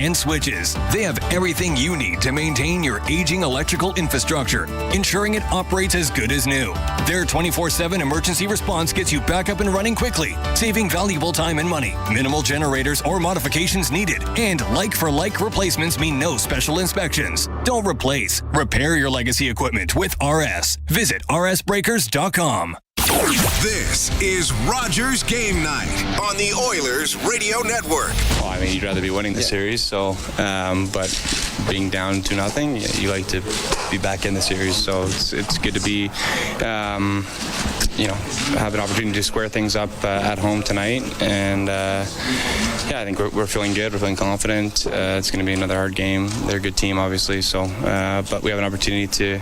and switches. They have everything you need to maintain your aging electrical infrastructure, ensuring it operates as good as new. Their 24/7 emergency response gets you back up and running quickly, saving valuable time and money. Minimal generators or modifications needed, and like-for-like replacements mean no special inspections. Don't replace. Repair your legacy equipment with RS. Visit rsbreakers.com. This is Rogers Game Night on the Oilers Radio Network. Well, I mean, you'd rather be winning the series, so but being down 2-0, you like to be back in the series. So it's good to be, have an opportunity to square things up at home tonight. And I think we're feeling good. We're feeling confident. It's going to be another hard game. They're a good team, obviously. So, but we have an opportunity to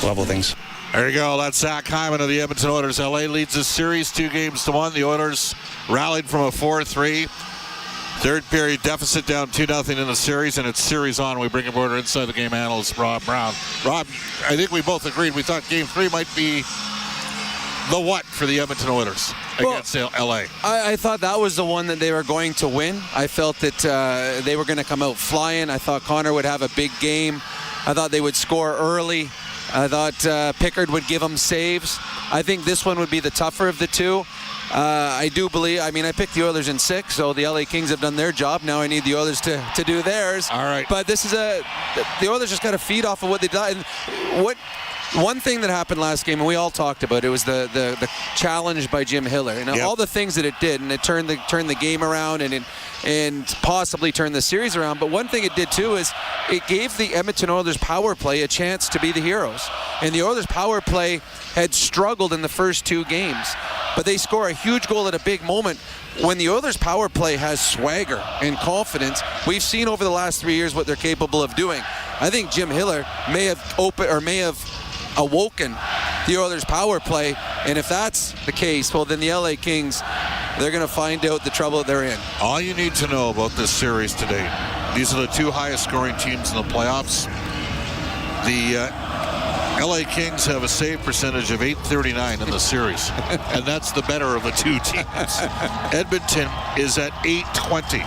level things. There you go. That's Zach Hyman of the Edmonton Oilers. LA leads this series 2-1. The Oilers rallied from a 4-3. Third period deficit down 2-0 in the series, and it's series on. We bring aboard our inside the game analyst, Rob Brown. Rob, I think we both agreed. We thought Game 3 might be the what for the Edmonton Oilers against LA. I thought that was the one that they were going to win. I felt that they were going to come out flying. I thought Connor would have a big game. I thought they would score early. I thought Pickard would give them saves. I think this one would be the tougher of the two. I do believe, I picked the Oilers in 6, so the LA Kings have done their job. Now I need the Oilers to do theirs. All right. But this is the Oilers just got to feed off of what they did. One thing that happened last game, and we all talked about it, was the challenge by Jim Hiller. And all the things that it did, and it turned the game around and possibly turned the series around. But one thing it did too is it gave the Edmonton Oilers power play a chance to be the heroes. And the Oilers power play had struggled in the first 2 games. But they score a huge goal at a big moment. When the Oilers power play has swagger and confidence, we've seen over the last 3 years what they're capable of doing. I think Jim Hiller may have awoken the Oilers power play, and if that's the case, well, then the LA Kings, they're going to find out the trouble that they're in. All you need to know about this series today, these are the 2 highest scoring teams in the playoffs. The LA Kings have a save percentage of .839 in the series, and that's the better of the 2 teams. Edmonton is at .820.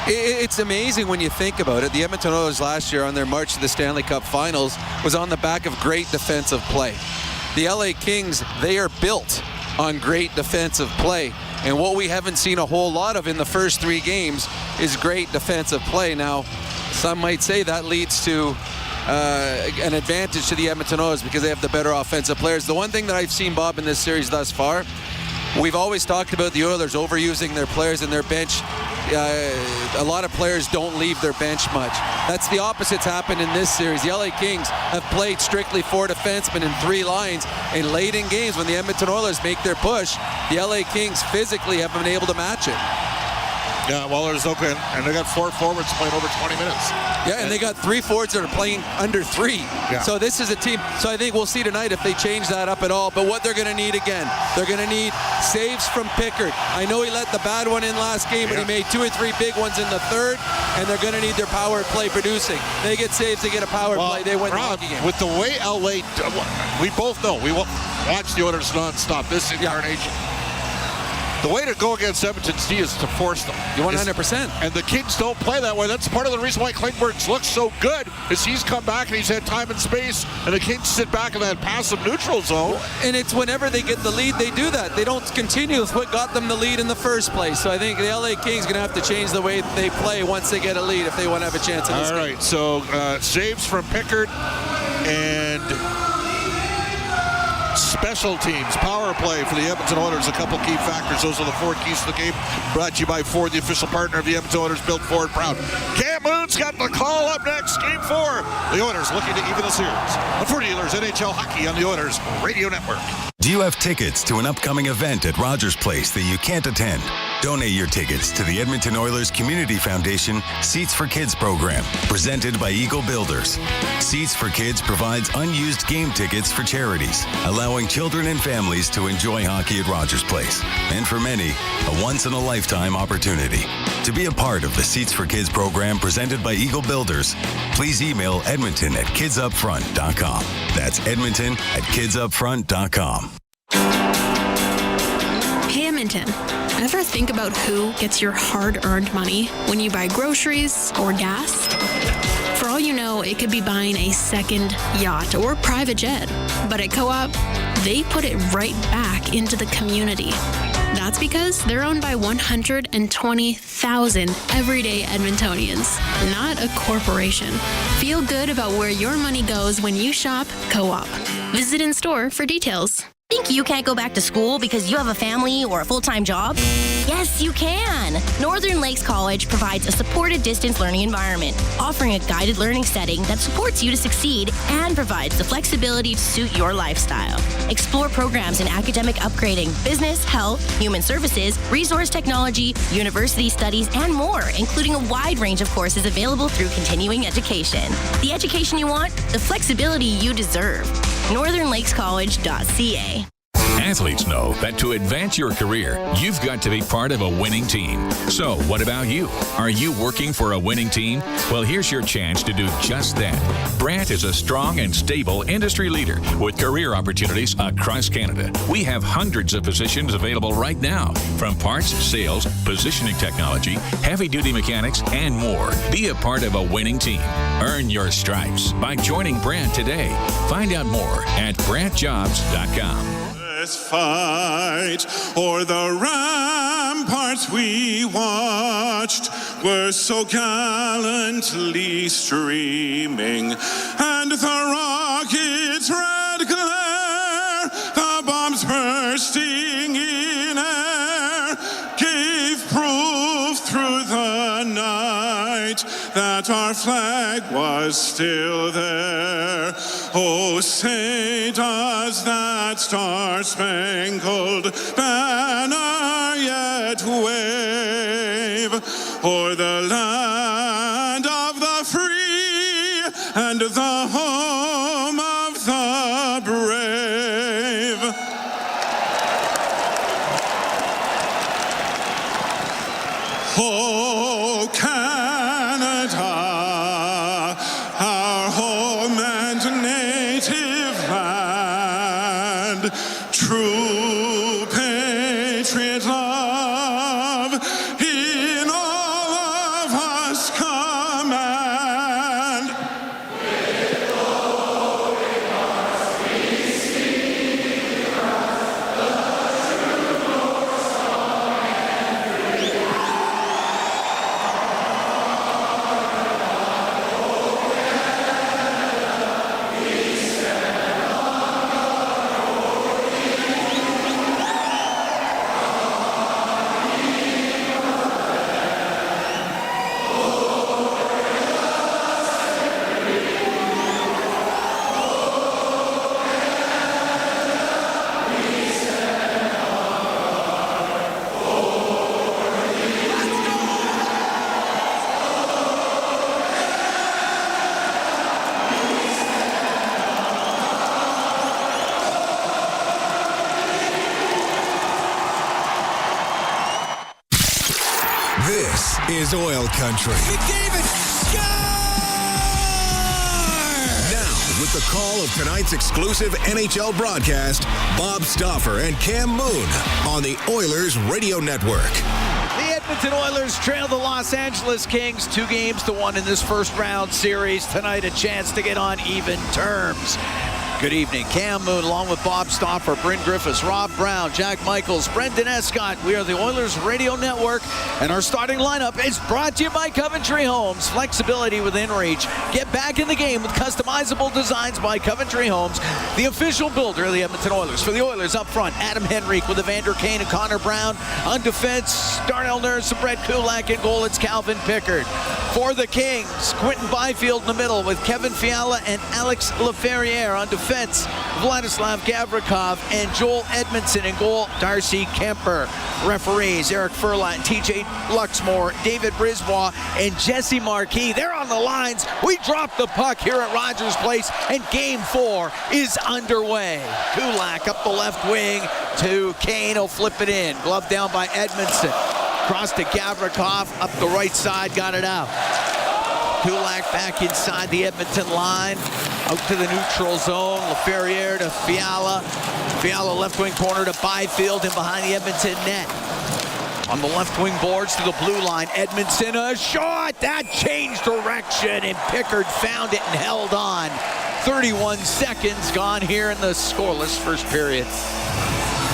It's amazing when you think about it. The Edmonton Oilers last year on their march to the Stanley Cup Finals was on the back of great defensive play. The LA Kings, they are built on great defensive play. And what we haven't seen a whole lot of in the first 3 games is great defensive play. Now, some might say that leads to an advantage to the Edmonton Oilers because they have the better offensive players. The one thing that I've seen, Bob, in this series thus far, we've always talked about the Oilers overusing their players and their bench. A lot of players don't leave their bench much. That's the opposite's happened in this series. The LA Kings have played strictly 4 defensemen and 3 lines, and late in games when the Edmonton Oilers make their push, the LA Kings physically have been able to match it. Yeah, well, there's okay, and they got 4 forwards playing over 20 minutes. Yeah, and they got 3 forwards that are playing under 3. Yeah. So this is a team. So I think we'll see tonight if they change that up at all. But what they're going to need again, they're going to need saves from Pickard. I know he let the bad one in last game, but he made 2 or 3 big ones in the third, and they're going to need their power play producing. They get saves, they get a power play, they win the hockey game. With the way LA, we both know, we watch the Oilers nonstop, this incarnation. The way to go against Edmonton's D is to force them. 100%. And the Kings don't play that way. That's part of the reason why Klingberg's looks so good, is he's come back and he's had time and space, and the Kings sit back in that passive neutral zone. And it's whenever they get the lead, they do that. They don't continue with what got them the lead in the first place. So I think the LA Kings are going to have to change the way they play once they get a lead if they want to have a chance in this game. All right, so saves from Pickard and special teams, power play for the Edmonton Oilers, a couple key factors. Those are the 4 keys to the game. Brought to you by Ford, the official partner of the Edmonton Oilers, built Ford proud. Cam Moon's got the call up next, Game 4. The Oilers looking to even the series. And for dealers, NHL Hockey on the Oilers Radio Network. Do you have tickets to an upcoming event at Rogers Place that you can't attend? Donate your tickets to the Edmonton Oilers Community Foundation Seats for Kids program, presented by Eagle Builders. Seats for Kids provides unused game tickets for charities, allowing children and families to enjoy hockey at Rogers Place. And for many, a once-in-a-lifetime opportunity. To be a part of the Seats for Kids program presented by Eagle Builders, please email edmonton@kidsupfront.com. That's edmonton@kidsupfront.com. Hey, Edmonton. Ever think about who gets your hard-earned money when you buy groceries or gas? For all you know, it could be buying a second yacht or private jet. But at Co-op, they put it right back into the community. That's because they're owned by 120,000 everyday Edmontonians, not a corporation. Feel good about where your money goes when you shop Co-op. Visit in store for details. Think you can't go back to school because you have a family or a full-time job? Yes, you can! Northern Lakes College provides a supported distance learning environment, offering a guided learning setting that supports you to succeed and provides the flexibility to suit your lifestyle. Explore programs in academic upgrading, business, health, human services, resource technology, university studies, and more, including a wide range of courses available through continuing education. The education you want, the flexibility you deserve. NorthernLakesCollege.ca. Athletes know that to advance your career, you've got to be part of a winning team. So, what about you? Are you working for a winning team? Well, here's your chance to do just that. Brandt is a strong and stable industry leader with career opportunities across Canada. We have hundreds of positions available right now, from parts, sales, positioning technology, heavy-duty mechanics, and more. Be a part of a winning team. Earn your stripes by joining Brandt today. Find out more at BrandtJobs.com. Let's fight o'er the ramparts we watched were so gallantly streaming, and the rockets' red glare, the bombs bursting in air, gave proof through the night that our flag was still there. Oh, say does that star-spangled banner yet wave o'er the land of the free and the home of the brave. Oh, Canada, our home and native land, true patriot love in all of us command. With glowing hearts we sing across the true North song and free. This is Oil Country. McDavid, score! Now, with the call of tonight's exclusive NHL broadcast, Bob Stauffer and Cam Moon on the Oilers Radio Network. The Edmonton Oilers trail the Los Angeles Kings 2-1 in this first round series. Tonight, a chance to get on even terms. Good evening. Cam Moon along with Bob Stauffer, Bryn Griffiths, Rob Brown, Jack Michaels, Brendan Escott. We are the Oilers Radio Network, and our starting lineup is brought to you by Coventry Homes. Flexibility within reach. Get back in the game with customizable designs by Coventry Homes, the official builder of the Edmonton Oilers. For the Oilers up front, Adam Henrique with Evander Kane and Connor Brown. On defense, Darnell Nurse and Brett Kulak. In goal, it's Calvin Pickard. For the Kings, Quentin Byfield in the middle with Kevin Fiala and Alex Laferriere. On defense, Vladislav Gavrikov and Joel Edmondson. In goal, Darcy Kemper. Referees, Eric Furlat, TJ Luxmore, David Brisbois, and Jesse Marquis. They're on the lines. We drop the puck here at Rogers Place, and Game 4 is underway. Kulak up the left wing to Kane. He'll flip it in. Glove down by Edmondson. Cross to Gavrikov, up the right side, got it out. Kulak back inside the Edmonton line, out to the neutral zone. Laferriere to Fiala. Fiala left wing corner to Byfield and behind the Edmonton net. On the left wing boards to the blue line, Edmonton, a shot! That changed direction, and Pickard found it and held on. 31 seconds gone here in the scoreless first period.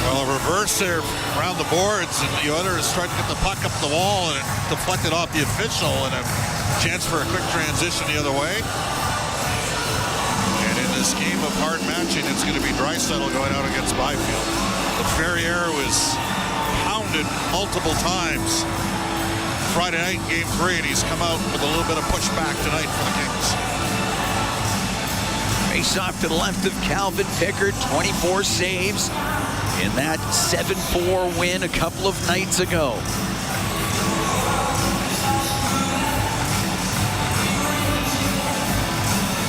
Well, a reverse there around the boards, and the Oilers tried to get the puck up the wall, and it deflected off the official, and a chance for a quick transition the other way. And in this game of hard matching, it's going to be Draisaitl going out against Byfield. The Ferrier was pounded multiple times Friday night in Game 3, and he's come out with a little bit of pushback tonight for the Kings. Face off to the left of Calvin Pickard, 24 saves in that 7-4 win a couple of nights ago.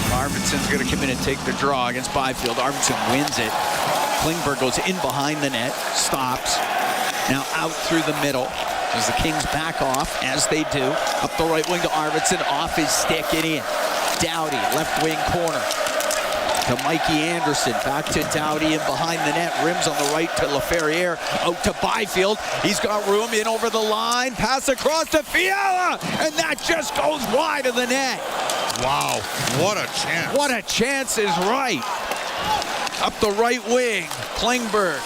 Arvidsson's going to come in and take the draw against Byfield. Arvidsson wins it. Klingberg goes in behind the net, stops. Now out through the middle as the Kings back off, as they do. Up the right wing to Arvidsson, off his stick and in. Doughty, left wing corner to Mikey Anderson. Back to Doughty and behind the net. Rims on the right to LaFerriere. Out to Byfield. He's got room in over the line. Pass across to Fiala. And that just goes wide of the net. Wow, what a chance. What a chance is right. Up the right wing. Klingberg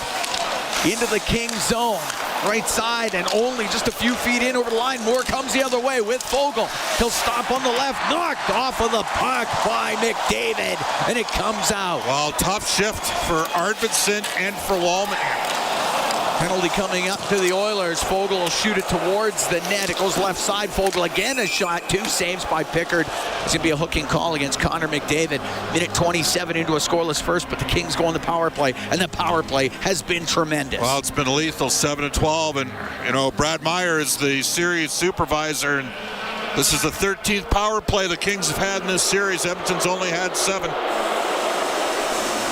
into the Kings zone. Right side and only just a few feet in over the line. Moore comes the other way with Fogle. He'll stop on the left. Knocked off of the puck by McDavid. And it comes out. Well, tough shift for Arvidsson and for Wallman. Penalty coming up to the Oilers. Fogle will shoot it towards the net. It goes left side. Fogle again a shot. 2 saves by Pickard. It's going to be a hooking call against Connor McDavid. Minute 27 into a scoreless first, but the Kings go on the power play, and the power play has been tremendous. Well, it's been lethal, 7-12, and, you know, Brad Meyer is the series supervisor, and this is the 13th power play the Kings have had in this series. Edmonton's only had 7.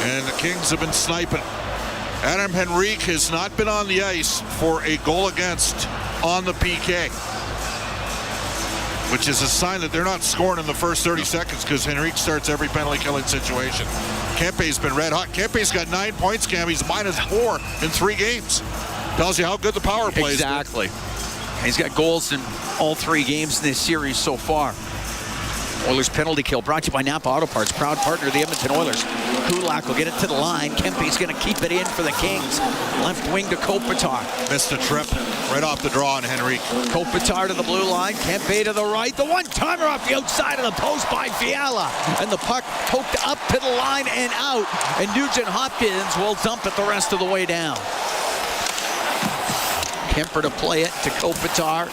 And the Kings have been sniping. Adam Henrique has not been on the ice for a goal against on the PK, which is a sign that they're not scoring in the first 30 seconds because Henrique starts every penalty killing situation. Kempe's been red hot. Kempe's got 9 points, Cam. He's -4 in 3 games. Tells you how good the power play is. Exactly. He's got goals in all 3 games in this series so far. Oilers penalty kill brought to you by Napa Auto Parts, proud partner of the Edmonton Oilers. Kulak will get it to the line. Kempe's going to keep it in for the Kings. Left wing to Kopitar. Missed a trip right off the draw on Henrique. Kopitar to the blue line. Kempe to the right. The one-timer off the outside of the post by Fiala. And the puck poked up to the line and out. And Nugent Hopkins will dump it the rest of the way down. Kemper to play it to Kopitar.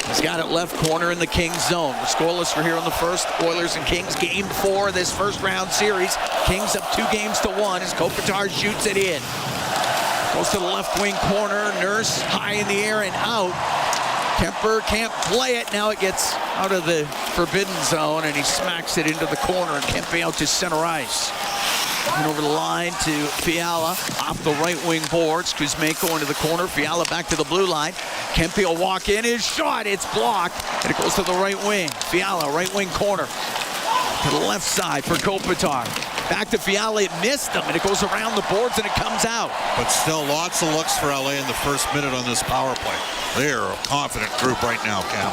He's got it left corner in the Kings zone. We're scoreless for here on the first. Oilers and Kings, game 4 of this first round series. Kings up 2-1 as Kopitar shoots it in. Goes to the left wing corner. Nurse high in the air and out. Kemper can't play it. Now it gets out of the forbidden zone and he smacks it into the corner, and Kempe out to center ice. And over the line to Fiala, off the right wing boards. Kuzmenko into the corner. Fiala back to the blue line. Kempe will walk in. His shot, it's blocked. And it goes to the right wing. Fiala, right wing corner. To the left side for Kopitar. Back to Fiala, it missed him. And it goes around the boards and it comes out. But still lots of looks for LA in the first minute on this power play. They're a confident group right now, Cam.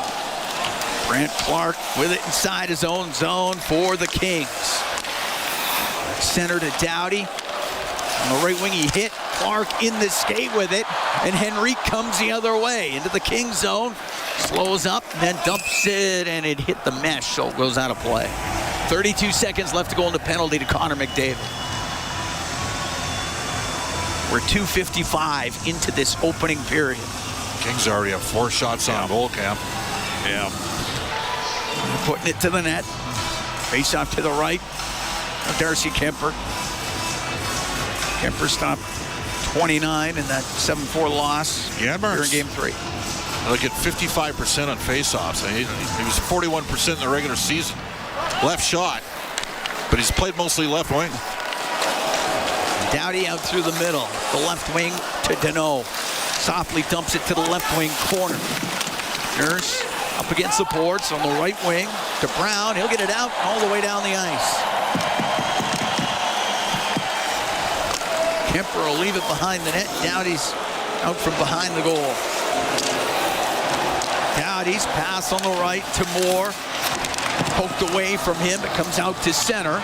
Brant Clark with it inside his own zone for the Kings. Center to Doughty. On the right wing, he hit Clark in the skate with it, and Henrique comes the other way into the Kings zone, slows up, and then dumps it, and it hit the mesh, so it goes out of play. 32 seconds left to go into penalty to Connor McDavid. We're 2:55 into this opening period. Kings already have 4 shots on goal, Cam. Yeah. Putting it to the net. Face off to the right. Darcy Kemper. Kemper stopped 29 in that 7-4 loss here in Game 3. Look at 55% on faceoffs. He was 41% in the regular season. Left shot, but he's played mostly left wing. Doughty out through the middle. The left wing to Deneau. Softly dumps it to the left wing corner. Nurse up against the boards on the right wing to Brown. He'll get it out all the way down the ice. Kemper will leave it behind the net. Doughty's out from behind the goal. Dowdy's pass on the right to Moore. Poked away from him. It comes out to center.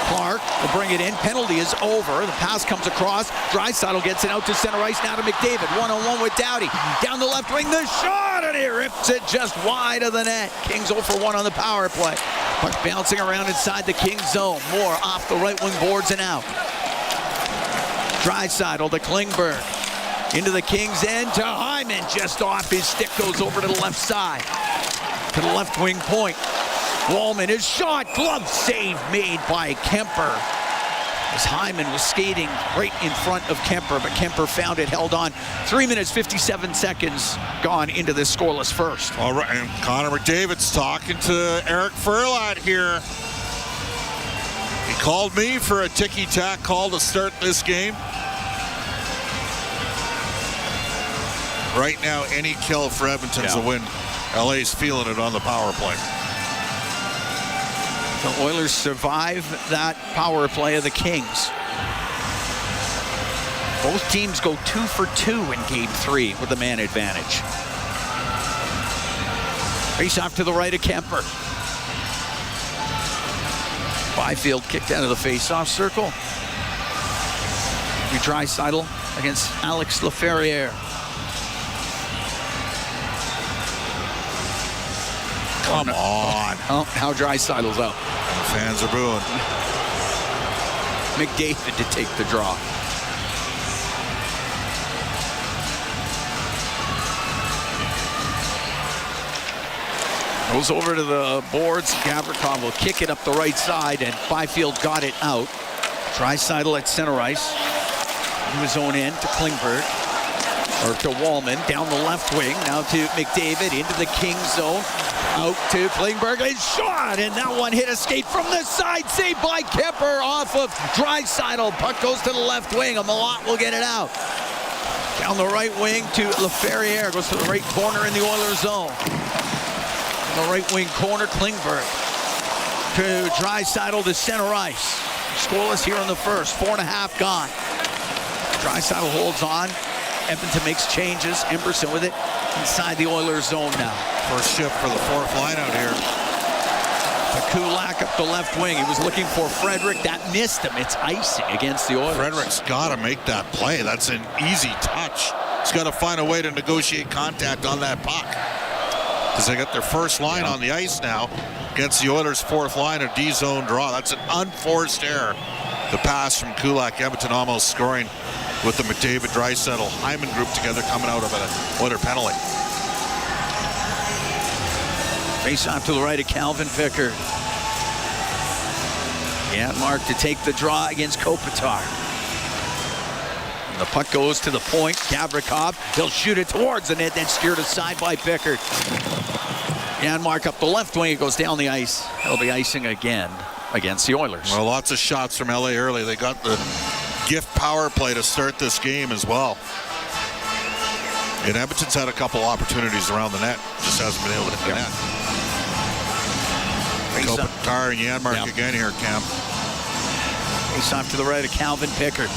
Clark will bring it in. Penalty is over. The pass comes across. Draisaitl gets it out to center ice. Now to McDavid. One-on-one with Doughty. Down the left wing. The shot, and he rips it just wide of the net. Kings 0 for 1 on the power play. Puck bouncing around inside the Kings zone. Moore off the right wing boards and out. Draisaitl to Klingberg. Into the Kings end to Hyman. Just off his stick. Goes over to the left side. To the left wing point. Wallman is shot. Glove save made by Kemper. As Hyman was skating right in front of Kemper, but Kemper found it, held on. 3 minutes, 57 seconds gone into this scoreless first. All right, and Connor McDavid's talking to Eric Furlat here. He called me for a ticky-tack call to start this game. Right now, any kill for Edmonton's a win. LA's feeling it on the power play. The Oilers survive that power play of the Kings. Both teams go 2 for 2 in Game 3 with the man advantage. Face off to the right of Kemper. Byfield kicked out of the face-off circle. Draisaitl against Alex Laferriere. Come on. Oh, how Draisaitl's out. The fans are booing. McDavid to take the draw. Goes over to the boards. Gavrikov will kick it up the right side, and Byfield got it out. Draisaitl at center ice. To his own end to Klingberg. Or to Wallman, down the left wing, now to McDavid, into the Kings zone, out to Klingberg, a shot, and that one hit a skate from the side, saved by Kemper off of Draisaitl. Puck goes to the left wing, a Malott will get it out. Down the right wing to Laferriere, goes to the right corner in the Oilers zone. In the right wing corner, Klingberg to Draisaitl to center ice. Scoreless here in the first, 4.5 gone. Draisaitl holds on. Edmonton makes changes. Emberson with it inside the Oilers zone now. First shift for the fourth line out here. To Kulak up the left wing. He was looking for Frederick. That missed him. It's icing against the Oilers. Frederick's got to make that play. That's an easy touch. He's got to find a way to negotiate contact on that puck. Because they got their first line on the ice now against the Oilers' fourth line, a D-zone draw. That's an unforced error. The pass from Kulak, Edmonton almost scoring with the McDavid, Draisaitl, Hyman group together coming out of an Oiler penalty. Face off to the right of Calvin Pickard. Janmark to take the draw against Kopitar. And the puck goes to the point. Gavrikov, he'll shoot it towards the net, then steered aside by Pickard. Janmark up the left wing, it goes down the ice. It'll be icing again against the Oilers. Well, lots of shots from LA early. They got the gift power play to start this game as well. And Edmonton's had a couple opportunities around the net, just hasn't been able to hit the net. Kopitar and Janmark again here, Cam. Face off to the right of Calvin Pickard.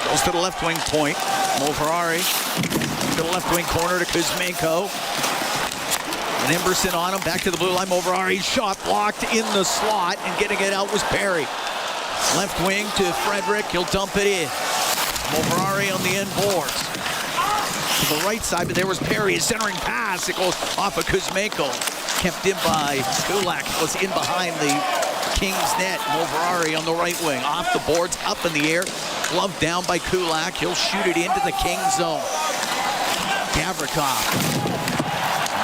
Goes to the left wing point. Mo Ferrari to the left wing corner to Kuzmenko. And Emberson on him. Back to the blue line. Mo Ferrari shot blocked in the slot, and getting it out was Perry. Left wing to Frederick. He'll dump it in. Mo Ferrari on the end boards. To the right side, but there was Perry. A centering pass. It goes off of Kuzmenko. Kept in by Kulak. Was in behind the Kings net. Mo Ferrari on the right wing. Off the boards, up in the air. Glove down by Kulak. He'll shoot it into the Kings zone. Gavrikov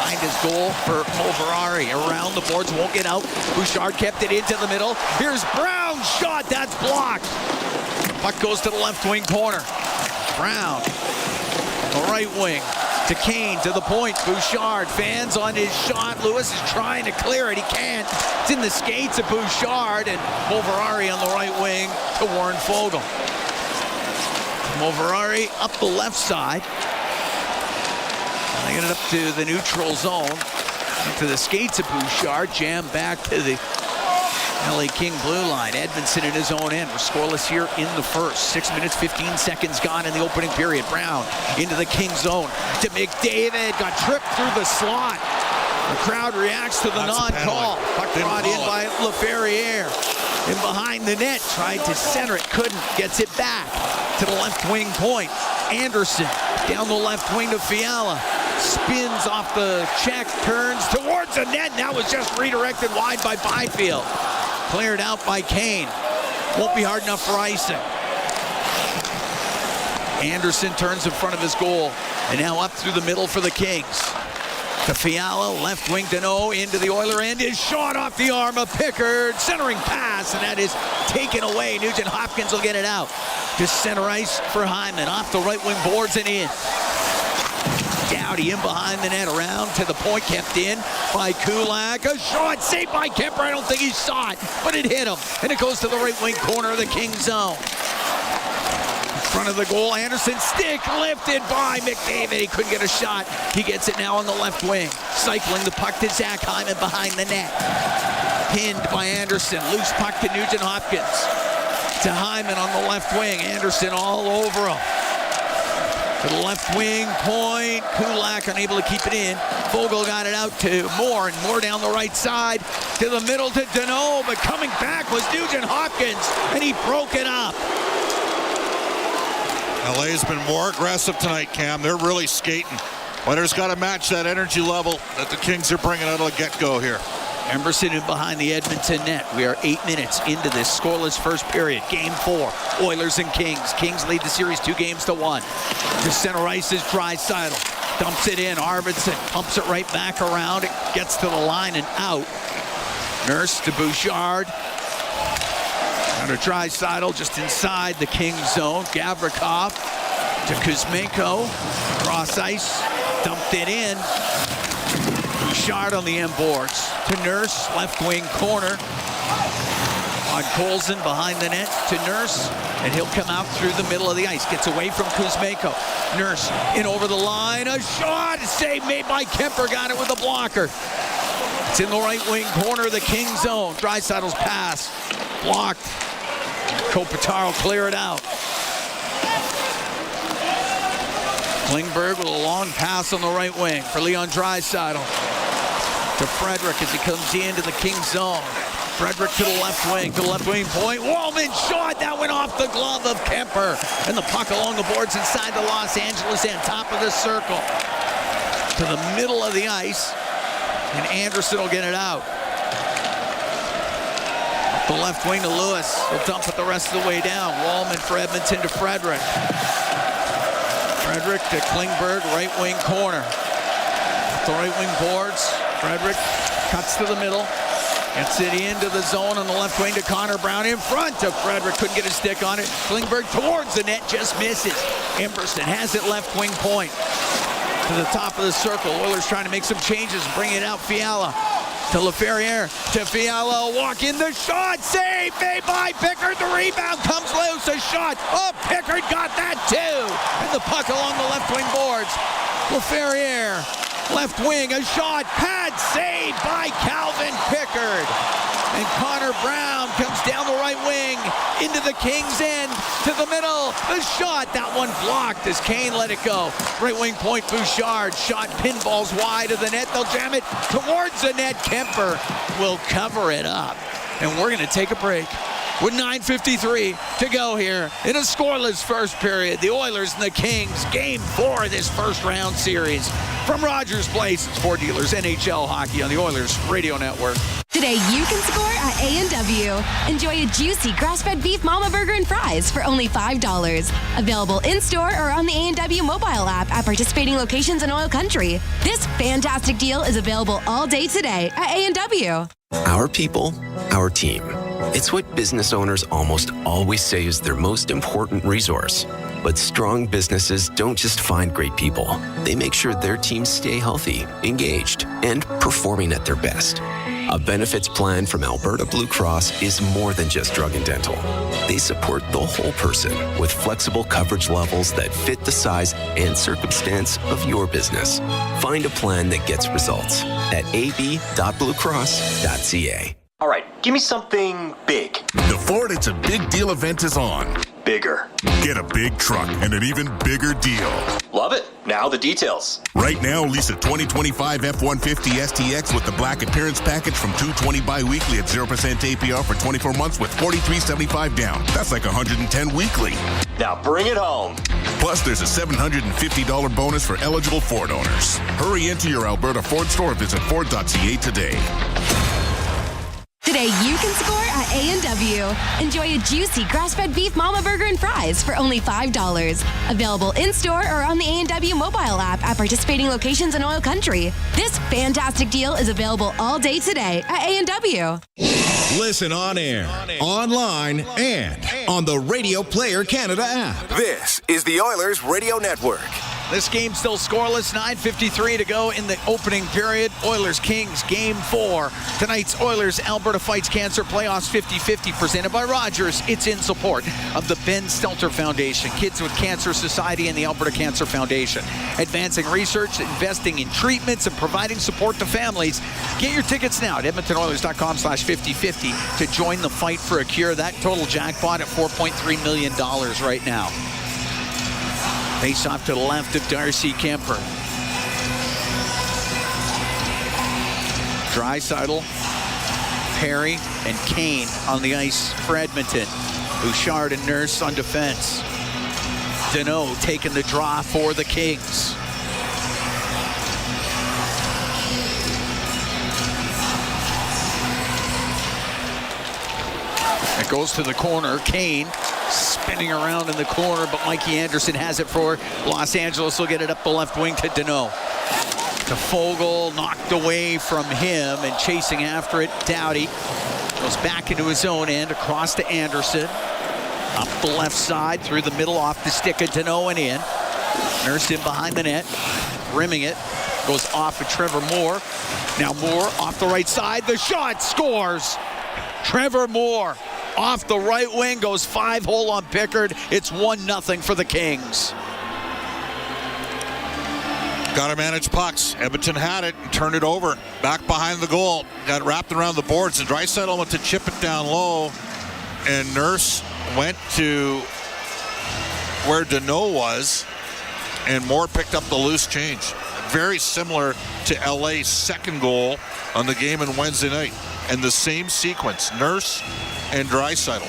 behind his goal for Mo Ferrari. Around the boards, won't get out. Bouchard kept it into the middle. Here's Brown's shot. That's blocked. Puck goes to the left wing corner. Brown, the right wing. To Kane, to the point. Bouchard, fans on his shot. Lewis is trying to clear it. He can't. It's in the skates of Bouchard, and Mo Ferrari on the right wing to Warren Foegele. Mo Ferrari up the left side. They get it up to the neutral zone. To the skates of Bouchard. Jam back to the LA King blue line. Edmondson in his own end. We're scoreless here in the first. 6 minutes, 15 seconds gone in the opening period. Brown into the King zone to McDavid. Got tripped through the slot. The crowd reacts to the non-call. Puck brought in by LaFerriere. In behind the net. Tried to center it. Couldn't. Gets it back to the left wing point. Anderson down the left wing to Fiala. Spins off the check. Turns towards the net. That was just redirected wide by Byfield. Cleared out by Kane. Won't be hard enough for icing. Anderson turns in front of his goal. And now up through the middle for the Kings. To Fiala, left wing Danault into the Oiler end. Is shot off the arm of Pickard. Centering pass, and that is taken away. Nugent Hopkins will get it out. To center ice for Hyman. Off the right wing boards and in. Dowdy in behind the net, around to the point, kept in by Kulak. A shot saved by Kemper. I don't think he saw it, but it hit him. And it goes to the right wing corner of the King zone. In front of the goal, Anderson, stick lifted by McDavid. He couldn't get a shot. He gets it now on the left wing. Cycling the puck to Zach Hyman behind the net. Pinned by Anderson. Loose puck to Nugent Hopkins. To Hyman on the left wing. Anderson all over him. To the left wing point. Kulak unable to keep it in. Vogel got it out to Moore, and Moore down the right side. To the middle to Danault, but coming back was Nugent Hopkins, and he broke it up. LA's been more aggressive tonight, Cam. They're really skating. Oilers got to match that energy level that the Kings are bringing out of the get-go here. Emerson in behind the Edmonton net. We are 8 minutes into this scoreless first period. Game 4, Oilers and Kings. Kings lead the series 2-1. To center ice is Draisaitl. Dumps it in. Arvidsson pumps it right back around. It gets to the line and out. Nurse to Bouchard. Under Draisaitl just inside the King zone. Gavrikov to Kuzmenko. Cross ice. Dumped it in. Bouchard on the end boards. To Nurse, left wing corner. On Colson behind the net to Nurse. And he'll come out through the middle of the ice. Gets away from Kuzmenko. Nurse in over the line. A shot. A save made by Kemper. Got it with a blocker. It's in the right wing corner of the King zone. Draisaitl's pass. Blocked. Kopitar will clear it out. Klingberg with a long pass on the right wing for Leon Draisaitl. To Frederick as he comes into the King zone. Frederick to the left wing point. Wallman shot, that went off the glove of Kemper. And the puck along the boards inside the Los Angeles end, top of the circle. To the middle of the ice, and Anderson will get it out. Up the left wing to Lewis. He'll dump it the rest of the way down. Wallman for Edmonton to Frederick. Frederick to Klingberg, right wing corner. Up the right wing boards. Frederick cuts to the middle. Gets it into the zone on the left wing to Connor Brown in front of Frederick. Couldn't get a stick on it. Klingberg towards the net, just misses. Emberson has it left wing point. To the top of the circle. Oilers trying to make some changes, bring it out. Fiala to LaFerriere. To Fiala, walk in the shot. Save made by Pickard. The rebound comes loose. A shot. Oh, Pickard got that too. And the puck along the left wing boards. LaFerriere. Left wing, a shot, pad saved by Calvin Pickard. And Connor Brown comes down the right wing into the Kings end to the middle. The shot, that one blocked as Kane let it go. Right wing point, Bouchard. Shot pinballs wide of the net. They'll jam it towards the net. Kemper will cover it up. And we're going to take a break. With 9:53 to go here in a scoreless first period, the Oilers and the Kings, Game 4 of this first round series. From Rogers Place, it's Ford Dealers NHL Hockey on the Oilers Radio Network. Today you can score at A&W. Enjoy a juicy grass-fed beef mama burger and fries for only $5. Available in-store or on the A&W mobile app at participating locations in Oil Country. This fantastic deal is available all day today at A&W. Our people, our team. It's what business owners almost always say is their most important resource. But strong businesses don't just find great people. They make sure their teams stay healthy, engaged, and performing at their best. A benefits plan from Alberta Blue Cross is more than just drug and dental. They support the whole person with flexible coverage levels that fit the size and circumstance of your business. Find a plan that gets results at ab.bluecross.ca. All right, give me something big. The Ford It's a Big Deal event is on. Bigger. Get a big truck and an even bigger deal. Love it. Now the details. Right now, lease a 2025 F-150 STX with the black appearance package from $220 bi-weekly at 0% APR for 24 months with $43.75 down. That's like $110 weekly. Now bring it home. Plus, there's a $750 bonus for eligible Ford owners. Hurry into your Alberta Ford store or visit Ford.ca today. Today you can score at A&W. Enjoy a juicy grass-fed beef mama burger and fries for only $5. Available in-store or on the A&W mobile app at participating locations in Oil Country. This fantastic deal is available all day today at A&W. Listen on air, online, and on the Radio Player Canada app. This is the Oilers Radio Network. This game still scoreless, 9:53 to go in the opening period. Oilers-Kings, Game 4. Tonight's Oilers-Alberta Fights Cancer Playoffs 50-50 presented by Rogers. It's in support of the Ben Stelter Foundation, Kids with Cancer Society, and the Alberta Cancer Foundation. Advancing research, investing in treatments, and providing support to families. Get your tickets now at edmontonoilers.com/5050 to join the fight for a cure. That total jackpot at $4.3 million right now. Face off to the left of Darcy Kemper. Draisaitl, Perry, and Kane on the ice for Edmonton. Bouchard and Nurse on defense. Deneau taking the draw for the Kings. It goes to the corner. Kane spinning around in the corner, but Mikey Anderson has it for Los Angeles. Will get it up the left wing to Deneau. To Fogle, knocked away from him and chasing after it. Doughty goes back into his own end, across to Anderson. Up the left side, through the middle, off the stick of Deneau and in. Nurse in behind the net, rimming it. Goes off of Trevor Moore. Now Moore off the right side. The shot scores. Trevor Moore off the right wing, goes 5-hole on Pickard. It's 1-0 for the Kings. Got to manage pucks. Edmonton had it and turned it over. Back behind the goal. Got wrapped around the boards. And Draisaitl went to chip it down low. And Nurse went to where Deneau was. And Moore picked up the loose change. Very similar to LA's second goal on the game on Wednesday night. And the same sequence. Nurse and Draisaitl.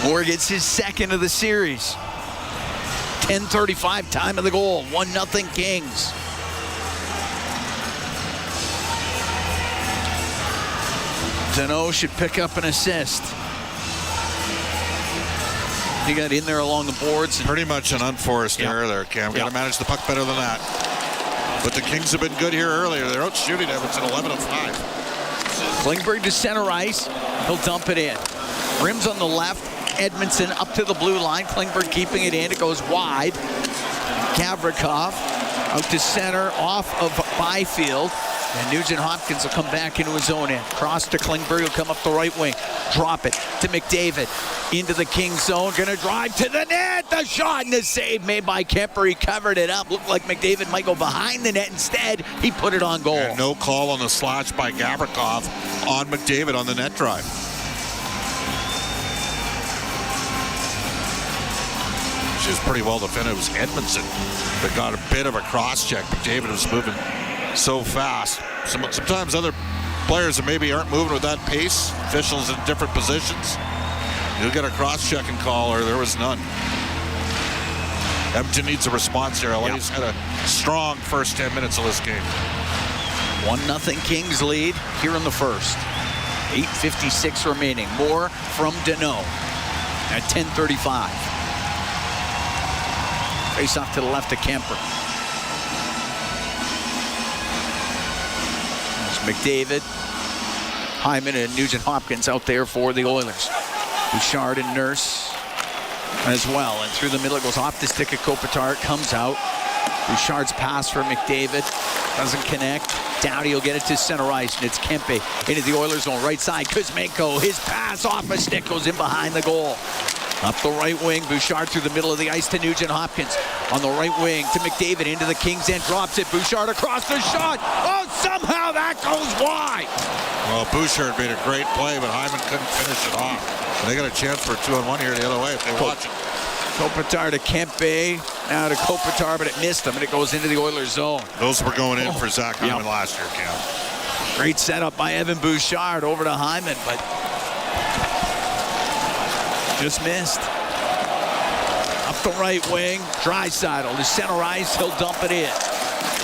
Moore gets his second of the series. 10:35 time of the goal. 1-0 Kings. Deneau should pick up an assist. He got in there along the boards. Pretty much an unforced error there, Cam. Got to manage the puck better than that. But the Kings have been good here earlier. They're out shooting Edmonton 11-5. Klingberg to center ice. He'll dump it in. Rims on the left. Edmondson up to the blue line. Klingberg keeping it in. It goes wide. Gavrikov out to center, off of Byfield. And Nugent Hopkins will come back into his own end. Cross to Klingberg, will come up the right wing. Drop it to McDavid. Into the Kings zone. Gonna drive to the net. The shot and the save made by Kemper. He covered it up. Looked like McDavid might go behind the net. Instead, he put it on goal. And no call on the slash by Gavrikov on McDavid on the net drive. Which is pretty well defended. It was Edmondson that got a bit of a cross check. McDavid was moving so fast. Sometimes other players that maybe aren't moving with that pace, officials in different positions, you'll get a cross-checking call, or there was none. Edmonton needs a response here. LA's had a strong first 10 minutes of this game. 1-0 Kings lead here in the first. 8:56 remaining. More from Deneau at 10:35. Face off to the left of Kemper. McDavid, Hyman, and Nugent Hopkins out there for the Oilers. Bouchard and Nurse as well. And through the middle, it goes off the stick of Kopitar. It comes out. Bouchard's pass for McDavid. Doesn't connect. Downey will get it to center ice, and it's Kempe into the Oilers zone. Right side, Kuzmenko. His pass off a stick goes in behind the goal. Up the right wing, Bouchard through the middle of the ice to Nugent Hopkins. On the right wing to McDavid into the Kings end, drops it. Bouchard across the shot. Oh, somehow that goes wide. Well, Bouchard made a great play, but Hyman couldn't finish it off. And they got a chance for a 2-on-1 here the other way if they watch it. Kopitar to Kempe, now to Kopitar, but it missed him, and it goes into the Oilers zone. Those were going in for Zach Hyman last year, Cam. Great setup by Evan Bouchard over to Hyman, but just missed. Up the right wing, Draisaitl to center ice, he'll dump it in.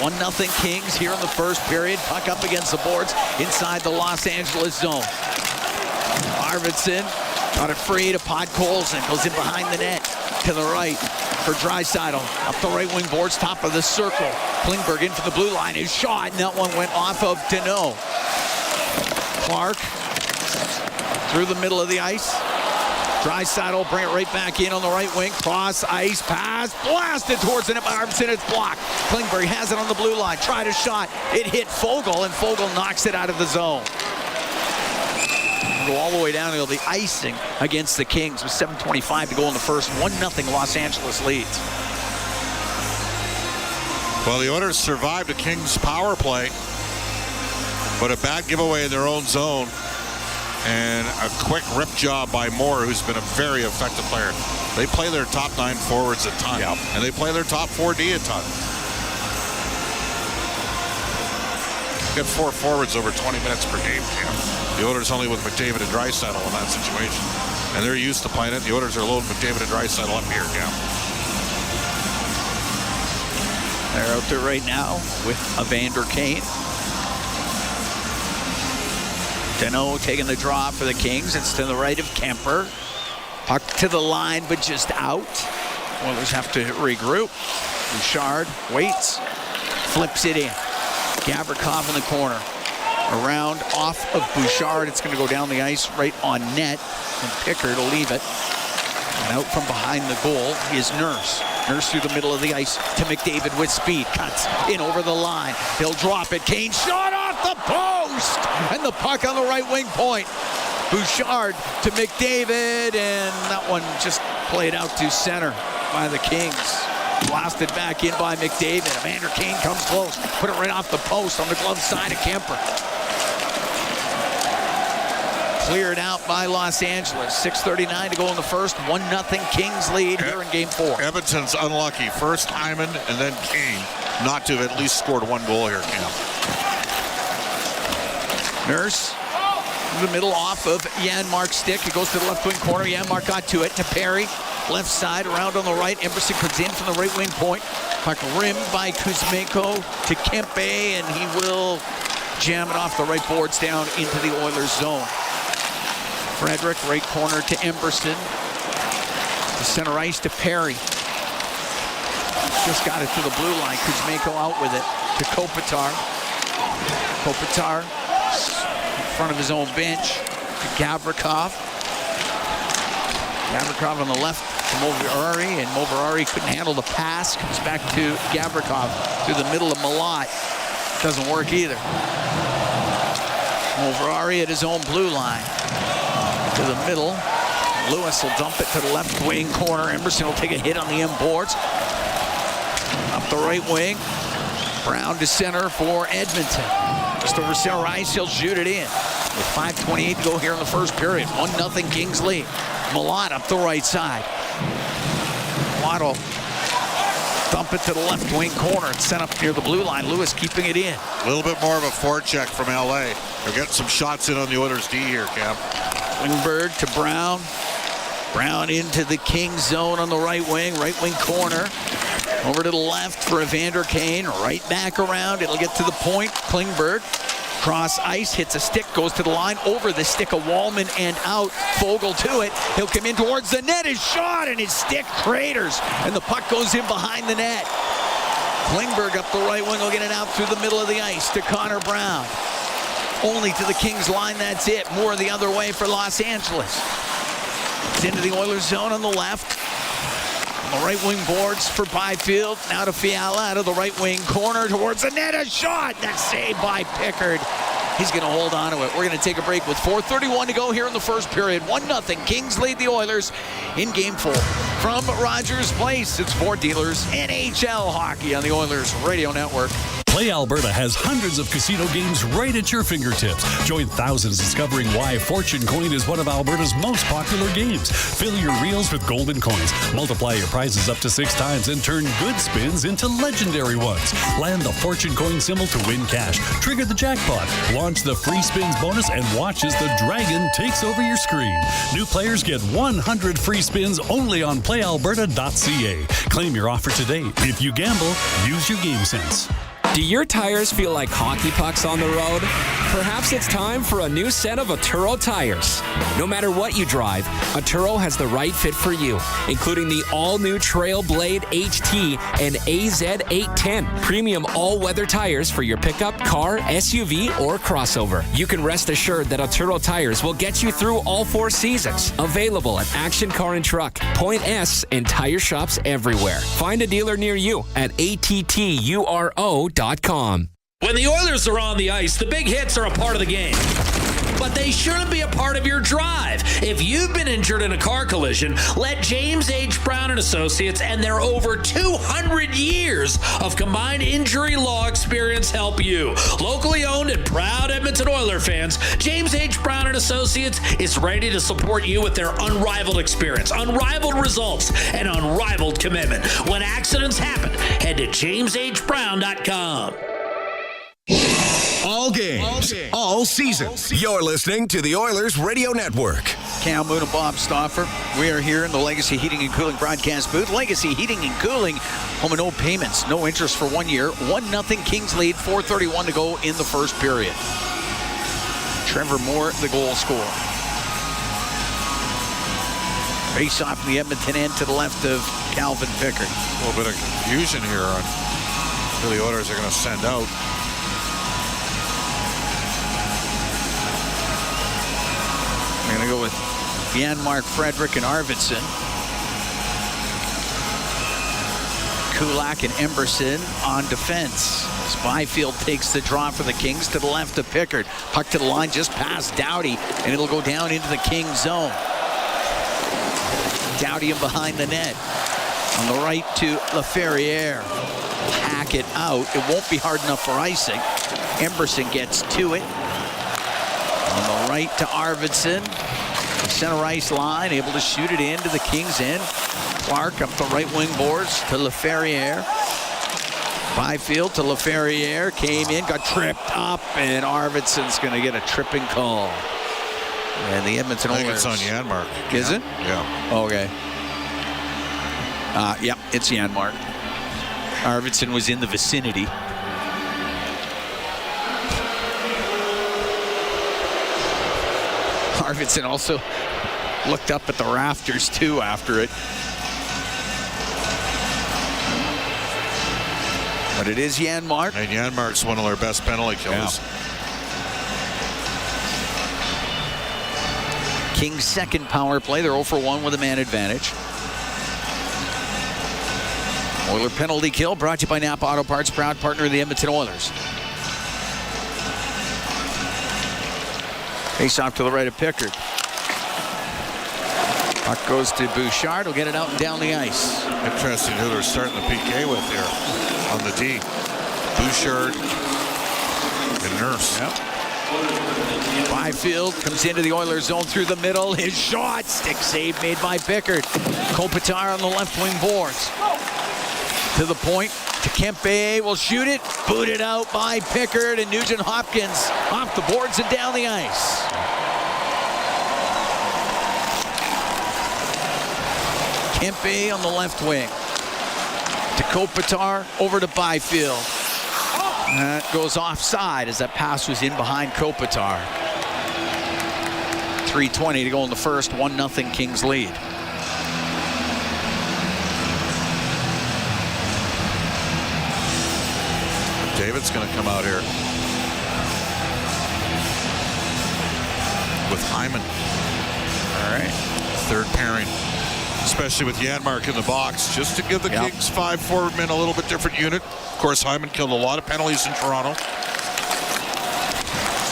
1-0 Kings here in the first period. Puck up against the boards inside the Los Angeles zone. Arvidsson got it free to Podkolzin, goes in behind the net. To the right for Draisaitl. Up the right wing boards, top of the circle. Klingberg in for the blue line. His shot, and that one went off of Deneau. Clark through the middle of the ice. Draisaitl bring it right back in on the right wing. Cross ice pass, blasted towards the net by Arvidsson. It's blocked. Klingberg has it on the blue line. Tried a shot. It hit Foegele, and Foegele knocks it out of the zone. Go all the way down. It'll be icing against the Kings with 7:25 to go in the first. 1-0 Los Angeles leads. Well, the Oilers survived a Kings power play, but a bad giveaway in their own zone and a quick rip job by Moore, who's been a very effective player. They play their top 9 forwards a ton, and they play their top 4D a ton. Got 4 forwards over 20 minutes per game, Cam. The Oilers only with McDavid and Draisaitl in that situation. And they're used to playing it. The Oilers are loading McDavid and Draisaitl up here, Cam. They're out there right now with Evander Kane. Deneau taking the draw for the Kings. It's to the right of Kemper. Puck to the line, but just out. Oilers have to regroup. Bouchard waits, flips it in. Gavrikov in the corner. Around off of Bouchard. It's going to go down the ice right on net. And Pickard will leave it. And out from behind the goal is Nurse. Nurse through the middle of the ice to McDavid with speed. Cuts in over the line. He'll drop it. Kane shot off the post. And the puck on the right wing point. Bouchard to McDavid. And that one just played out to center by the Kings. Blasted back in by McDavid. Evander Kane comes close. Put it right off the post on the glove side of Kemper. Cleared out by Los Angeles. 6:39 to go in the first. 1-0 Kings lead here in Game 4. Edmonton's unlucky. First Hyman and then Kane not to have at least scored 1 goal here, Cam. Nurse in the middle off of Janmark's stick. It goes to the left wing corner. Janmark got to it to Perry. Left side around on the right. Emerson comes in from the right wing point. Puck rimmed by Kuzmenko to Kempe, and he will jam it off the right boards down into the Oilers zone. Frederick, right corner to Emberson. To center ice to Perry. Just got it to the blue line. Kuzmenko out with it to Kopitar. Kopitar in front of his own bench to Gavrikov. Gavrikov on the left to Moverari, and Moverari couldn't handle the pass. Comes back to Gavrikov through the middle of Malott. Doesn't work either. Moverari at his own blue line. To the middle. Lewis will dump it to the left wing corner. Emerson will take a hit on the end boards. Up the right wing. Brown to center for Edmonton. Just over center ice, he'll shoot it in. With 5:28 to go here in the first period. 1-0 Kings lead. Malott up the right side. Waddle dump it to the left wing corner. It's sent up near the blue line. Lewis keeping it in. A little bit more of a forecheck from LA. They're getting some shots in on the Oilers D here, Cam. Klingberg to Brown. Brown into the Kings zone on the right wing corner. Over to the left for Evander Kane. Right back around. It'll get to the point. Klingberg. Cross ice, hits a stick, goes to the line, over the stick of Wallman and out. Foegele to it. He'll come in towards the net. His shot and his stick craters. And the puck goes in behind the net. Klingberg up the right wing will get it out through the middle of the ice to Connor Brown. Only to the Kings line, that's it. More the other way for Los Angeles. It's into the Oilers zone on the left. the right wing boards for Byfield. Now to Fiala out of the right wing corner towards the net. A shot. That's saved by Pickard. He's going to hold on to it. We're going to take a break with 4:31 to go here in the first period. 1-0. Kings lead the Oilers in Game 4. From Rogers Place, it's Ford Dealers NHL Hockey on the Oilers Radio Network. Play Alberta has hundreds of casino games right at your fingertips. Join thousands discovering why Fortune Coin is one of Alberta's most popular games. Fill your reels with golden coins. Multiply your prizes up to 6 times and turn good spins into legendary ones. Land the Fortune Coin symbol to win cash. Trigger the jackpot. Launch the free spins bonus and watch as the dragon takes over your screen. New players get 100 free spins only on playalberta.ca. Claim your offer today. If you gamble, use your game sense. Do your tires feel like hockey pucks on the road? Perhaps it's time for a new set of Atturo tires. No matter what you drive, Atturo has the right fit for you, including the all-new Trailblade HT and AZ810, premium all-weather tires for your pickup, car, SUV, or crossover. You can rest assured that Atturo tires will get you through all 4 seasons. Available at Action Car and Truck, Point S, and tire shops everywhere. Find a dealer near you at atturo.com. When the Oilers are on the ice, the big hits are a part of the game. But they shouldn't be a part of your drive. If you've been injured in a car collision, let James H. Brown & Associates and their over 200 years of combined injury law experience help you. Locally owned and proud Edmonton Oiler fans, James H. Brown & Associates is ready to support you with their unrivaled experience, unrivaled results, and unrivaled commitment. When accidents happen, head to jameshbrown.com. All games, all season. You're listening to the Oilers Radio Network. Cam Moon and Bob Stauffer. We are here in the Legacy Heating and Cooling broadcast booth. Legacy Heating and Cooling, home and no payments, no interest for 1 year. 1-0 Kings lead, 4:31 to go in the first period. Trevor Moore, the goal scorer. Face off in the Edmonton end to the left of Calvin Pickard. A little bit of confusion here on who the Oilers are going to send out. We're going to go with Janmark, Frederick, and Arvidsson. Kulak and Emberson on defense. Byfield takes the draw for the Kings to the left of Pickard. Puck to the line just past Doughty, and it'll go down into the Kings zone. Doughty in behind the net. On the right to LaFerriere. Hack it out. It won't be hard enough for icing. Emberson gets to it. On the right to Arvidsson. The center ice line, able to shoot it into the Kings end. Clark up the right wing boards to LaFerriere. Byfield to LaFerriere. Came in, got tripped up, and Arvidsson's going to get a tripping call. And the Edmonton Oilers. I think it's on Janmark. Is it? Yeah. Okay. Yep, it's Janmark. Arvidsson was in the vicinity. Arvidsson also looked up at the rafters too after it. But it is Janmark. And Janmark's one of their best penalty killers. Yeah. Kings' second power play. They're 0 for 1 with a man advantage. Oiler penalty kill brought to you by Napa Auto Parts, proud partner of the Edmonton Oilers. Face off to the right of Pickard. Puck goes to Bouchard. He'll get it out and down the ice. Interesting who they're starting the PK with here on the D. Bouchard and Nurse. Yep. Byfield comes into the Oilers zone through the middle. His shot, stick save made by Pickard. Kopitar on the left wing boards. To the point, to Kempe, will shoot it. Booted out by Pickard, and Nugent Hopkins off the boards and down the ice. Kempe on the left wing. To Kopitar, over to Byfield. That goes offside as that pass was in behind Kopitar. 3:20 to go in the first, 1-0 Kings lead. David's going to come out here with Hyman. All right. Third pairing. especially with Janmark in the box, just to give the Kings 5 forward men a little bit different unit. Of course, Hyman killed a lot of penalties in Toronto.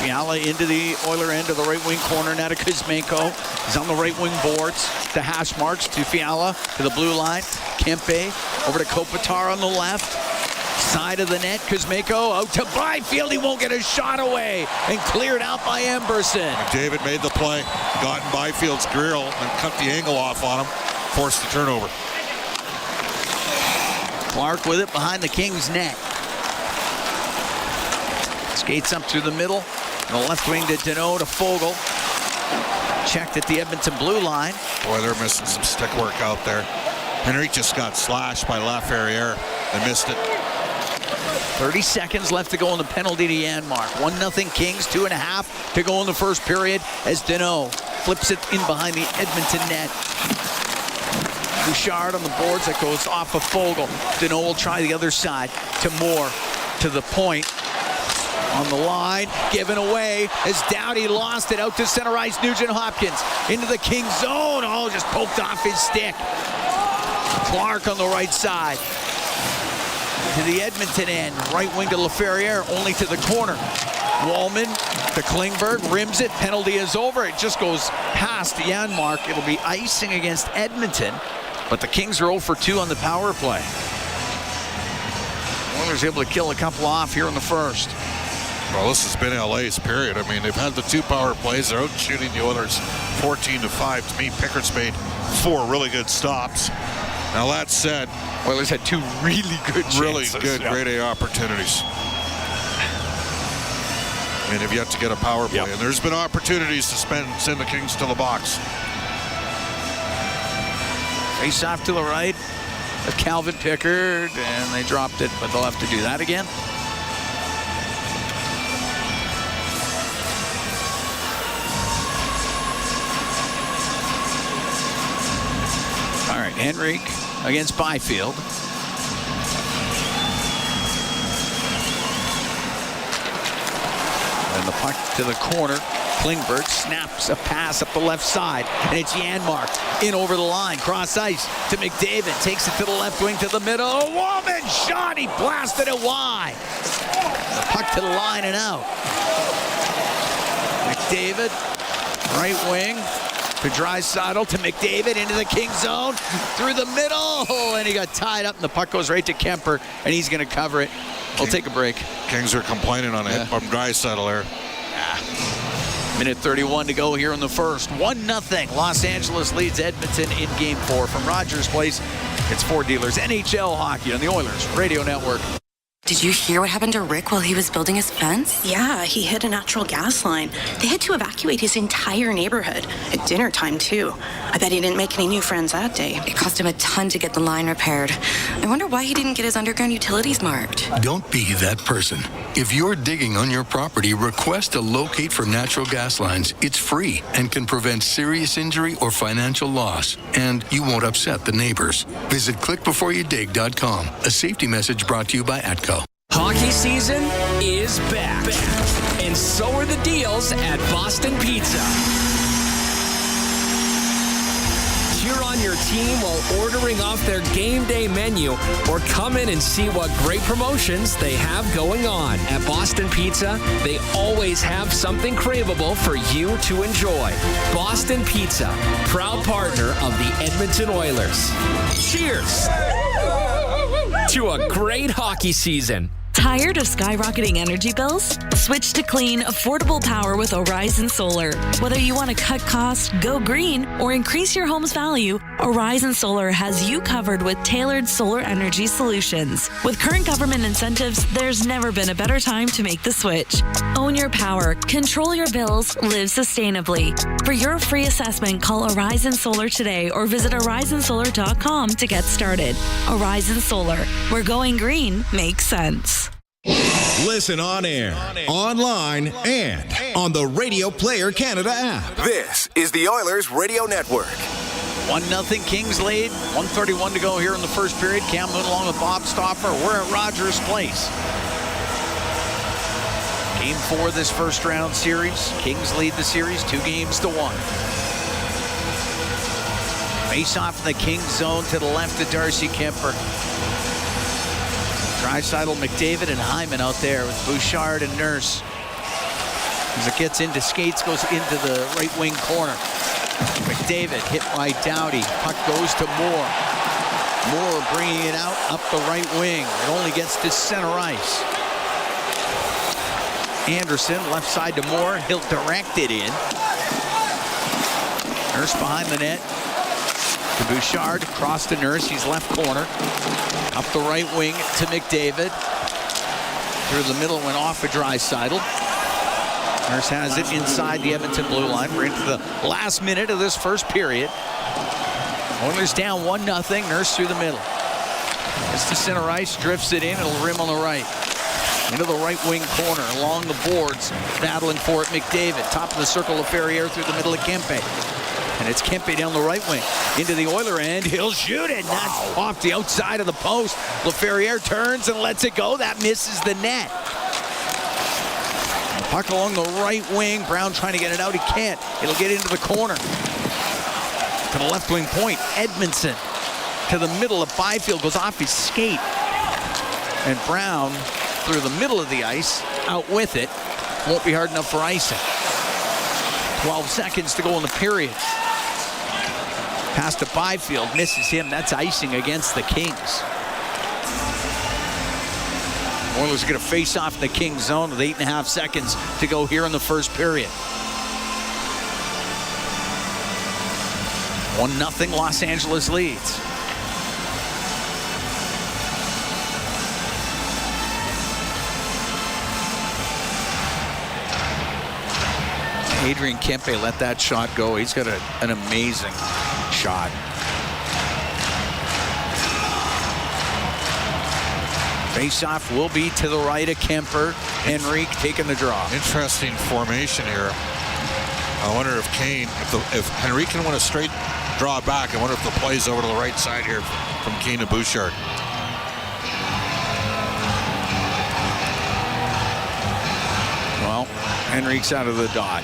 Fiala into the Oiler end of the right wing corner. Now to Kuzmenko. He's on the right wing boards. To hash marks. To Fiala. To the blue line. Kempe. Over to Kopitar on the left. Side of the net. Kuzmenko out to Byfield. He won't get his shot away. And cleared out by Emberson. David made the play. Got in Byfield's grill and cut the angle off on him. Forced the turnover. Clark with it behind the Kings' net. Skates up through the middle. The left wing to Deneau to Fogle. Checked at the Edmonton blue line. Boy, they're missing some stick work out there. Henrique just got slashed by Laferriere. They missed it. 30 seconds left to go in the penalty to Janmark. 1-0 Kings, 2.5 to go in the first period as Deneau flips it in behind the Edmonton net. Bouchard on the boards. That goes off of Fogle. Deneau will try the other side to Moore. To the point. On the line, given away as Doughty lost it out to center ice. Nugent-Hopkins into the Kings zone. Oh, just poked off his stick. Clark on the right side. To the Edmonton end. Right wing to Laferriere, only to the corner. Wallman to Klingberg, rims it. Penalty is over. It just goes past Janmark. It'll be icing against Edmonton, but the Kings are 0 for 2 on the power play. Oilers able to kill a couple off here in the first. Well, this has been LA's period. I mean, they've had the 2 power plays. They're out shooting the Oilers 14-5. To me, Pickett's made 4 really good stops. Now, that said, Oilers had 2 really good chances. Really good grade A opportunities. And have yet to get a power play. And there's been opportunities to send the Kings to the box. Face off to the right of Calvin Pickard, and they dropped it, but they'll have to do that again. All right, Henrique against Byfield. And the puck to the corner. Klingberg snaps a pass up the left side, and it's Janmark in over the line, cross ice to McDavid, takes it to the left wing to the middle. A Wallman shot, he blasted it wide. The puck to the line and out. McDavid, right wing to Draisaitl, to McDavid into the King zone, through the middle, and he got tied up, and the puck goes right to Kemper, and he's going to cover it. We'll take a break. Kings are complaining on it from Draisaitl there. Minute 31 to go here in the first. 1-0. Los Angeles leads Edmonton in Game 4 from Rogers Place. It's Ford Dealers NHL Hockey on the Oilers Radio Network. Did you hear what happened to Rick while he was building his fence? Yeah, he hit a natural gas line. They had to evacuate his entire neighborhood at dinner time, too. I bet he didn't make any new friends that day. It cost him a ton to get the line repaired. I wonder why he didn't get his underground utilities marked. Don't be that person. If you're digging on your property, request a locate for natural gas lines. It's free and can prevent serious injury or financial loss. And you won't upset the neighbors. Visit clickbeforeyoudig.com. A safety message brought to you by ATCO. Hockey season is back. And so are the deals at Boston Pizza. Cheer on your team while ordering off their game day menu, or come in and see what great promotions they have going on. At Boston Pizza, they always have something craveable for you to enjoy. Boston Pizza, proud partner of the Edmonton Oilers. Cheers to a great hockey season. Tired of skyrocketing energy bills? Switch to clean, affordable power with Horizon Solar. Whether you want to cut costs, go green, or increase your home's value, Horizon Solar has you covered with tailored solar energy solutions. With current government incentives, there's never been a better time to make the switch. Own your power, control your bills, live sustainably. For your free assessment, call Horizon Solar today or visit horizonsolar.com to get started. Horizon Solar, where going green makes sense. Listen on air, online, and on the Radio Player Canada app. This is the Oilers Radio Network. 1-0 Kings lead. 1:31 to go here in the first period. Cam Moon along with Bob Stauffer. We're at Rogers Place. Game 4 of this first round series. Kings lead the series 2-1. Face off in the Kings zone to the left of Darcy Kemper. Draisaitl, McDavid, and Hyman out there with Bouchard and Nurse. As it gets into skates, goes into the right wing corner. McDavid hit by Doughty. Puck goes to Moore. Moore bringing it out up the right wing. It only gets to center ice. Anderson left side to Moore. He'll direct it in. Nurse behind the net. To Bouchard, across to Nurse. He's left corner. Up the right wing to McDavid. Through the middle, went off of Draisaitl. Nurse has it inside the Edmonton blue line. We're into the last minute of this first period. Oilers down 1-0. Nurse through the middle. It's to center ice, drifts it in. It'll rim on the right. Into the right wing corner, along the boards, battling for it. McDavid, top of the circle of Ferrier through the middle of Kempe. And it's Kempe down the right wing. Into the Oiler end. He'll shoot it. That's off the outside of the post. LaFerriere turns and lets it go. That misses the net. Puck along the right wing. Brown trying to get it out. He can't. It'll get into the corner. To the left wing point. Edmondson to the middle of Byfield. Goes off his skate. And Brown through the middle of the ice. Out with it. Won't be hard enough for icing. 12 seconds to go in the period. Pass to Byfield. Misses him. That's icing against the Kings. Oilers are going to face off in the Kings zone with 8.5 seconds to go here in the first period. 1-0 Los Angeles leads. Adrian Kempe let that shot go. He's got an amazing shot. Face-off will be to the right of Kemper. Henrique taking the draw. Interesting formation here. I wonder if Kane, if Henrique can win a straight draw back, I wonder if the play's over to the right side here from Kane to Bouchard. Well, Henrique's out of the dot.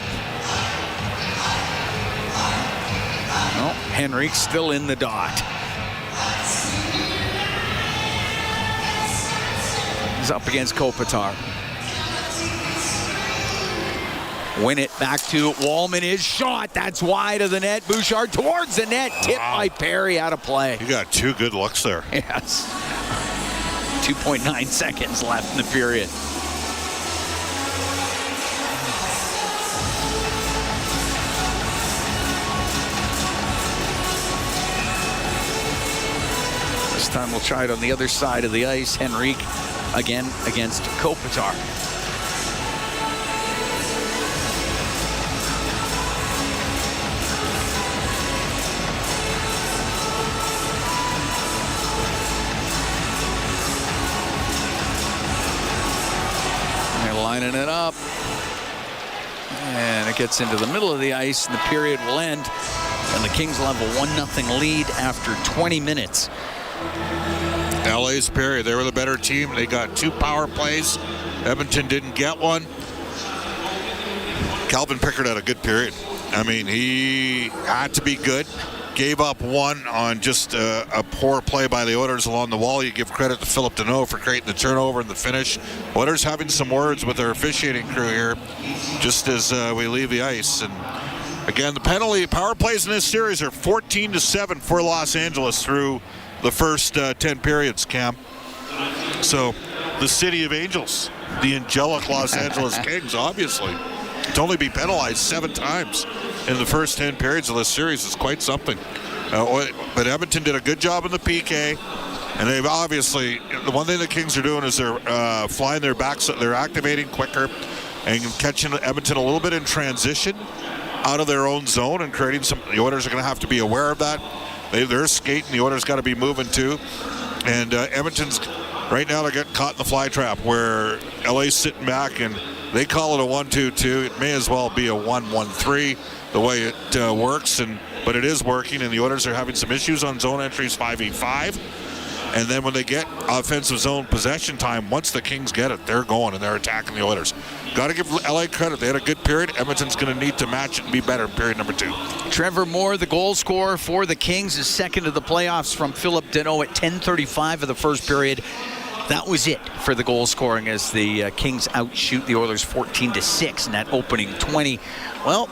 No, Henrique's still in the dot. He's up against Kopitar. Win it back to Wallman. His shot, that's wide of the net. Bouchard towards the net. Tipped by Perry, out of play. You got two good looks there. Yes. 2.9 seconds left in the period. This time we'll try it on the other side of the ice. Henrique again against Kopitar. They're lining it up. And it gets into the middle of the ice, and the period will end. And the Kings will have a 1-0 lead after 20 minutes. LA's period. They were the better team. They got 2 power plays. Edmonton didn't get one. Calvin Pickard had a good period. I mean, he had to be good. Gave up one on just a poor play by the Oilers along the wall. You give credit to Philip Deneau for creating the turnover and the finish. Oilers having some words with their officiating crew here just as we leave the ice. And again, the penalty power plays in this series are 14-7 for Los Angeles through the first 10 periods, Cam. So the City of Angels, the angelic Los Angeles Kings, obviously, to only be penalized 7 times in the first 10 periods of this series is quite something. But Edmonton did a good job in the PK, and they've obviously, the one thing the Kings are doing is they're flying their backs, they're activating quicker and catching Edmonton a little bit in transition out of their own zone and creating some. The Oilers are going to have to be aware of that. They're skating. The Oilers got to be moving too. And Edmonton's right now, they're getting caught in the fly trap where LA's sitting back and they call it a 1-2-2. It may as well be a 1-1-3 the way it works, but it is working. And the Oilers are having some issues on zone entries 5v5. And then when they get offensive zone possession time, once the Kings get it, they're going and they're attacking the Oilers. Got to give LA credit. They had a good period. Edmonton's going to need to match it and be better in period number 2. Trevor Moore, the goal scorer for the Kings, is second of the playoffs from Philip Deneau at 10:35 of the first period. That was it for the goal scoring as the Kings outshoot the Oilers 14-6 in that opening 20. Well,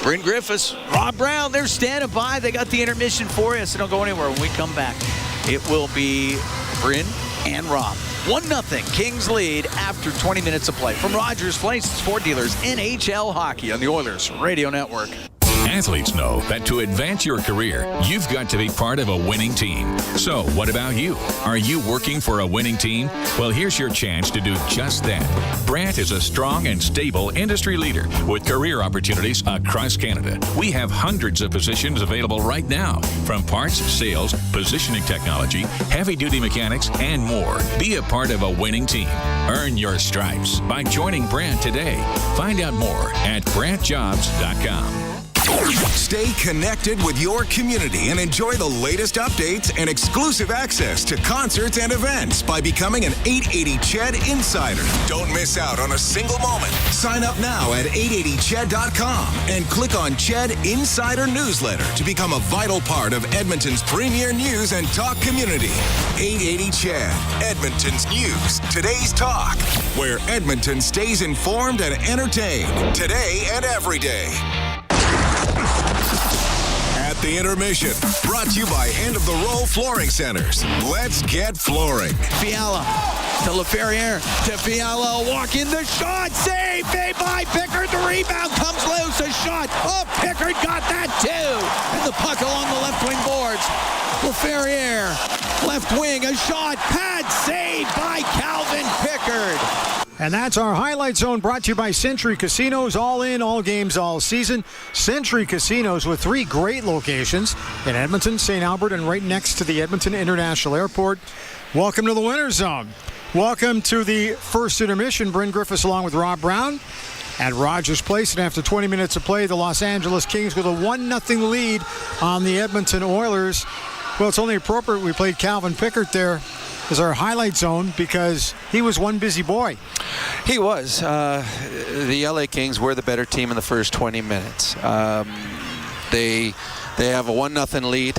Bryn Griffiths, Rob Brown, they're standing by. They got the intermission for you, so don't go anywhere. When we come back, it will be Bryn and Rob. 1-0 Kings lead after 20 minutes of play. From Rogers Place, it's Ford Dealers NHL Hockey on the Oilers Radio Network. Athletes know that to advance your career, you've got to be part of a winning team. So, what about you? Are you working for a winning team? Well, here's your chance to do just that. Brant is a strong and stable industry leader with career opportunities across Canada. We have hundreds of positions available right now, from parts, sales, positioning technology, heavy-duty mechanics, and more. Be a part of a winning team. Earn your stripes by joining Brant today. Find out more at brantjobs.com. Stay connected with your community and enjoy the latest updates and exclusive access to concerts and events by becoming an 880 CHED Insider. Don't miss out on a single moment. Sign up now at 880ched.com and click on CHED Insider Newsletter to become a vital part of Edmonton's premier news and talk community. 880 CHED, Edmonton's news, today's talk, where Edmonton stays informed and entertained today and every day. At the intermission, brought to you by End of the Row Flooring Centers. Let's get flooring. Fiala to LaFerriere to Fiala, walk in the shot, save made by Pickard. The rebound comes loose, a shot. Oh, Pickard got that too. And the puck along the left wing boards. LaFerriere, left wing, a shot, pad saved by Calvin Pickard. And that's our Highlight Zone, brought to you by Century Casinos. All in, all games, all season. Century Casinos with 3 great locations in Edmonton, St. Albert, and right next to the Edmonton International Airport. Welcome to the Winter Zone. Welcome to the first intermission. Bryn Griffiths along with Rob Brown at Rogers Place. And after 20 minutes of play, the Los Angeles Kings with a 1-0 lead on the Edmonton Oilers. Well, it's only appropriate we played Calvin Pickard there as our highlight zone because he was one busy boy. He was. The LA Kings were the better team in the first 20 minutes. They have a 1-0 lead.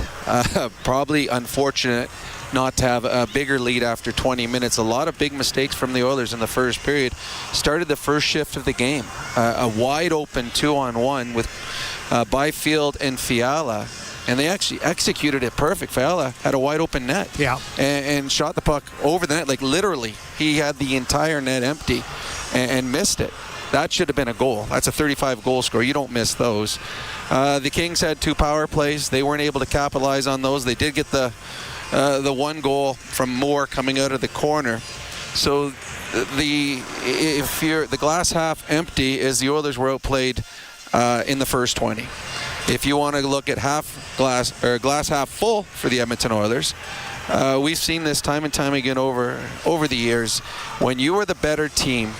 Probably unfortunate not to have a bigger lead after 20 minutes. A lot of big mistakes from the Oilers in the first period. Started the first shift of the game. A wide open 2-on-1 with Byfield and Fiala. And they actually executed it perfect. Fiala had a wide open net. Yeah. And shot the puck over the net. Like literally, he had the entire net empty and missed it. That should have been a goal. That's a 35 goal score. You don't miss those. The Kings had 2 power plays. They weren't able to capitalize on those. They did get the 1 goal from Moore coming out of the corner. So if you're the glass half empty, is the Oilers were outplayed in the first 20. If you want to look at glass half full for the Edmonton Oilers, we've seen this time and time again over the years. When you are the better team,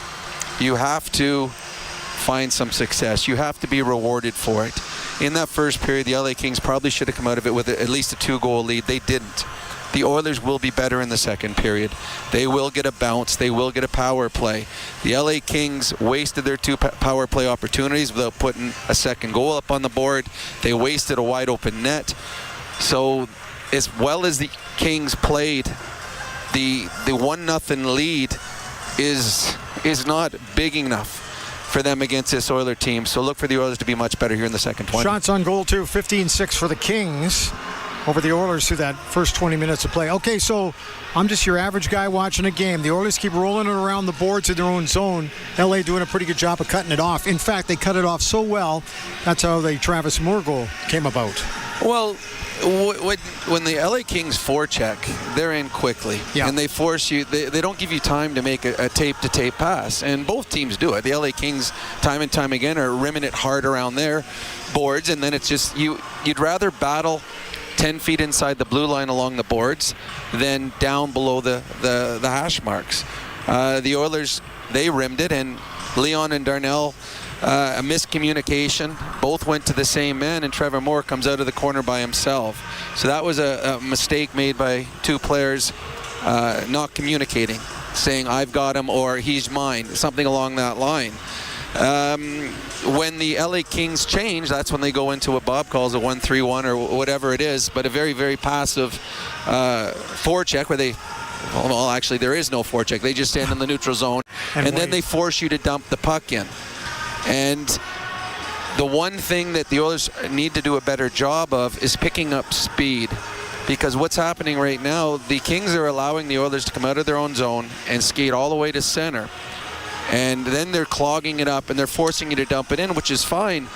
you have to find some success. You have to be rewarded for it. In that first period, the LA Kings probably should have come out of it with at least a 2-goal lead. They didn't. The Oilers will be better in the second period. They will get a bounce. They will get a power play. The LA Kings wasted their 2 power play opportunities without putting a second goal up on the board. They wasted a wide open net. So as well as the Kings played, the 1-0 lead is not big enough for them against this Oiler team. So look for the Oilers to be much better here in the second 20. Shots on goal too, 15-6 for the Kings over the Oilers through that first 20 minutes of play. Okay, so I'm just your average guy watching a game. The Oilers keep rolling it around the boards in their own zone. LA doing a pretty good job of cutting it off. In fact, they cut it off so well, that's how the Travis Moore goal came about. Well, when the LA Kings forecheck, they're in quickly. Yeah. And they force you, they don't give you time to make a tape-to-tape pass. And both teams do it. The LA Kings, time and time again, are rimming it hard around their boards. And then it's just, you'd rather battle 10 feet inside the blue line along the boards than down below the hash marks. The Oilers, they rimmed it, and Leon and Darnell a miscommunication. Both went to the same man, and Trevor Moore comes out of the corner by himself. So that was a mistake made by two players not communicating, saying, I've got him, or he's mine, something along that line. When the LA Kings change, that's when they go into what Bob calls a 1-3-1 or whatever it is, but a very, very passive forecheck where they, well, actually there is no forecheck. They just stand in the neutral zone, and then they force you to dump the puck in. And the one thing that the Oilers need to do a better job of is picking up speed. Because what's happening right now, the Kings are allowing the Oilers to come out of their own zone and skate all the way to center. And then they're clogging it up and they're forcing you to dump it in, which is fine.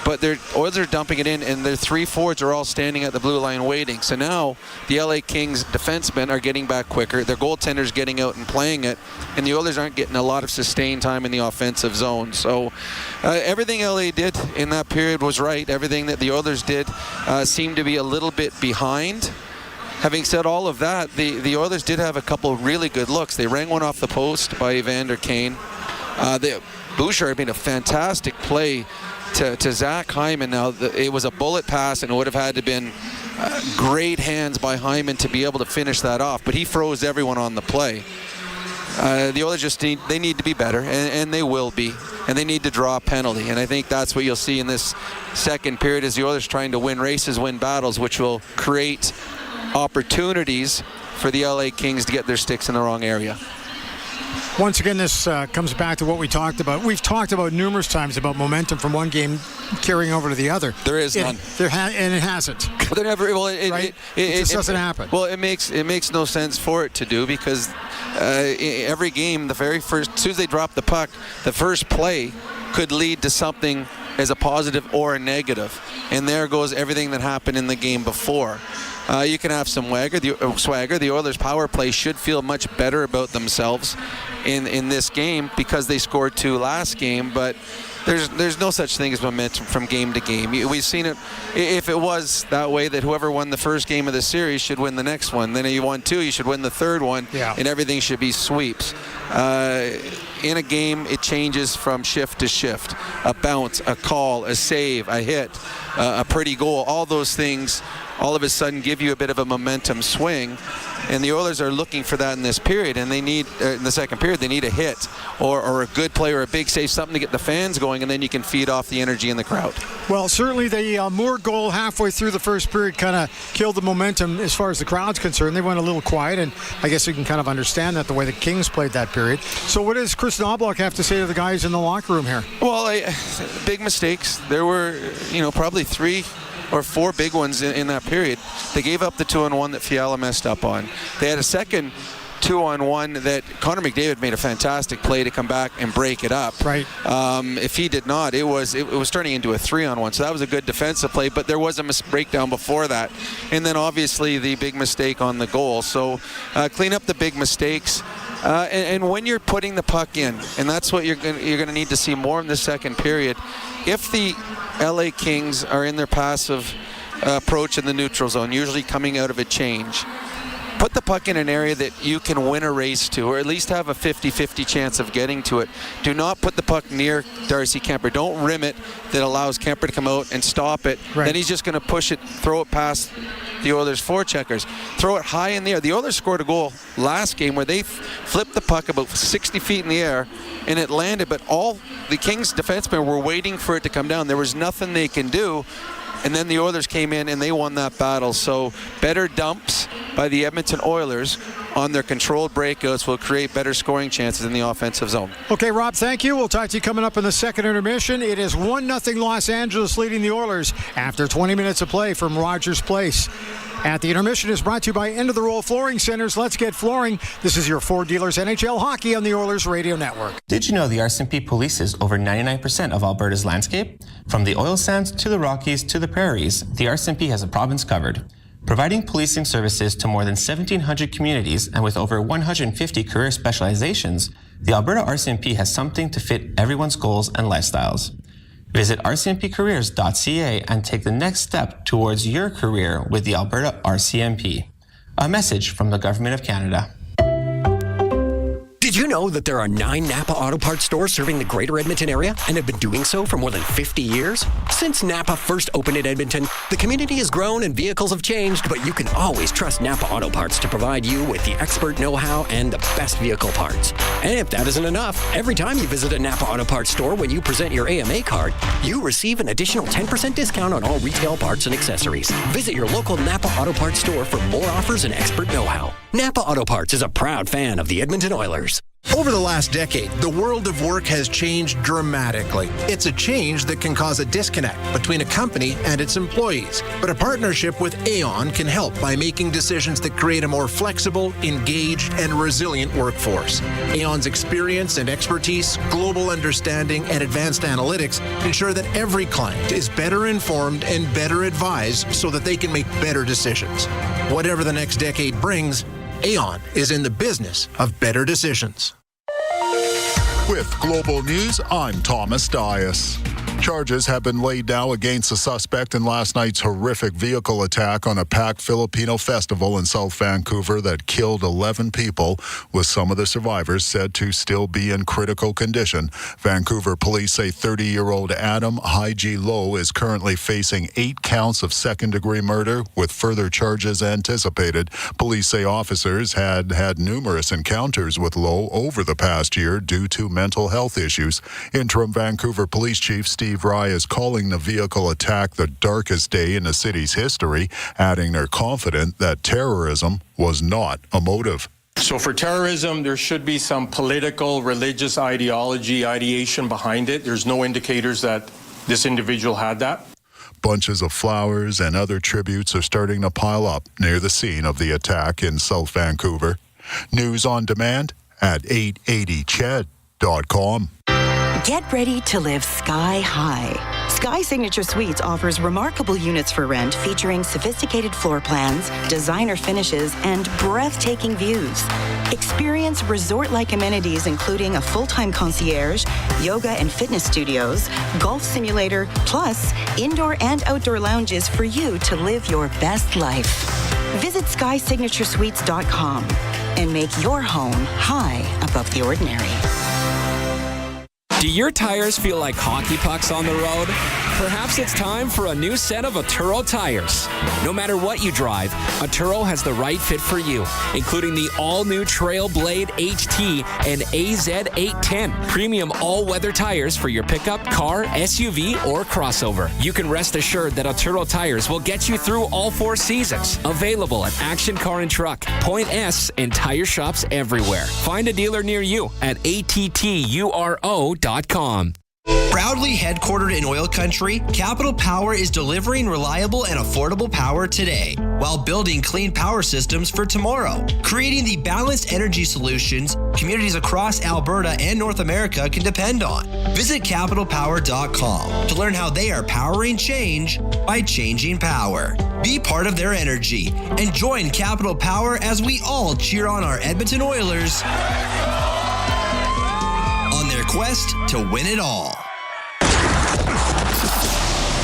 But the Oilers are dumping it in, and their 3 forwards are all standing at the blue line waiting. So now the LA Kings defensemen are getting back quicker. Their goaltender's getting out and playing it, and the Oilers aren't getting a lot of sustained time in the offensive zone. So everything LA did in that period was right. Everything that the Oilers did seemed to be a little bit behind. Having said all of that, the Oilers did have a couple of really good looks. They rang one off the post by Evander Kane. Bouchard made a fantastic play to Zach Hyman. Now, it was a bullet pass, and it would have had to have been great hands by Hyman to be able to finish that off, but he froze everyone on the play. The Oilers just need to be better, and they will be, and they need to draw a penalty, and I think that's what you'll see in this second period is the Oilers trying to win races, win battles, which will create opportunities for the LA Kings to get their sticks in the wrong area. Once again, this comes back to what we talked about. We've talked about numerous times about momentum from one game carrying over to the other. There is none. And it hasn't. There never. Well, it just doesn't happen. Well, it makes no sense for it to do, because every game, the very first, as soon as they drop the puck, the first play could lead to something as a positive or a negative. And there goes everything that happened in the game before. You can have some swagger. The Oilers' power play should feel much better about themselves in this game because they scored 2 last game, but there's no such thing as momentum from game to game. We've seen it. If it was that way, that whoever won the first game of the series should win the next one. Then if you won 2, you should win the third one, and everything should be sweeps. In a game, it changes from shift to shift. A bounce, a call, a save, a hit, a pretty goal, all those things all of a sudden give you a bit of a momentum swing, and the Oilers are looking for that in this period, and they need, in the second period, they need a hit or a good play or a big save, something to get the fans going, and then you can feed off the energy in the crowd. Well, certainly the Moore goal halfway through the first period kind of killed the momentum as far as the crowd's concerned. They went a little quiet, and I guess you can kind of understand that the way the Kings played that period. So what does Chris Knobloch have to say to the guys in the locker room here? Well, big mistakes. There were, probably 3 or 4 big ones in that period. They gave up the 2-on-1 that Fiala messed up on. They had a second 2-on-1 that Connor McDavid made a fantastic play to come back and break it up. Right. If he did not, it was turning into a 3-on-1. So that was a good defensive play, but there was a breakdown before that. And then obviously the big mistake on the goal. So clean up the big mistakes. And when you're putting the puck in, and that's what you're going to need to see more in the second period, if the LA Kings are in their passive approach in the neutral zone, usually coming out of a change, put the puck in an area that you can win a race to, or at least have a 50-50 chance of getting to it. Do not put the puck near Darcy Kemper. Don't rim it that allows Kemper to come out and stop it. Right. Then he's just going to push it, throw it past the Oilers forecheckers. Throw it high in the air. The Oilers scored a goal last game where they flipped the puck about 60 feet in the air, and it landed, but all the Kings defensemen were waiting for it to come down. There was nothing they can do. And then the Oilers came in and they won that battle. So better dumps by the Edmonton Oilers on their controlled breakouts will create better scoring chances in the offensive zone. Okay, Rob, thank you. We'll talk to you coming up in the second intermission. It is 1-0 Los Angeles leading the Oilers after 20 minutes of play from Rogers Place. At the intermission is brought to you by End of the Roll Flooring Centers. Let's get flooring. This is your Ford Dealers NHL Hockey on the Oilers Radio Network. Did you know the RCMP polices over 99% of Alberta's landscape? From the oil sands to the Rockies to the prairies, the RCMP has a province covered. Providing policing services to more than 1,700 communities and with over 150 career specializations, the Alberta RCMP has something to fit everyone's goals and lifestyles. Visit rcmpcareers.ca and take the next step towards your career with the Alberta RCMP. A message from the Government of Canada. Did you know that there are 9 Napa Auto Parts stores serving the greater Edmonton area and have been doing so for more than 50 years? Since Napa first opened in Edmonton, the community has grown and vehicles have changed, but you can always trust Napa Auto Parts to provide you with the expert know-how and the best vehicle parts. And if that isn't enough, every time you visit a Napa Auto Parts store when you present your AMA card, you receive an additional 10% discount on all retail parts and accessories. Visit your local Napa Auto Parts store for more offers and expert know-how. Napa Auto Parts is a proud fan of the Edmonton Oilers. Over the last decade, the world of work has changed dramatically. It's a change that can cause a disconnect between a company and its employees. But a partnership with Aon can help by making decisions that create a more flexible, engaged, and resilient workforce. Aon's experience and expertise, global understanding, and advanced analytics ensure that every client is better informed and better advised so that they can make better decisions. Whatever the next decade brings, Aon is in the business of better decisions. With Global News, I'm Thomas Dias. Charges have been laid now against the suspect in last night's horrific vehicle attack on a packed Filipino festival in South Vancouver that killed 11 people, with some of the survivors said to still be in critical condition. Vancouver police say 30-year-old Adam Haiji Low is currently facing 8 counts of second-degree murder, with further charges anticipated. Police say officers had numerous encounters with Low over the past year due to mental health issues. Interim Vancouver Police Chief Steve Rye is calling the vehicle attack the darkest day in the city's history, adding they're confident that terrorism was not a motive. So for terrorism, there should be some political, religious ideation behind it. There's no indicators that this individual had that. Bunches of flowers and other tributes are starting to pile up near the scene of the attack in South Vancouver. News on demand at 880ched.com. Get ready to live sky high. Sky Signature Suites offers remarkable units for rent featuring sophisticated floor plans, designer finishes, and breathtaking views. Experience resort-like amenities including a full-time concierge, yoga and fitness studios, golf simulator, plus indoor and outdoor lounges for you to live your best life. Visit SkySignatureSuites.com and make your home high above the ordinary. Do your tires feel like hockey pucks on the road? Perhaps it's time for a new set of Atturo tires. No matter what you drive, Atturo has the right fit for you, including the all-new Trail Blade HT and AZ810, premium all-weather tires for your pickup, car, SUV, or crossover. You can rest assured that Atturo tires will get you through all 4 seasons. Available at Action Car and Truck, Point S, and tire shops everywhere. Find a dealer near you at atturo.com. Proudly headquartered in oil country, Capital Power is delivering reliable and affordable power today while building clean power systems for tomorrow, creating the balanced energy solutions communities across Alberta and North America can depend on. Visit capitalpower.com to learn how they are powering change by changing power. Be part of their energy and join Capital Power as we all cheer on our Edmonton Oilers on their quest to win it all.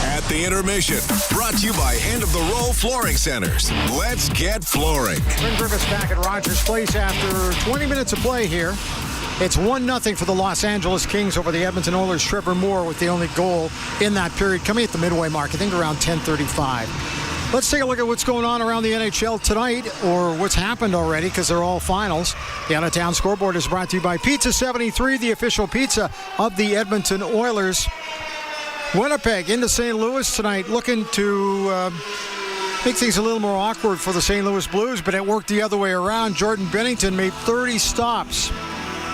At the intermission, brought to you by End of the Row Flooring Centers. Let's get flooring. Bryn Griffiths back at Rogers Place after 20 minutes of play here. It's 1-0 for the Los Angeles Kings over the Edmonton Oilers. Trevor Moore with the only goal in that period, coming at the midway mark, I think around 10:35. Let's take a look at what's going on around the NHL tonight, or what's happened already, because they're all finals. The out-of-town scoreboard is brought to you by Pizza 73, the official pizza of the Edmonton Oilers. Winnipeg into St. Louis tonight, looking to make things a little more awkward for the St. Louis Blues, but it worked the other way around. Jordan Bennington made 30 stops.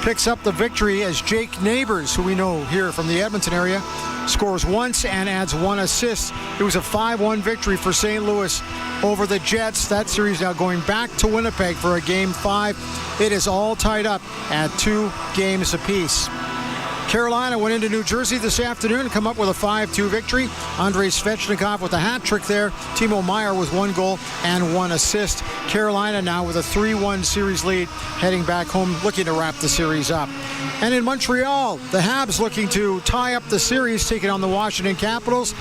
Picks up the victory as Jake Neighbors, who we know here from the Edmonton area, scores once and adds 1 assist. It was a 5-1 victory for St. Louis over the Jets. That series now going back to Winnipeg for a Game 5. It is all tied up at 2 games apiece. Carolina went into New Jersey this afternoon and come up with a 5-2 victory. Andrei Svechnikov with a hat trick there. Timo Meier with 1 goal and 1 assist. Carolina now with a 3-1 series lead, heading back home, looking to wrap the series up. And in Montreal, the Habs looking to tie up the series, taking on the Washington Capitals.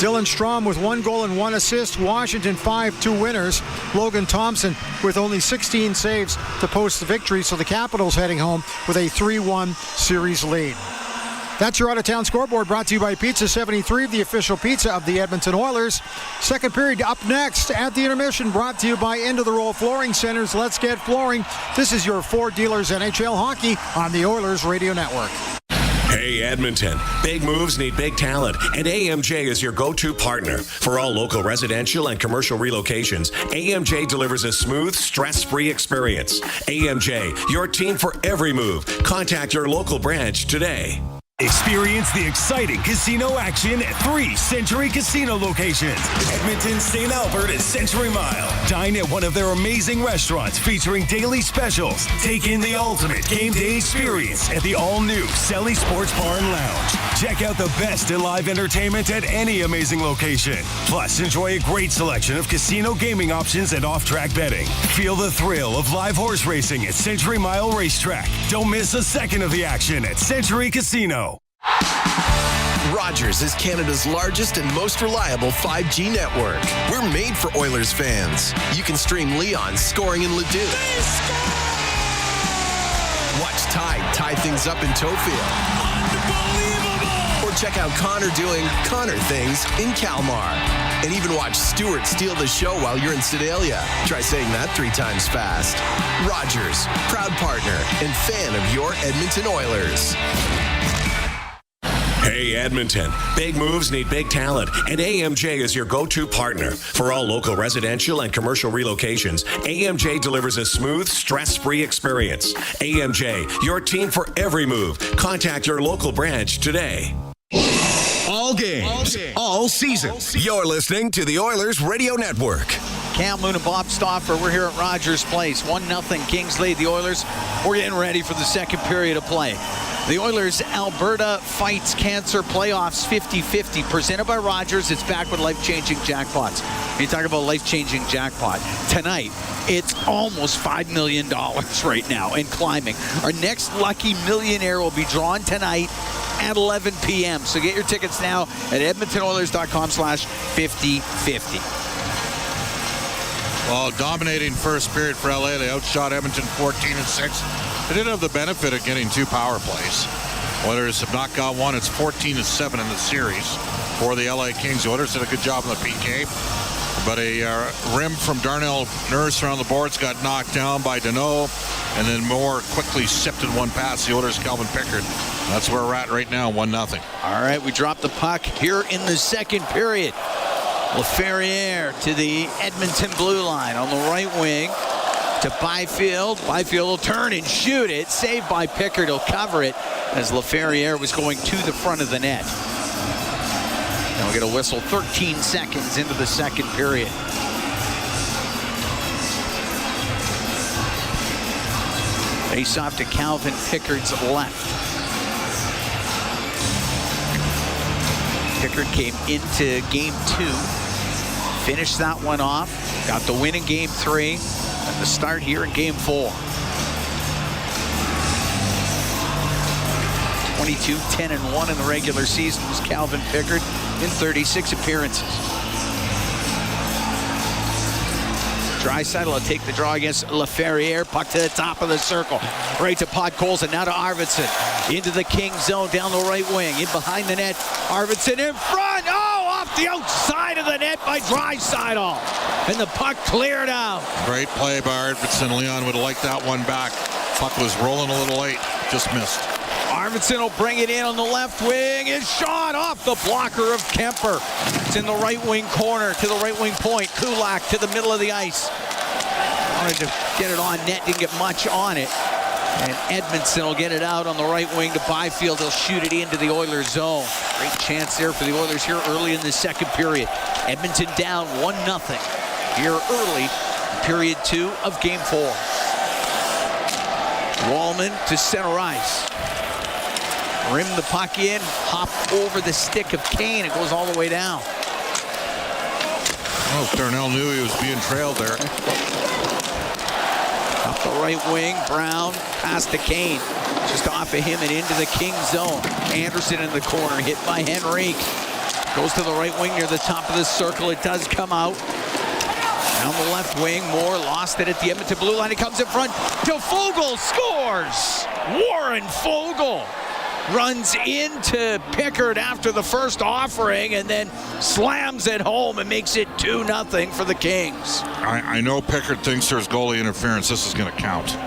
Dylan Strom with 1 goal and 1 assist. Washington 5-2 winners. Logan Thompson with only 16 saves to post the victory. So the Capitals heading home with a 3-1 series lead. That's your out-of-town scoreboard, brought to you by Pizza 73, the official pizza of the Edmonton Oilers. Second period up next at the intermission, brought to you by End of the Roll Flooring Centers. Let's get flooring. This is your Ford Dealers NHL Hockey on the Oilers Radio Network. Hey Edmonton, big moves need big talent, and AMJ is your go-to partner. For all local residential and commercial relocations, AMJ delivers a smooth, stress-free experience. AMJ, your team for every move. Contact your local branch today. Experience the exciting casino action at 3 Century Casino locations. Edmonton, St. Albert, and Century Mile. Dine at one of their amazing restaurants featuring daily specials. Take in the ultimate game day experience at the all-new Selly Sports Bar and Lounge. Check out the best in live entertainment at any amazing location. Plus, enjoy a great selection of casino gaming options and off-track betting. Feel the thrill of live horse racing at Century Mile Racetrack. Don't miss a second of the action at Century Casino. Rogers is Canada's largest and most reliable 5G network. We're made for Oilers fans. You can stream Leon scoring in Leduc. Watch Tide tie things up in Tofield. Unbelievable! Or check out Connor doing Connor things in Kalmar. And even watch Stewart steal the show while you're in Sedalia. Try saying that 3 times fast. Rogers, proud partner and fan of your Edmonton Oilers. Hey Edmonton, big moves need big talent, and AMJ is your go-to partner. For all local residential and commercial relocations, AMJ delivers a smooth, stress-free experience. AMJ, your team for every move. Contact your local branch today. All games, all season. You're listening to the Oilers Radio Network. Cam Moon and Bob Stauffer, we're here at Rogers Place. 1-0 Kings lead the Oilers. We're getting ready for the second period of play. The Oilers Alberta Fights Cancer Playoffs 50-50, presented by Rogers. It's back with life-changing jackpots. You talk about life-changing jackpot. Tonight, it's almost $5 million right now and climbing. Our next lucky millionaire will be drawn tonight at 11 p.m. So get your tickets now at edmontonoilers.com/5050. Well, dominating first period for LA. They outshot Edmonton 14-6. They did have the benefit of getting 2 power plays. Oilers have not got one. It's 14-7 in the series for the LA Kings. The Oilers did a good job on the PK. But a rim from Darnell Nurse around the boards got knocked down by Deneau. And then Moore quickly sipped in one pass. The Oilers' Calvin Pickard. That's where we're at right now, 1-0. All right, we drop the puck here in the second period. LaFerriere to the Edmonton blue line on the right wing to Byfield. Byfield will turn and shoot it. Saved by Pickard. He'll cover it as LaFerriere was going to the front of the net. Now we'll get a whistle 13 seconds into the second period. Face off to Calvin Pickard's left. Pickard came into game 2. Finished that one off. Got the win in game 3. And the start here in game 4. 22, 10, and 1 in the regular season was Calvin Pickard in 36 appearances. Draisaitl will take the draw against LaFerriere. Puck to the top of the circle. Right to Podkolzin, now to Arvidsson. Into the Kings zone, down the right wing. In behind the net, Arvidsson in front. Oh, off the outside of the net by Draisaitl. And the puck cleared out. Great play by Arvidsson. Leon would have liked that one back. Puck was rolling a little late. Just missed. Arvidsson will bring it in on the left wing. It's shot off the blocker of Kemper. It's in the right wing corner to the right wing point. Kulak to the middle of the ice. Wanted to get it on net, didn't get much on it. And Edmondson will get it out on the right wing to Byfield. He'll shoot it into the Oilers zone. Great chance there for the Oilers here early in the second period. Edmonton down 1-0 here early, period 2 of game 4. Wallman to center ice. Rim the puck in, hop over the stick of Kane. It goes all the way down. Oh, Darnell knew he was being trailed there. Up the right wing, Brown, pass to Kane. Just off of him and into the King zone. Anderson in the corner, hit by Henrique. Goes to the right wing near the top of the circle. It does come out. Down the left wing, Moore lost it at the Edmonton blue line. He comes in front to Fogle, scores! Warren Fogle runs into Pickard after the first offering and then slams it home and makes it 2-0 for the Kings. I know Pickard thinks there's goalie interference. This is going to count.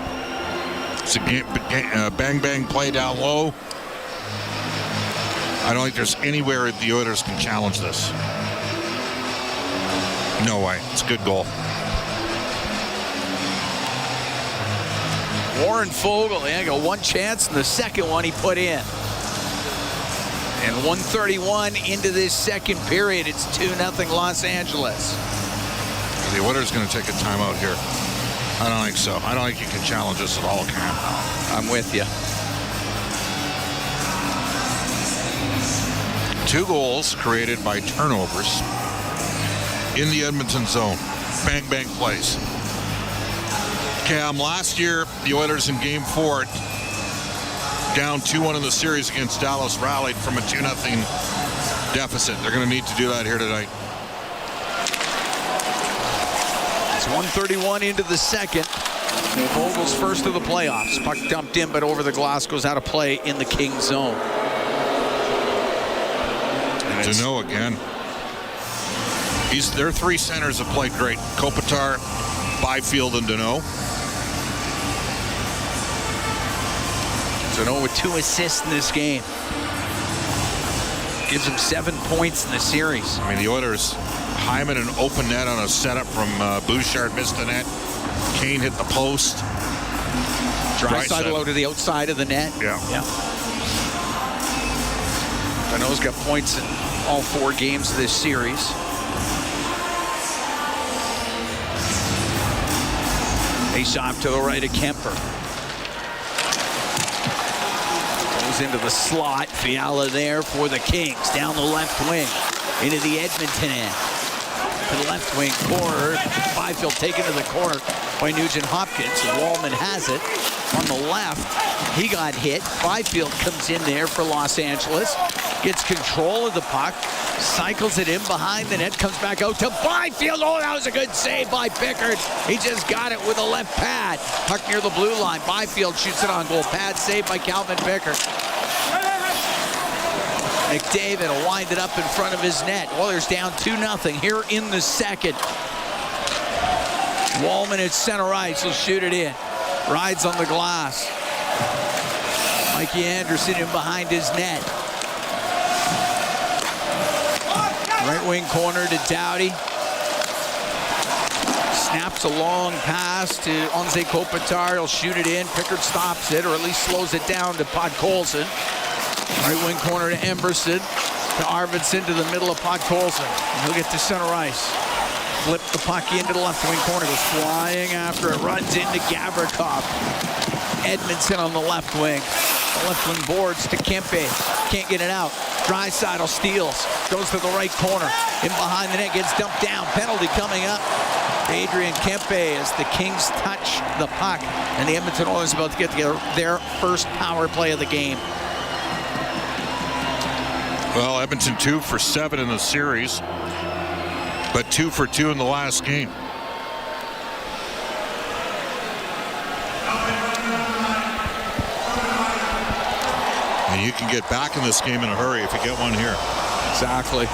It's a bang-bang play down low. I don't think there's anywhere the Oilers can challenge this. No way. It's a good goal. Warren Fogle, got one chance, and the second one he put in. And 1:31 into this second period. It's 2-0 Los Angeles. The Oilers going to take a timeout here. I don't think so. I don't think you can challenge this at all, Cam. I'm with you. 2 goals created by turnovers in the Edmonton zone. Bang, bang plays. Cam, last year, the Oilers in Game 4, down 2-1 in the series against Dallas, rallied from a 2-0 deficit. They're going to need to do that here tonight. It's 1:31 into the second. Vogel's first of the playoffs. Puck dumped in, but over the glass, goes out of play in the King zone. Deneau again. Their 3 centers have played great. Kopitar, Byfield, and Deneau. Deneau with 2 assists in this game. Gives him 7 points in the series. I mean, the Oilers, Hyman an open net on a setup from Bouchard, missed the net. Kane hit the post. Draisaitl out to the outside of the net. Yeah. Deneau's got points in all 4 games of this series. Face off to the right of Kemper. Goes into the slot. Fiala there for the Kings. Down the left wing. Into the Edmonton end. To the left wing corner. Byfield taken to the corner by Nugent Hopkins. Wallman has it. On the left, he got hit. Byfield comes in there for Los Angeles. Gets control of the puck. Cycles it in behind the net. Comes back out to Byfield. Oh, that was a good save by Pickard. He just got it with a left pad. Puck near the blue line. Byfield shoots it on goal. Pad saved by Calvin Pickard. McDavid will wind it up in front of his net. Oilers down 2-0 here in the second. Wallman at center ice will shoot it in. Rides on the glass. Mikey Anderson in behind his net. Right wing corner to Doughty. Snaps a long pass to Anze Kopitar. He'll shoot it in. Pickard stops it, or at least slows it down to Podkolzin. Right wing corner to Emberson. To Arvidsson to the middle of Podkolzin. He'll get to center ice. Flip the puck into the left wing corner. Goes flying after it. Runs into Gavrikov. Edmondson on the left wing. The left wing boards to Kempe. Can't get it out. Draisaitl steals. Goes to the right corner. In behind the net. Gets dumped down. Penalty coming up. Adrian Kempe as the Kings touch the puck. And the Edmonton Oilers about to get together their first power play of the game. Well, Edmonton 2 for 7 in the series, but 2 for 2 in the last game. And you can get back in this game in a hurry if you get one here. Exactly.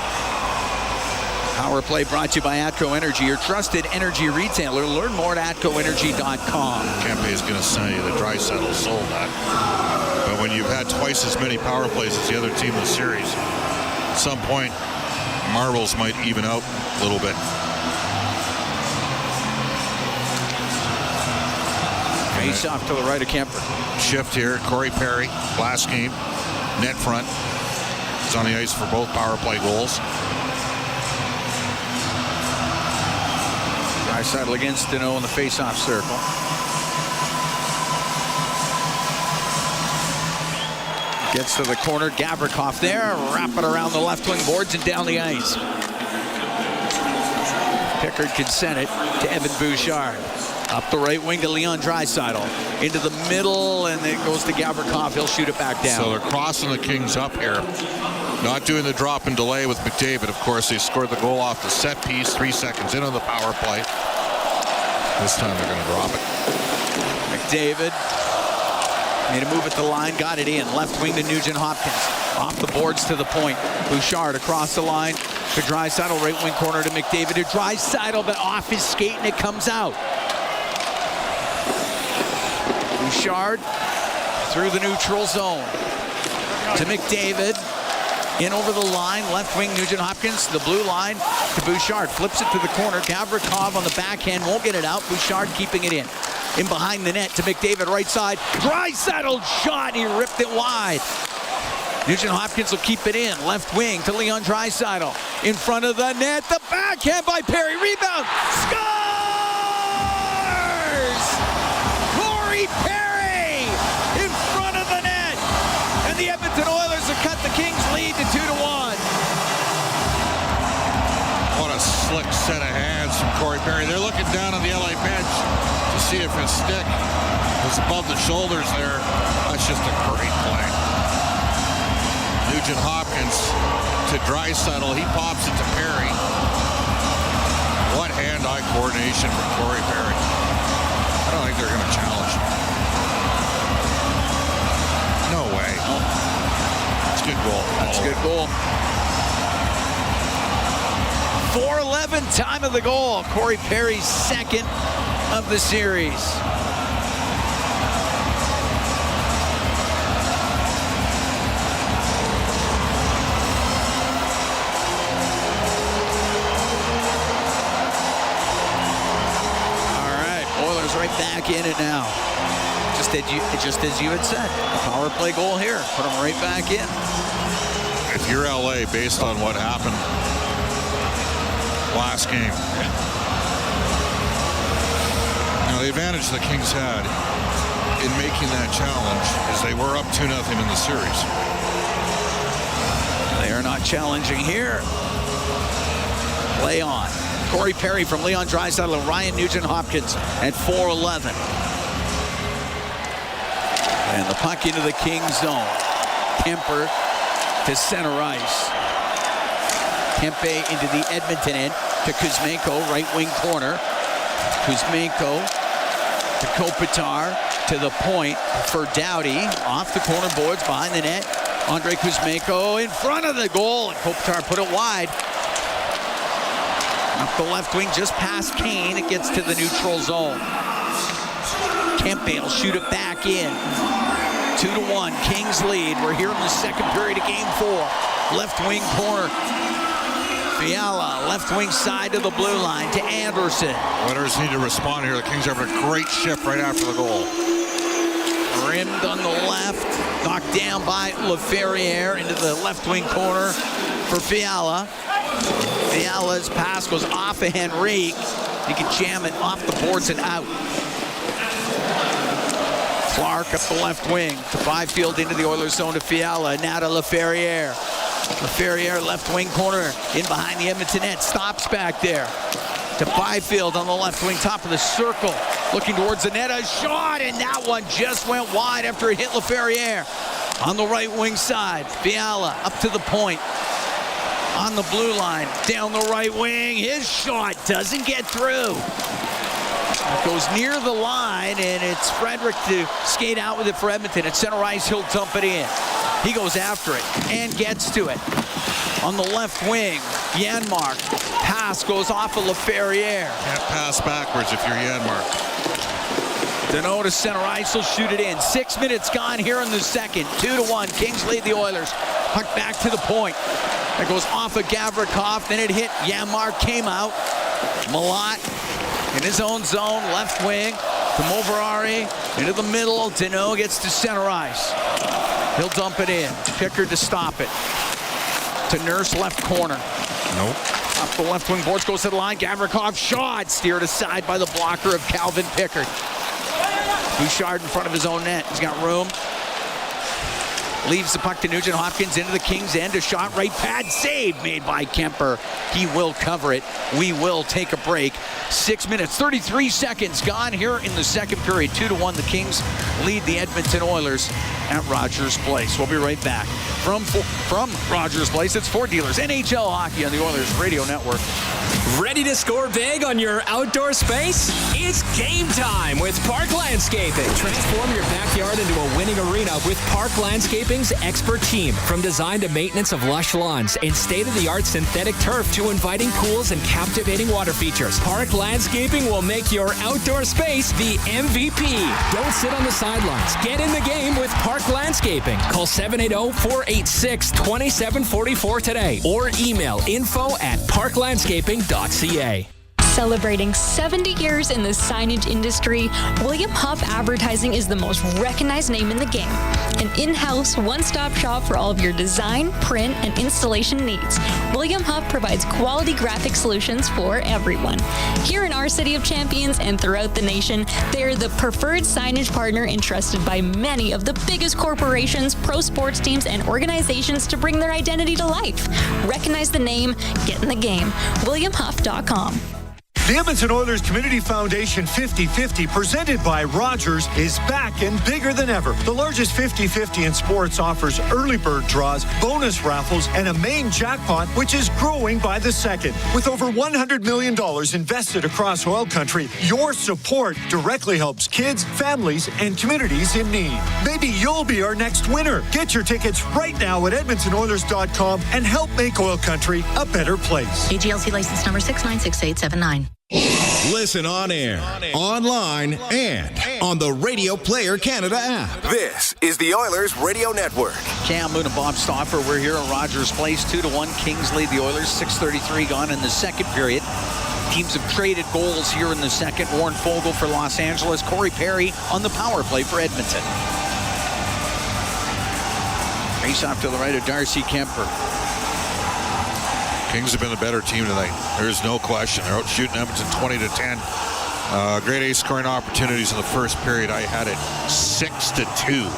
Power play brought to you by Atco Energy, your trusted energy retailer. Learn more at atcoenergy.com. Kempe is going to say that Draisaitl sold that. But when you've had twice as many power plays as the other team in the series, at some point, marbles might even out a little bit. Face off to the right of Kemper. Shift here. Corey Perry, last game, net front. He's on the ice for both power play goals. Draisaitl against Deneau in the face-off circle. Gets to the corner. Gavrikov there. Wrap it around the left wing boards and down the ice. Pickard can send it to Evan Bouchard. Up the right wing to Leon Draisaitl. Into the middle, and it goes to Gavrikov. He'll shoot it back down. So they're crossing the Kings up here. Not doing the drop and delay with McDavid. Of course, they scored the goal off the set piece 3 seconds in on the power play. This time they're going to drop it. McDavid made a move at the line, got it in. Left wing to Nugent Hopkins. Off the boards to the point. Bouchard across the line to Draisaitl. Right wing corner to McDavid. To Draisaitl, but off his skate and it comes out. Bouchard through the neutral zone to McDavid. In over the line, left wing Nugent Hopkins, the blue line to Bouchard. Flips it to the corner. Gavrikov on the backhand, won't get it out. Bouchard keeping it in. In behind the net to McDavid, right side. Draisaitl shot, he ripped it wide. Nugent Hopkins will keep it in. Left wing to Leon Draisaitl. In front of the net, the backhand by Perry. Rebound, scores! Corey Perry in front of the net. And the Edmonton Oilers have cut the Kings lead to 2-1. What a slick set of hands from Corey Perry. They're looking down on the LA bench to see if his stick was above the shoulders there. That's just a great play. Nugent Hopkins to Draisaitl. He pops it to Perry. What hand-eye coordination from Corey Perry. I don't think they're going to challenge. No way. It's a good goal. That's a good goal. 4:11, time of the goal. Corey Perry's second of the series. All right, Oilers right back in it now. Just as you had said, a power play goal here. Put them right back in. If you're LA, based on what happened last game. Now, the advantage the Kings had in making that challenge is they were up 2-0 in the series. They are not challenging here. Play on. Corey Perry from Leon Draisaitl and Ryan Nugent-Hopkins at 4:11. And the puck into the Kings zone. Kemper to center ice. Kempe into the Edmonton end to Kuzmenko, right wing corner. Kuzmenko to Kopitar to the point for Doughty. Off the corner boards behind the net. Andrei Kuzmenko in front of the goal. And Kopitar put it wide. Up the left wing just past Kane. It gets to the neutral zone. Kempe will shoot it back in. 2-1, Kings lead. We're here in the second period of game 4. Left wing corner. Fiala, left wing side to the blue line to Anderson. Oilers need to respond here. The Kings are having a great shift right after the goal. Rimmed on the left, knocked down by LaFerriere into the left wing corner for Fiala. Fiala's pass goes off of Henrique. He can jam it off the boards and out. Clark up the left wing to Byfield into the Oilers zone to Fiala. Now to LaFerriere. LaFerriere left wing corner in behind the Edmonton net. Stops back there to Byfield on the left wing, top of the circle. Looking towards the net. A shot, and that one just went wide after it hit LaFerriere. On the right wing side, Fiala up to the point. On the blue line, down the right wing. His shot doesn't get through. It goes near the line, and it's Frederick to skate out with it for Edmonton. At center ice, he'll dump it in. He goes after it and gets to it. On the left wing, Janmark. Pass goes off of LaFerriere. Can't pass backwards if you're Janmark. Deneau to center ice, will shoot it in. 6 minutes gone here in the second. 2-1, Kings lead the Oilers. Puck back to the point. It goes off of Gavrikov, then it hit Janmark, came out. Malott in his own zone, left wing to Moverari, into the middle. Deneau gets to center ice. He'll dump it in. Pickard to stop it. To Nurse, left corner. Nope. Up the left wing boards, goes to the line. Gavrikov shot, steered aside by the blocker of Calvin Pickard. Bouchard in front of his own net. He's got room. Leaves the puck to Nugent Hopkins into the Kings end. A shot right pad save made by Kemper. He will cover it. We will take a break. 6 minutes, 33 seconds gone here in the second period. 2-1, the Kings lead the Edmonton Oilers at Rogers Place. We'll be right back. from Rogers Place. It's Ford Dealers NHL Hockey on the Oilers Radio Network. Ready to score big on your outdoor space? It's game time with Park Landscaping. Transform your backyard into a winning arena with Park Landscaping's expert team. From design to maintenance of lush lawns and state-of-the-art synthetic turf to inviting pools and captivating water features, Park Landscaping will make your outdoor space the MVP. Don't sit on the sidelines. Get in the game with Park Landscaping. Call 780-486-2744 today or email info@parklandscaping.ca. Celebrating 70 years in the signage industry, William Huff Advertising is the most recognized name in the game. An in-house, one-stop shop for all of your design, print, and installation needs. William Huff provides quality graphic solutions for everyone. Here in our City of Champions and throughout the nation, they are the preferred signage partner entrusted by many of the biggest corporations, pro sports teams, and organizations to bring their identity to life. Recognize the name, get in the game. WilliamHuff.com. The Edmonton Oilers Community Foundation 50-50, presented by Rogers, is back and bigger than ever. The largest 50-50 in sports offers early bird draws, bonus raffles, and a main jackpot, which is growing by the second. With over $100 million invested across oil country, your support directly helps kids, families, and communities in need. Maybe you'll be our next winner. Get your tickets right now at EdmontonOilers.com and help make oil country a better place. AGLC license number 696879. Listen on air, online, and on the Radio Player Canada app. This is the Oilers Radio Network. Cam Moon and Bob Stauffer, we're here at Rogers Place. 2-1 Kings lead the Oilers. 6:33 gone in the second period. Teams have traded goals here in the second. Warren Foegele for Los Angeles. Corey Perry on the power play for Edmonton. Face off to the right of Darcy Kemper. Kings have been the better team tonight. There's no question. They're out shooting Edmonton 20-10. Great A scoring opportunities in the first period. I had it 6-2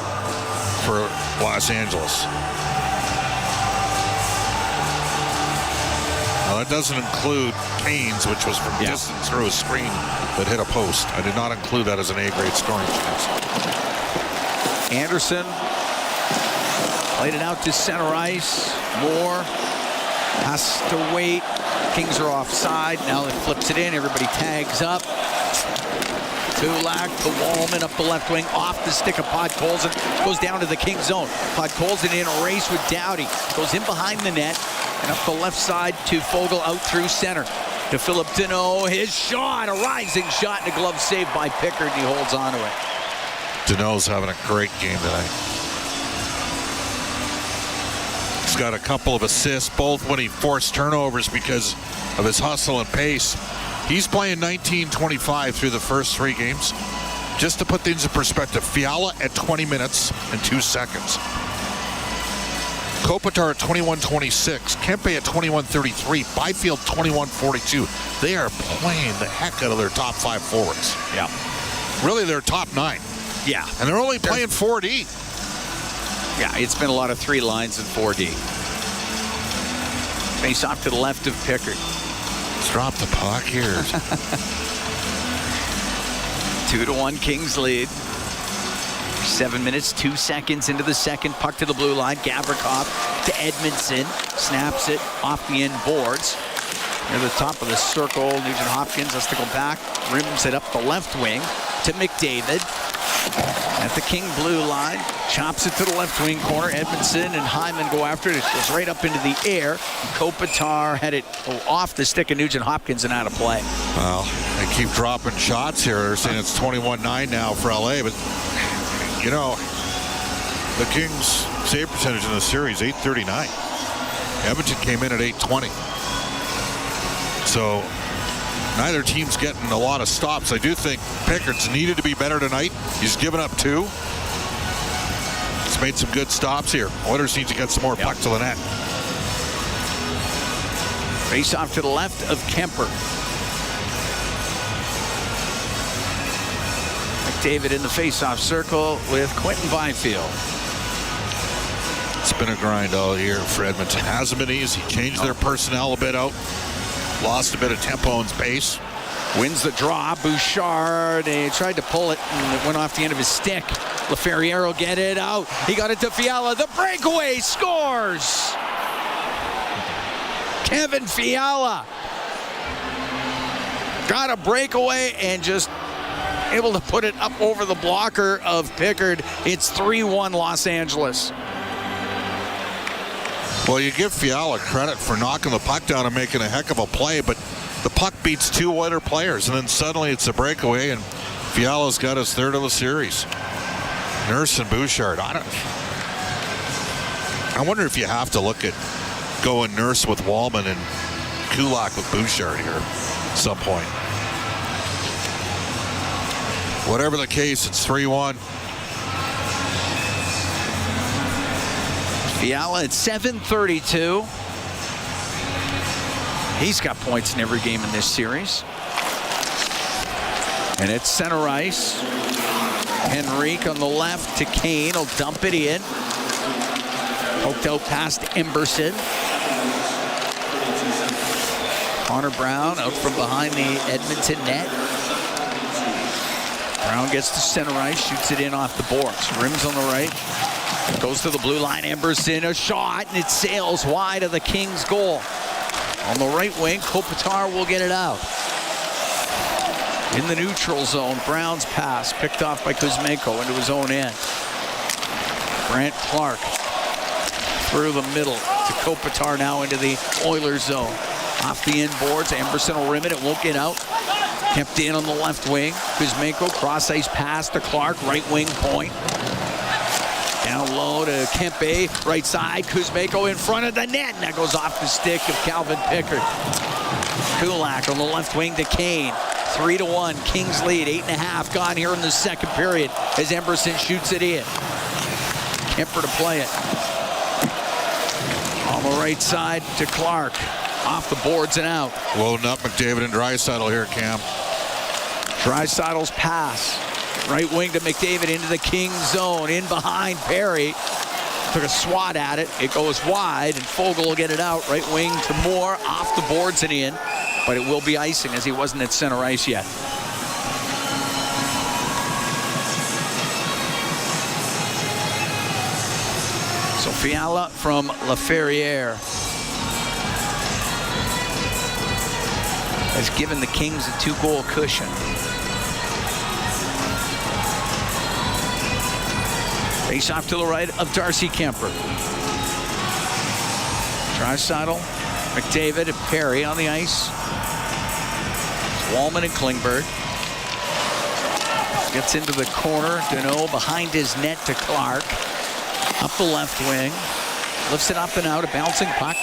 for Los Angeles. Now that doesn't include Canes, which was from distance through a screen that hit a post. I did not include that as an A-grade scoring chance. Anderson played it out to center ice. Moore has to wait. Kings are offside. Now it flips it in. Everybody tags up. Kulak to Wallman up the left wing. Off the stick of Podkolzin. Goes down to the Kings zone. Podkolzin in a race with Doughty. Goes in behind the net. And up the left side to Foegele out through center. To Philip Deneau. His shot. A rising shot and a glove save by Pickard. And he holds on to it. Deneau's having a great game tonight. He's got a couple of assists, both when he forced turnovers because of his hustle and pace. He's playing 19-25 through the first 3 games. Just to put things in perspective, Fiala at 20 minutes and 2 seconds. Kopitar at 21-26. Kempe at 21-33. Byfield 21-42. They are playing the heck out of their top 5 forwards. Yeah. Really, their top 9. Yeah. And they're only playing 4D. Yeah, it's been a lot of 3 lines in 4D. Face off to the left of Pickard. Let's drop the puck here. 2-1 Kings lead. 7 minutes, 2 seconds into the second. Puck to the blue line. Gavrikov to Edmondson. Snaps it off the end boards. Near the top of the circle, Nugent Hopkins has to go back. Rims it up the left wing to McDavid. At the King blue line, chops it to the left wing corner. Edmondson and Hyman go after it. It goes right up into the air. Kopitar had it off the stick of Nugent Hopkins and out of play. Well, they keep dropping shots here. They're saying it's 21-9 now for LA, but you know, the Kings' save percentage in the series, .839. Edmonton came in at .820. So neither team's getting a lot of stops. I do think Pickard's needed to be better tonight. He's given up 2. He's made some good stops here. Oilers need to get some more puck to the net. Face off to the left of Kemper. McDavid in the face-off circle with Quentin Byfield. It's been a grind all year for Edmonton. Hasn't been easy. Changed their personnel a bit out. Lost a bit of tempo and pace. Wins the draw. Bouchard, he tried to pull it and it went off the end of his stick. Laferriere will get it out. He got it to Fiala. The breakaway scores. Kevin Fiala got a breakaway and just able to put it up over the blocker of Pickard. It's 3-1 Los Angeles. Well, you give Fiala credit for knocking the puck down and making a heck of a play, but the puck beats two Oiler players, and then suddenly it's a breakaway, and Fiala's got his third of the series. Nurse and Bouchard. I wonder if you have to look at going Nurse with Wallman and Kulak with Bouchard here at some point. Whatever the case, it's 3-1. Fiala at 7:32. He's got points in every game in this series. And it's center ice. Henrique on the left to Kane. He'll dump it in. Poked out past Emberson. Connor Brown out from behind the Edmonton net. Brown gets to center ice, shoots it in off the boards. Rims on the right. Goes to the blue line. Emberson, a shot, and it sails wide of the Kings' goal. On the right wing, Kopitar will get it out. In the neutral zone, Brown's pass picked off by Kuzmenko into his own end. Brant Clark through the middle to Kopitar now into the Oilers zone. Off the inboards, Emberson will rim it. It won't get out. Kept in on the left wing. Kuzmenko, cross-ice pass to Clark, right wing point. Down low to Kempe, right side. Kuzmenko in front of the net, and that goes off the stick of Calvin Pickard. Kulak on the left wing to Kane. 3-1, Kings lead, 8.5 gone here in the second period as Emberson shoots it in. Kemper to play it. On the right side to Clark. Off the boards and out. Loading up McDavid and Draisaitl here, Cam. Draisaitl's pass. Right wing to McDavid into the Kings zone. In behind Perry. Took a swat at it. It goes wide, and Fogle will get it out. Right wing to Moore. Off the boards and in. But it will be icing as he wasn't at center ice yet. So Fiala from Laferriere has given the Kings a 2-goal cushion. Face off to the right of Darcy Kemper. Draisaitl, McDavid, and Perry on the ice. Wallman and Klingberg. Gets into the corner. Deneau behind his net to Clark. Up the left wing. Lifts it up and out. A bouncing puck.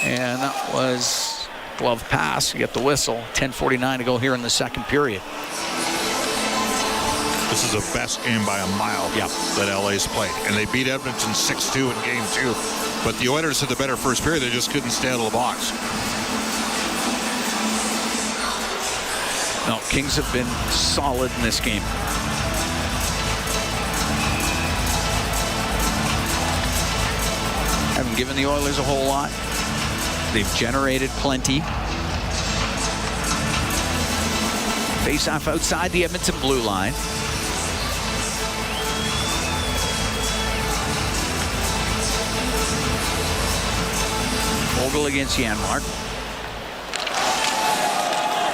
And that was glove pass. You get the whistle. 10:49 to go here in the second period. This is the best game by a mile that LA's played. And they beat Edmonton 6-2 in game 2. But the Oilers had the better first period. They just couldn't stay out of the box. No, Kings have been solid in this game. Haven't given the Oilers a whole lot. They've generated plenty. Face off outside the Edmonton blue line. Fogle against Janmark.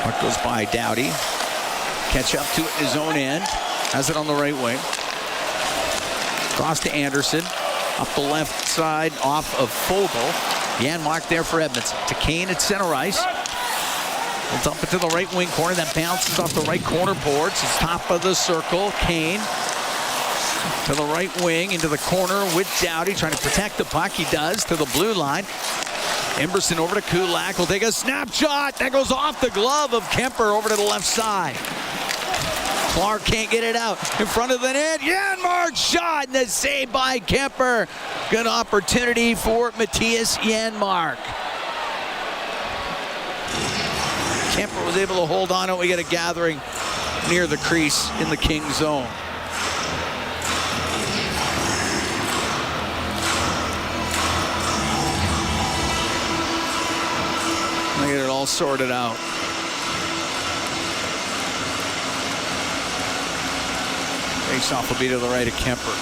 Puck goes by Doughty. Catch up to it in his own end. Has it on the right wing. Cross to Anderson. Up the left side off of Fogle. Janmark there for Edmonton. To Kane at center ice. We'll dump it to the right wing corner. That bounces off the right corner boards. It's top of the circle. Kane to the right wing into the corner with Doughty trying to protect the puck. He does to the blue line. Emberson over to Kulak. Will take a snapshot. That goes off the glove of Kemper over to the left side. Clark can't get it out. In front of the net. Janmark shot. And the save by Kemper. Good opportunity for Matthias Janmark. Kemper was able to hold on to it. We get a gathering near the crease in the Kings zone. Get it all sorted out. Face-off will be to the right of Kemper.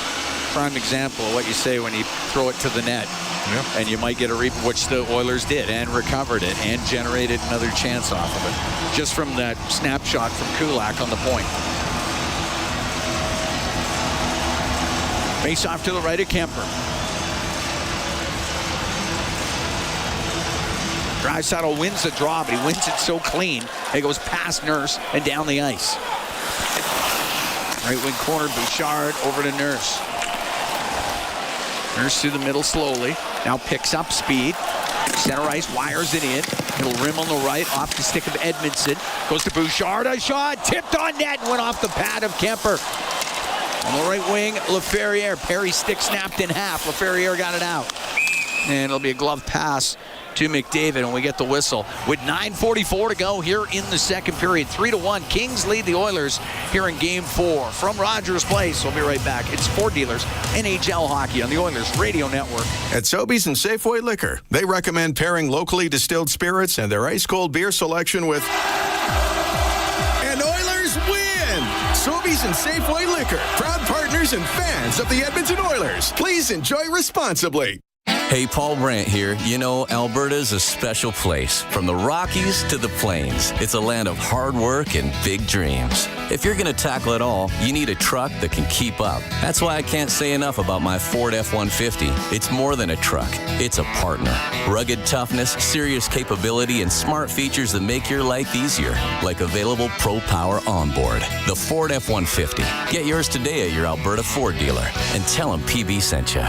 Prime example of what you say when you throw it to the net. Yep. And you might get a reap, which the Oilers did, and recovered it, and generated another chance off of it. Just from that snapshot from Kulak on the point. Face-off to the right of Kemper. Draisaitl wins the draw, but he wins it so clean. It goes past Nurse and down the ice. Right wing corner, Bouchard over to Nurse. Nurse through the middle slowly. Now picks up speed. Center ice, wires it in. It'll rim on the right, off the stick of Edmondson. Goes to Bouchard, a shot, tipped on net, and went off the pad of Kemper. On the right wing, Laferriere. Perry's stick snapped in half. Laferriere got it out. And it'll be a glove pass to McDavid, and we get the whistle. With 9:44 to go here in the second period. 3-1. Kings lead the Oilers here in Game 4. From Rogers Place, we'll be right back. It's Ford Dealers, NHL Hockey on the Oilers Radio Network. At Sobeys and Safeway Liquor, they recommend pairing locally distilled spirits and their ice-cold beer selection with... And Oilers win! Sobeys and Safeway Liquor, proud partners and fans of the Edmonton Oilers. Please enjoy responsibly. Hey, Paul Brandt here. You know, Alberta's a special place. From the Rockies to the Plains, it's a land of hard work and big dreams. If you're going to tackle it all, you need a truck that can keep up. That's why I can't say enough about my Ford F-150. It's more than a truck. It's a partner. Rugged toughness, serious capability, and smart features that make your life easier, like available Pro Power onboard. The Ford F-150. Get yours today at your Alberta Ford dealer and tell them PB sent you.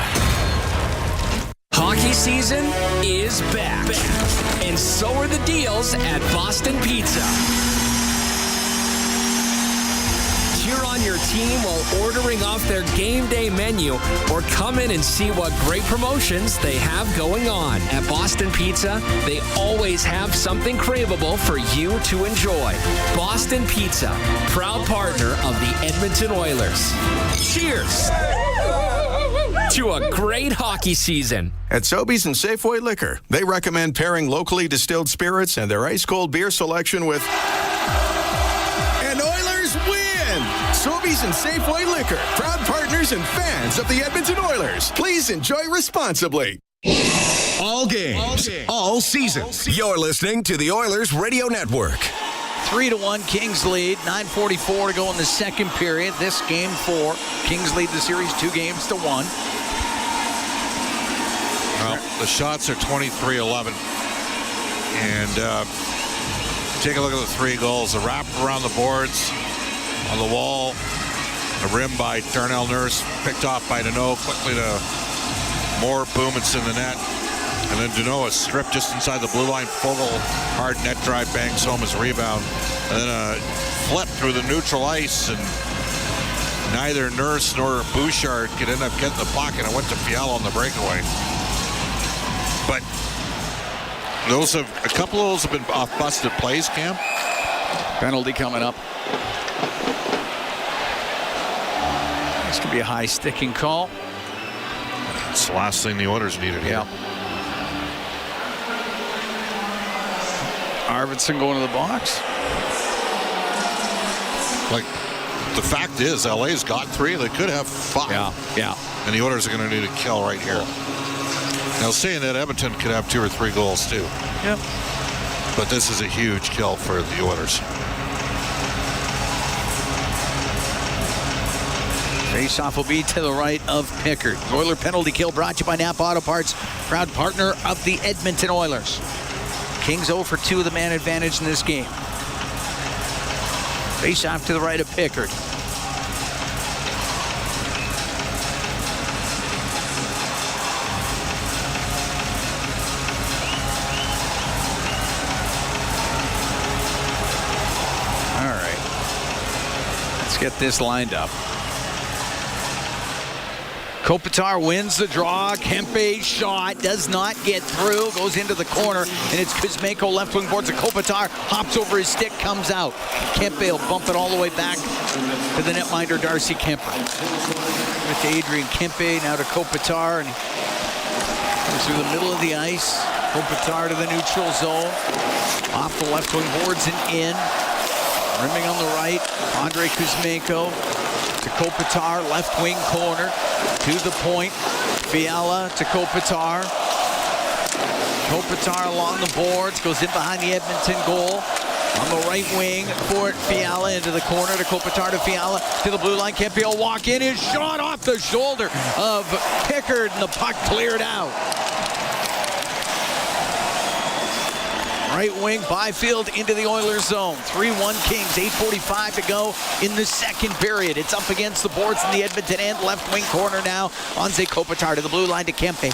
Hockey season is back. And so are the deals at Boston Pizza. Cheer on your team while ordering off their game day menu, or come in and see what great promotions they have going on. At Boston Pizza, they always have something craveable for you to enjoy. Boston Pizza, proud partner of the Edmonton Oilers. Cheers to a great hockey season. At Sobeys and Safeway Liquor, they recommend pairing locally distilled spirits and their ice-cold beer selection with... And Oilers win! Sobeys and Safeway Liquor, proud partners and fans of the Edmonton Oilers. Please enjoy responsibly. All games, all season. You're listening to the Oilers Radio Network. 3-1, Kings lead. 9:44 to go in the second period. This Game 4. Kings lead the series 2-1. Well, the shots are 23-11. And take a look at the 3 goals. The wrap around the boards, on the wall, a rim by Darnell Nurse, picked off by Deneau, quickly to Moore, boom, it's in the net. And then Deneau is stripped just inside the blue line. Fogle, hard net drive, bangs home his rebound. And then a flip through the neutral ice, and neither Nurse nor Bouchard could end up getting the puck, and it went to Fiala on the breakaway. But a couple of those have been off busted plays, Cam. Penalty coming up. This could be a high sticking call. It's the last thing the Oilers needed here. Arvidsson going to the box. Like, the fact is, LA's got 3. They could have 5. Yeah. And the Oilers are going to need a kill right here. Now, saying that, Edmonton could have 2 or 3 goals too. Yep. But this is a huge kill for the Oilers. Face-off will be to the right of Pickard. Oiler penalty kill brought to you by Napa Auto Parts, proud partner of the Edmonton Oilers. Kings 0 for 2 of the man advantage in this game. Face-off to the right of Pickard. All right. Let's get this lined up. Kopitar wins the draw. Kempe's shot does not get through. Goes into the corner, and it's Kuzmenko left wing boards. Kopitar hops over his stick, comes out. Kempe will bump it all the way back to the netminder, Darcy Kemper. With Adrian Kempe, now to Kopitar, and goes through the middle of the ice. Kopitar to the neutral zone. Off the left wing boards and in. Rimming on the right, Andre Kuzmenko. to Kopitar, left wing corner, to the point. Fiala to Kopitar. Kopitar along the boards, goes in behind the Edmonton goal. On the right wing for Fiala into the corner to Kopitar to Fiala to the blue line. Kempe will walk in. His shot off the shoulder of Pickard, and the puck cleared out. Right wing, Byfield into the Oilers zone. 3-1 Kings, 8:45 to go in the second period. It's up against the boards in the Edmonton end. Left wing corner now. Anze Kopitar to the blue line to Kempe.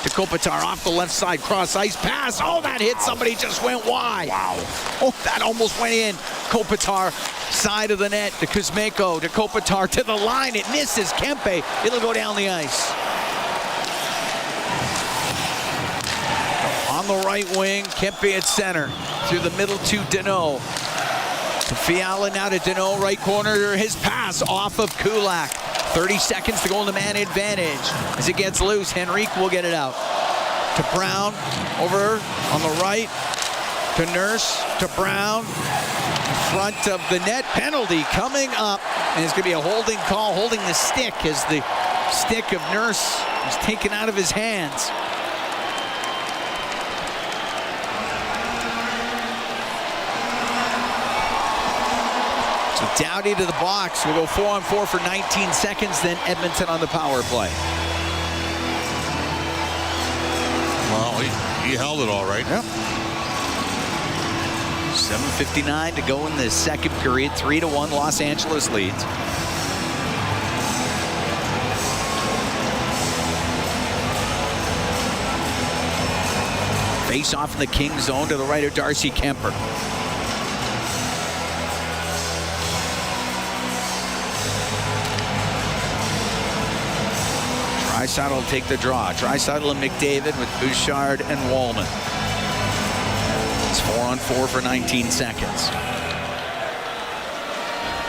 To Kopitar off the left side, cross ice pass. Oh, that hit somebody, just went wide. Wow. Oh, that almost went in. Kopitar, side of the net to Kuzmenko, to Kopitar, to the line. It misses Kempe. It'll go down the ice. On the right wing, Kempe at center. Through the middle to Deneau. To Fiala now to Deneau, right corner. His pass off of Kulak. 30 seconds to go in the man advantage. As it gets loose, Henrique will get it out. To Brown, over on the right. To Nurse, to Brown. In front of the net, penalty coming up. And it's going to be a holding call, holding the stick as the stick of Nurse is taken out of his hands. Doughty to the box. We'll go 4-on-4 for 19 seconds, then Edmonton on the power play. Well, he held it all right. Yep. 7:59 to go in the second period. 3-1 Los Angeles leads. Face off in the King zone to the right of Darcy Kemper. Draisaitl will take the draw. Draisaitl and McDavid with Bouchard and Wallman. It's 4-on-4 for 19 seconds.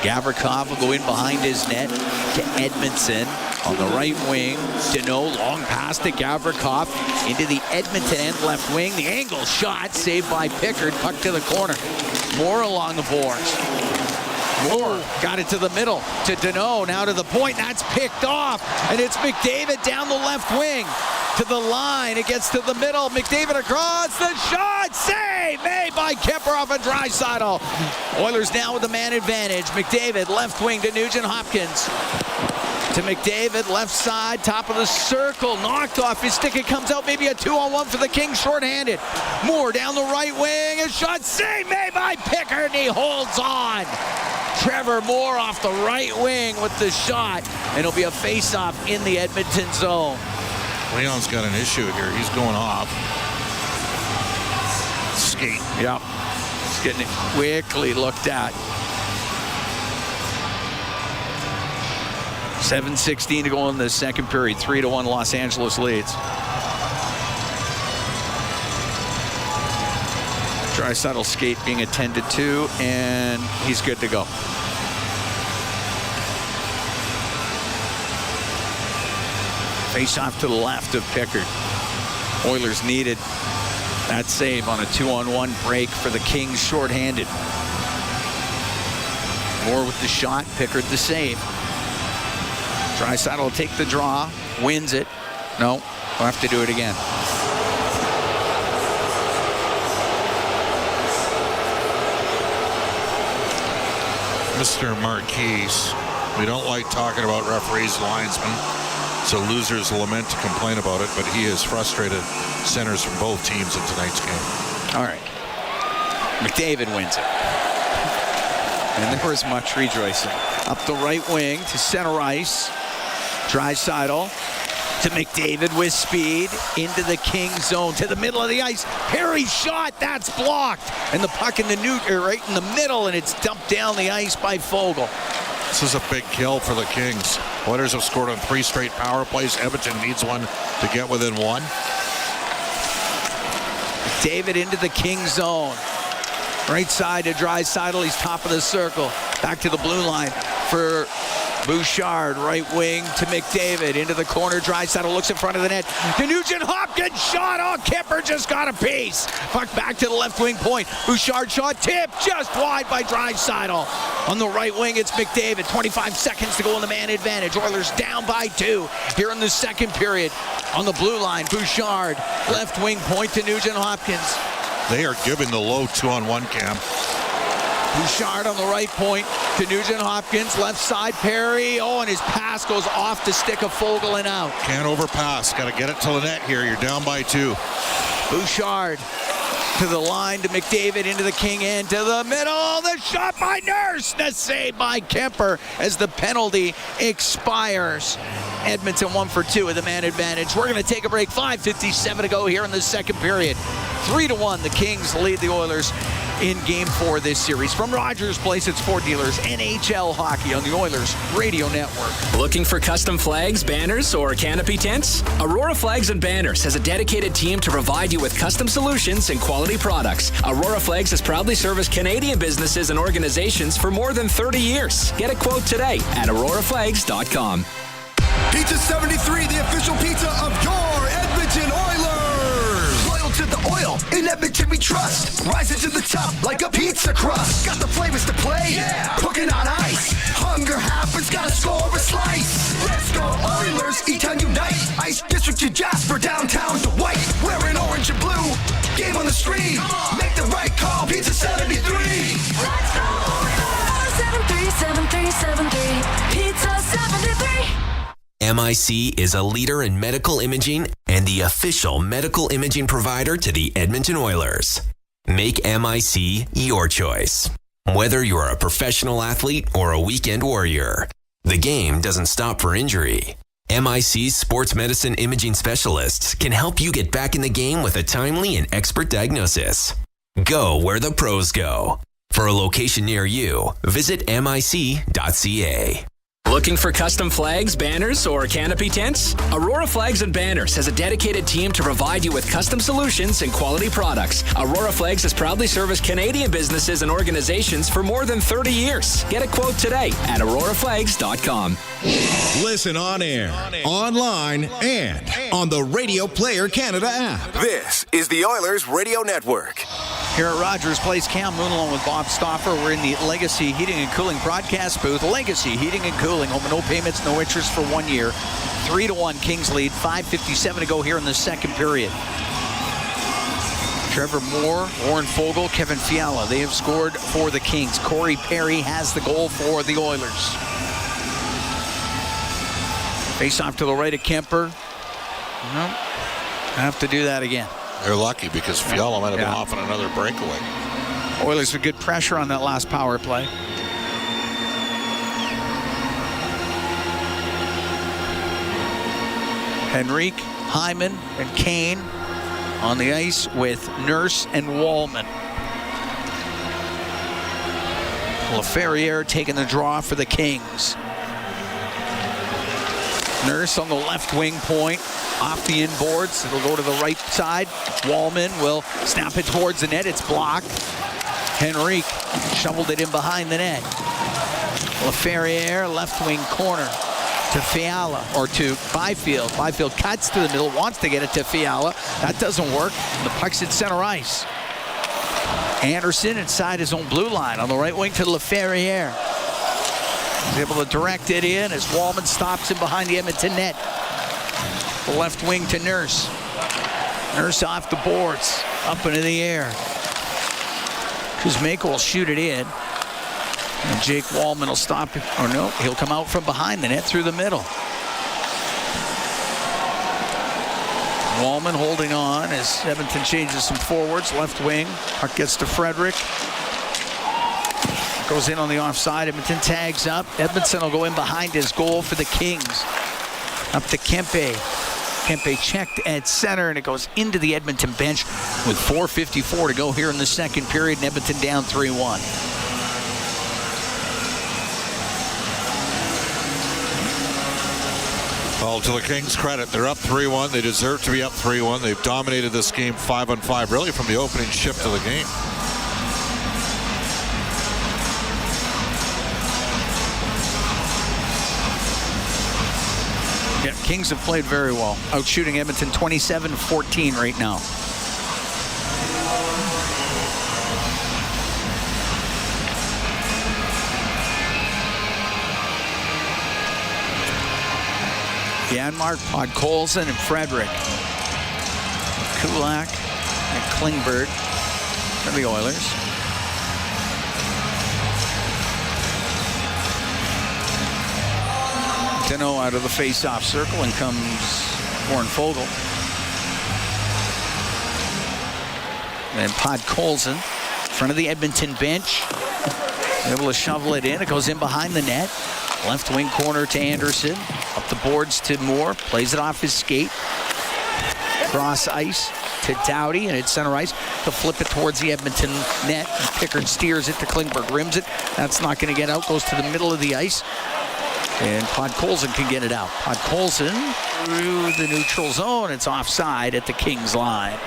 Gavrikov will go in behind his net to Edmondson. On the right wing, Deneau, long pass to Gavrikov into the Edmonton end left wing. The angle shot saved by Pickard. Puck to the corner. Moore along the boards. Moore got it to the middle to Deneau, now to the point. That's picked off, and it's McDavid down the left wing to the line. It gets to the middle. McDavid across, the shot, save made by Kemper off a Draisaitl. Oilers now with the man advantage. McDavid left wing to Nugent Hopkins. To McDavid, left side, top of the circle, knocked off his stick. It comes out, maybe a 2-on-1 for the Kings, shorthanded. Moore down the right wing, a shot, save made by Pickard, and he holds on. Trevor Moore off the right wing with the shot, and it'll be a face-off in the Edmonton zone. Leon's got an issue here. He's going off. Skate. Yep. He's getting it quickly looked at. 7:16 to go in the second period. 3-1 Los Angeles leads. Draisaitl skate being attended to, and he's good to go. Face off to the left of Pickard. Oilers needed that save on a 2-on-1 break for the Kings, shorthanded. Moore with the shot, Pickard the save. Draisaitl will take the draw, wins it. No, we'll have to do it again. Mr. Marquise, we don't like talking about referees, linesmen, so losers lament to complain about it, but he has frustrated centers from both teams in tonight's game. All right. McDavid wins it. And there was much rejoicing. Up the right wing to center ice. Draisaitl to McDavid with speed into the King zone to the middle of the ice. Perry's shot, that's blocked, and the puck in the right in the middle, and it's dumped down the ice by Foegele. This is a big kill for the Kings. Oilers have scored on 3 straight power plays. Edmonton needs one to get within 1. David into the King zone. Right side to Draisaitl. He's top of the circle. Back to the blue line for Bouchard, right wing to McDavid. Into the corner. Draisaitl looks in front of the net. To Nugent-Hopkins shot. Oh, Kemper just got a piece. Puck back to the left wing point. Bouchard shot tipped just wide by Draisaitl. On the right wing, it's McDavid. 25 seconds to go in the man advantage. Oilers down by 2 here in the second period. On the blue line, Bouchard, left wing point to Nugent-Hopkins. They are giving the low 2-on-1 cam. Bouchard on the right point to Nugent-Hopkins. Left side, Perry. Oh, and his pass goes off the stick of Foegele and out. Can't overpass. Got to get it to the net here. You're down by 2. Bouchard to the line to McDavid into the King end to the middle. The shot by Nurse. The save by Kemper as the penalty expires. Edmonton 1 for 2 with the man advantage. We're going to take a break. 5:57 to go here in the second period. 3-1. The Kings lead the Oilers in Game 4 this series. From Rogers Place, it's Ford Dealers NHL Hockey on the Oilers Radio Network. Looking for custom flags, banners, or canopy tents? Aurora Flags and Banners has a dedicated team to provide you with custom solutions and quality products. Aurora Flags has proudly serviced Canadian businesses and organizations for more than 30 years. Get a quote today at auroraflags.com. Pizza 73, the official pizza of your Edmonton Oilers. Loyal to the oil, in Edmonton we trust. Rising to the top like a pizza crust. Got the flavors to play, yeah. Cooking on ice. Hunger happens, gotta score a slice. Let's go Oilers, E-Town unite. Ice District to Jasper, downtown to White. Wearing orange and blue, game on the screen. Make the right call, Pizza 73. Let's go Oilers. 737373, Pizza 73. MIC is a leader in medical imaging and the official medical imaging provider to the Edmonton Oilers. Make MIC your choice. Whether you're a professional athlete or a weekend warrior, the game doesn't stop for injury. MIC's sports medicine imaging specialists can help you get back in the game with a timely and expert diagnosis. Go where the pros go. For a location near you, visit mic.ca. Looking for custom flags, banners, or canopy tents? Aurora Flags and Banners has a dedicated team to provide you with custom solutions and quality products. Aurora Flags has proudly serviced Canadian businesses and organizations for more than 30 years. Get a quote today at auroraflags.com. Listen on air, online, and on the Radio Player Canada app. This is the Oilers Radio Network. Here at Rogers Place, Cam Moon along with Bob Stauffer. We're in the Legacy Heating and Cooling broadcast booth. Legacy Heating and Cooling. Home no payments, no interest for 1 year. 3-1 Kings lead. 5:57 to go here in the second period. Trevor Moore, Warren Foegele, Kevin Fiala. They have scored for the Kings. Corey Perry has the goal for the Oilers. Face off to the right of Kemper. Nope. Have to do that again. They're lucky because Fiala might have been off on another breakaway. Oilers with good pressure on that last power play. Henrique, Hyman, and Kane on the ice with Nurse and Wallman. LaFerriere taking the draw for the Kings. Nurse on the left wing point. Off the inboards. It'll go to the right side. Wallman will snap it towards the net. It's blocked. Henrique shoveled it in behind the net. LaFerriere, left wing corner to Fiala, or to Byfield. Byfield cuts to the middle, wants to get it to Fiala. That doesn't work. The puck's at center ice. Anderson inside his own blue line on the right wing to LaFerriere. He's able to direct it in as Wallman stops him behind the Edmonton net. The left wing to Nurse. Nurse off the boards, up into the air. Kuzmenko will shoot it in. And Jake Wallman will stop him. Or no, he'll come out from behind the net through the middle. Wallman holding on as Edmonton changes some forwards. Left wing. Puck gets to Frederick. Goes in on the offside. Edmonton tags up. Edmondson will go in behind his goal for the Kings. Up to Kempe. Kempe checked at center, and it goes into the Edmonton bench with 4:54 to go here in the second period, and Edmonton down 3-1. Well, to the Kings' credit, they're up 3-1. They deserve to be up 3-1. They've dominated this game 5-on-5, really from the opening shift of the game. Kings have played very well, outshooting Edmonton 27-14 right now. Janmark, Podkolzin, and Frederick. Kulak and Klingberg for the Oilers. Deno out of the face-off circle, and comes Warren Foegele. And Podkolzin in front of the Edmonton bench. Able to shovel it in. It goes in behind the net. Left wing corner to Anderson. Up the boards to Moore. Plays it off his skate. Cross ice to Doughty, and it's center ice to flip it towards the Edmonton net. Pickard steers it to Klingberg. Rims it. That's not going to get out. Goes to the middle of the ice. And Podkolzin can get it out. Podkolzin through the neutral zone. It's offside at the Kings line.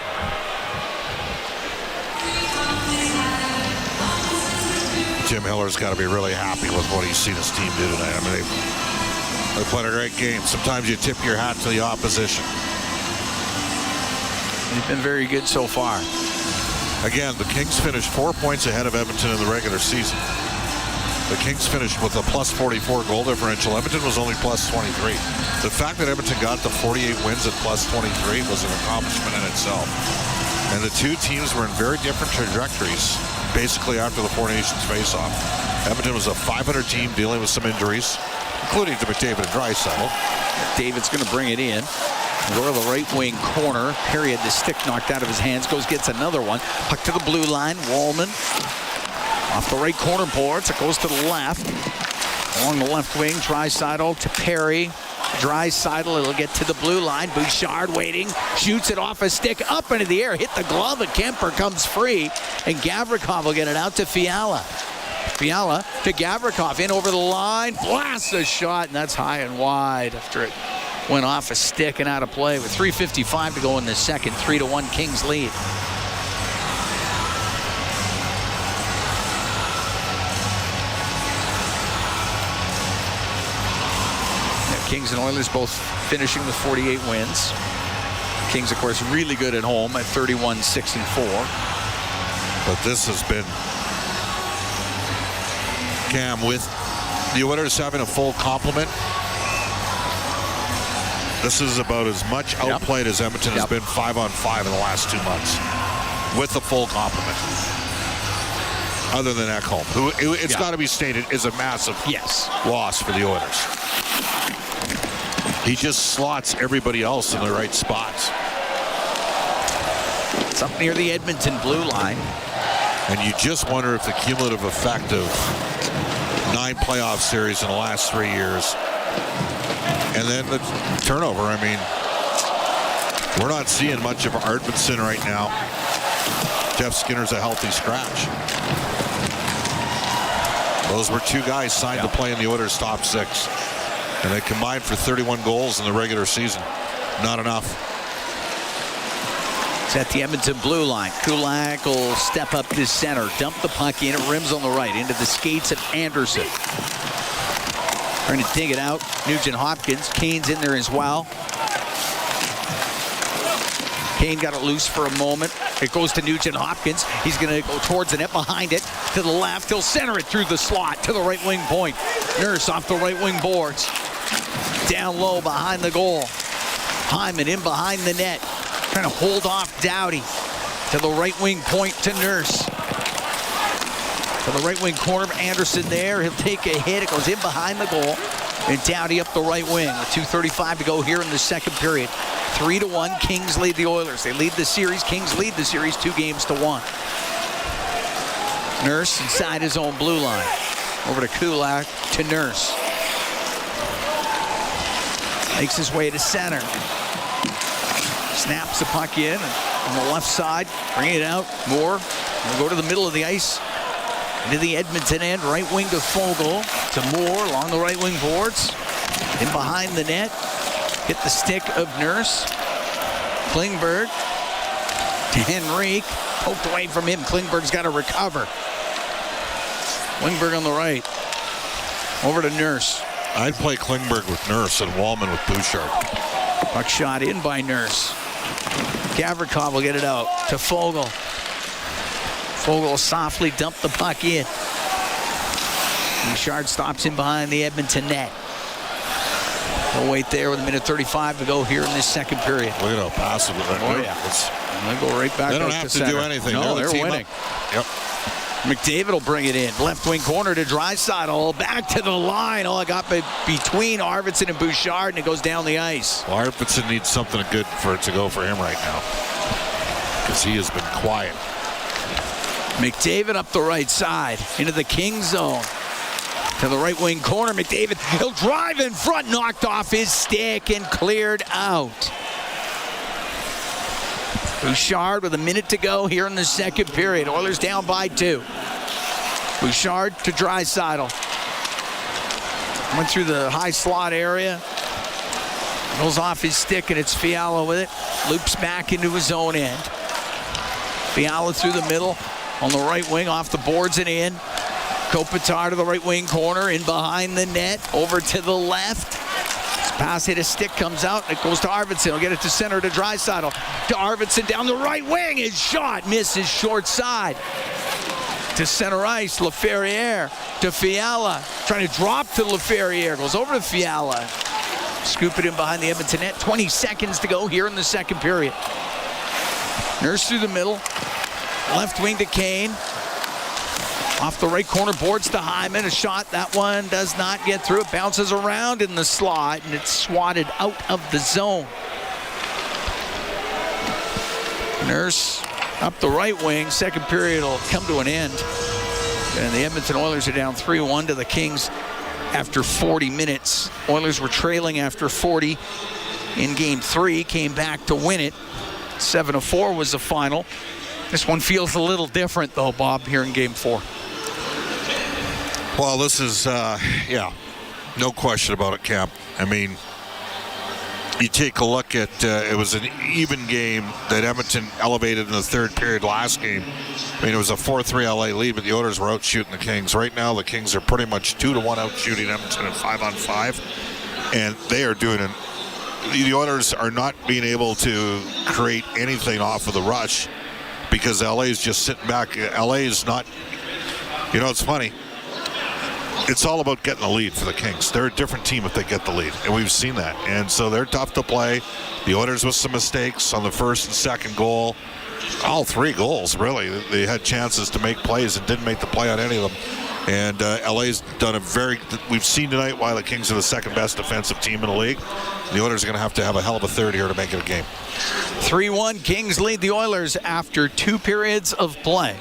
Jim Hiller's got to be really happy with what he's seen his team do tonight. I mean, they played a great game. Sometimes you tip your hat to the opposition. They've been very good so far. Again, the Kings finished 4 points ahead of Edmonton in the regular season. The Kings finished with a plus 44 goal differential. Edmonton was only plus 23. The fact that Edmonton got to 48 wins at plus 23 was an accomplishment in itself. And the two teams were in very different trajectories basically after the Four Nations face-off. Edmonton was a 500 team dealing with some injuries, including to McDavid and Draisaitl. David's going to bring it in. Go to the right wing corner. Perry had the stick knocked out of his hands. Gets another one. Puck to the blue line. Wallman off the right corner boards. It goes to the left. Along the left wing, Draisaitl to Perry. Draisaitl, it'll get to the blue line. Bouchard waiting, shoots it off a stick, up into the air, hit the glove, and Kemper comes free. And Gavrikov will get it out to Fiala. Fiala to Gavrikov, in over the line, blasts a shot, and that's high and wide after it went off a stick and out of play with 3:55 to go in the second. 3-1 Kings lead. Kings and Oilers both finishing with 48 wins. Kings, of course, really good at home at 31-6-4. But this has been, Cam, with the Oilers having a full complement. This is about as much outplayed as Edmonton has been 5-on-5 in the last 2 months. With a full complement. Other than Ekholm, who it's got to be stated is a massive loss for the Oilers. He just slots everybody else in the right spots. It's up near the Edmonton blue line. And you just wonder if the cumulative effect of 9 playoff series in the last 3 years, and then the turnover. I mean, we're not seeing much of Arvidsson right now. Jeff Skinner's a healthy scratch. Those were 2 guys signed to play in the Oilers' top 6. And they combined for 31 goals in the regular season. Not enough. It's at the Edmonton blue line. Kulak will step up to center. Dump the puck in. It rims on the right. Into the skates of Anderson. Trying to dig it out. Nugent Hopkins. Kane's in there as well. Kane got it loose for a moment. It goes to Nugent Hopkins. He's going to go towards the net behind it. To the left. He'll center it through the slot to the right wing point. Nurse off the right wing boards. Down low behind the goal. Hyman in behind the net. Trying to hold off Doughty. To the right wing point to Nurse. To the right wing corner. Anderson there. He'll take a hit. It goes in behind the goal. And Doughty up the right wing. With 2:35 to go here in the second period. 3-1. Kings lead the Oilers. They lead the series. Kings lead the series 2-1. Nurse inside his own blue line. Over to Kulak to Nurse. Makes his way to center. Snaps the puck in on the left side. Bring it out. Moore will go to the middle of the ice. Into the Edmonton end. Right wing to Foegele. To Moore along the right wing boards. In behind the net. Hit the stick of Nurse. Klingberg to Henrique. Poked away from him. Klingberg's got to recover. Klingberg on the right. Over to Nurse. I'd play Klingberg with Nurse and Wallman with Bouchard. Puck shot in by Nurse. Gavrikov will get it out to Fogle. Fogle softly dumped the puck in. Bouchard stops in behind the Edmonton net. They'll wait there with 1:35 to go here in this second period. Look at how passive it is. Oh, yeah. And they go right back. They don't have to do anything. No, they're winning. Yep. McDavid will bring it in. Left wing corner to Draisaitl. Back to the line. Oh, it got between Arvidsson and Bouchard, and it goes down the ice. Well, Arvidsson needs something good for it to go for him right now, because he has been quiet. McDavid up the right side into the King zone. To the right wing corner, McDavid. He'll drive in front, knocked off his stick and cleared out. Bouchard with a minute to go here in the second period. Oilers down by 2. Bouchard to Draisaitl. Went through the high slot area. Goes off his stick, and it's Fiala with it. Loops back into his own end. Fiala through the middle on the right wing, off the boards and in. Kopitar to the right wing corner, in behind the net, over to the left. His pass hit, his stick comes out, and it goes to Arvidsson. He'll get it to center to Draisaitl. To Arvidsson down the right wing. His shot misses short side. To center ice, Laferriere to Fiala. Trying to drop to Laferriere. Goes over to Fiala. Scoop it in behind the Edmonton net. 20 seconds to go here in the second period. Nurse through the middle. Left wing to Kane. Off the right corner, boards to Hyman. A shot, that one does not get through. It bounces around in the slot, and it's swatted out of the zone. Nurse up the right wing. Second period will come to an end. And the Edmonton Oilers are down 3-1 to the Kings after 40 minutes. Oilers were trailing after 40 in Game 3. Came back to win it. 7-4 was the final. This one feels a little different, though, Bob, here in Game 4. Well, this is, no question about it, Cap. I mean, you take a look at, it was an even game that Edmonton elevated in the third period last game. I mean, it was a 4-3 LA lead, but the Oilers were out shooting the Kings. Right now, the Kings are pretty much 2-1 out shooting Edmonton at 5-on-5. And they are doing it. The Oilers are not being able to create anything off of the rush because LA is just sitting back. LA is not, it's funny. It's all about getting the lead for the Kings. They're a different team if they get the lead, and we've seen that. And so they're tough to play. The Oilers with some mistakes on the first and second goal. All 3 goals, really. They had chances to make plays and didn't make the play on any of them. And LA's done we've seen tonight why the Kings are the second best defensive team in the league. The Oilers are going to have a hell of a third here to make it a game. 3-1, Kings lead the Oilers after 2 periods of play.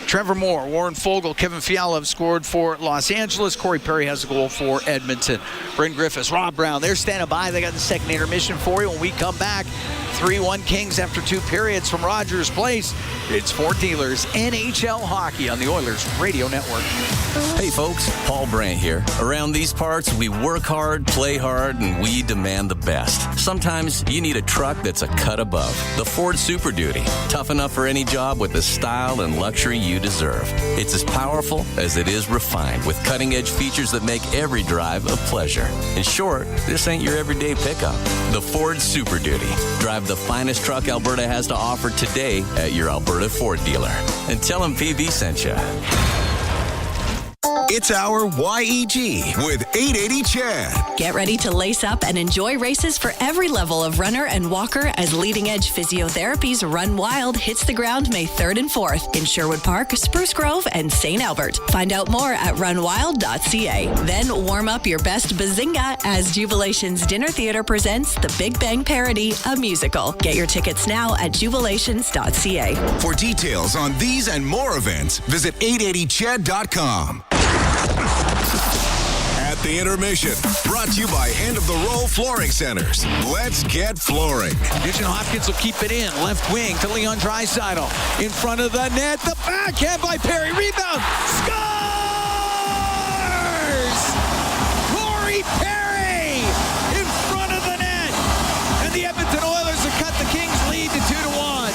Trevor Moore, Warren Fogle, Kevin Fiala have scored for Los Angeles. Corey Perry has a goal for Edmonton. Bryn Griffiths, Rob Brown, they're standing by. They got the second intermission for you when we come back. 3-1 Kings after 2 periods from Rogers Place. It's Fort Dealers NHL Hockey on the Oilers Radio Network. Hey folks, Paul Brandt here. Around these parts, we work hard, play hard, and we demand the best. Sometimes you need a truck that's a cut above. The Ford Super Duty. Tough enough for any job with the style and luxury you deserve. It's as powerful as it is refined, with cutting-edge features that make every drive a pleasure. In short, this ain't your everyday pickup. The Ford Super Duty. Drive the finest truck Alberta has to offer today at your Alberta Ford dealer. And tell them PB sent you. It's our YEG with 880 Chad. Get ready to lace up and enjoy races for every level of runner and walker as Leading Edge Physiotherapy's Run Wild hits the ground May 3rd and 4th in Sherwood Park, Spruce Grove, and St. Albert. Find out more at runwild.ca. Then warm up your best bazinga as Jubilation's Dinner Theatre presents The Big Bang Parody, a musical. Get your tickets now at jubilations.ca. For details on these and more events, visit 880ched.com. At the intermission, brought to you by End of the Row Flooring Centers. Let's get flooring. Nugent Hopkins will keep it in. Left wing to Leon Draisaitl. In front of the net. The backhand by Perry. Rebound. Scores! Corey Perry in front of the net. And the Edmonton Oilers have cut the Kings lead to 2-1.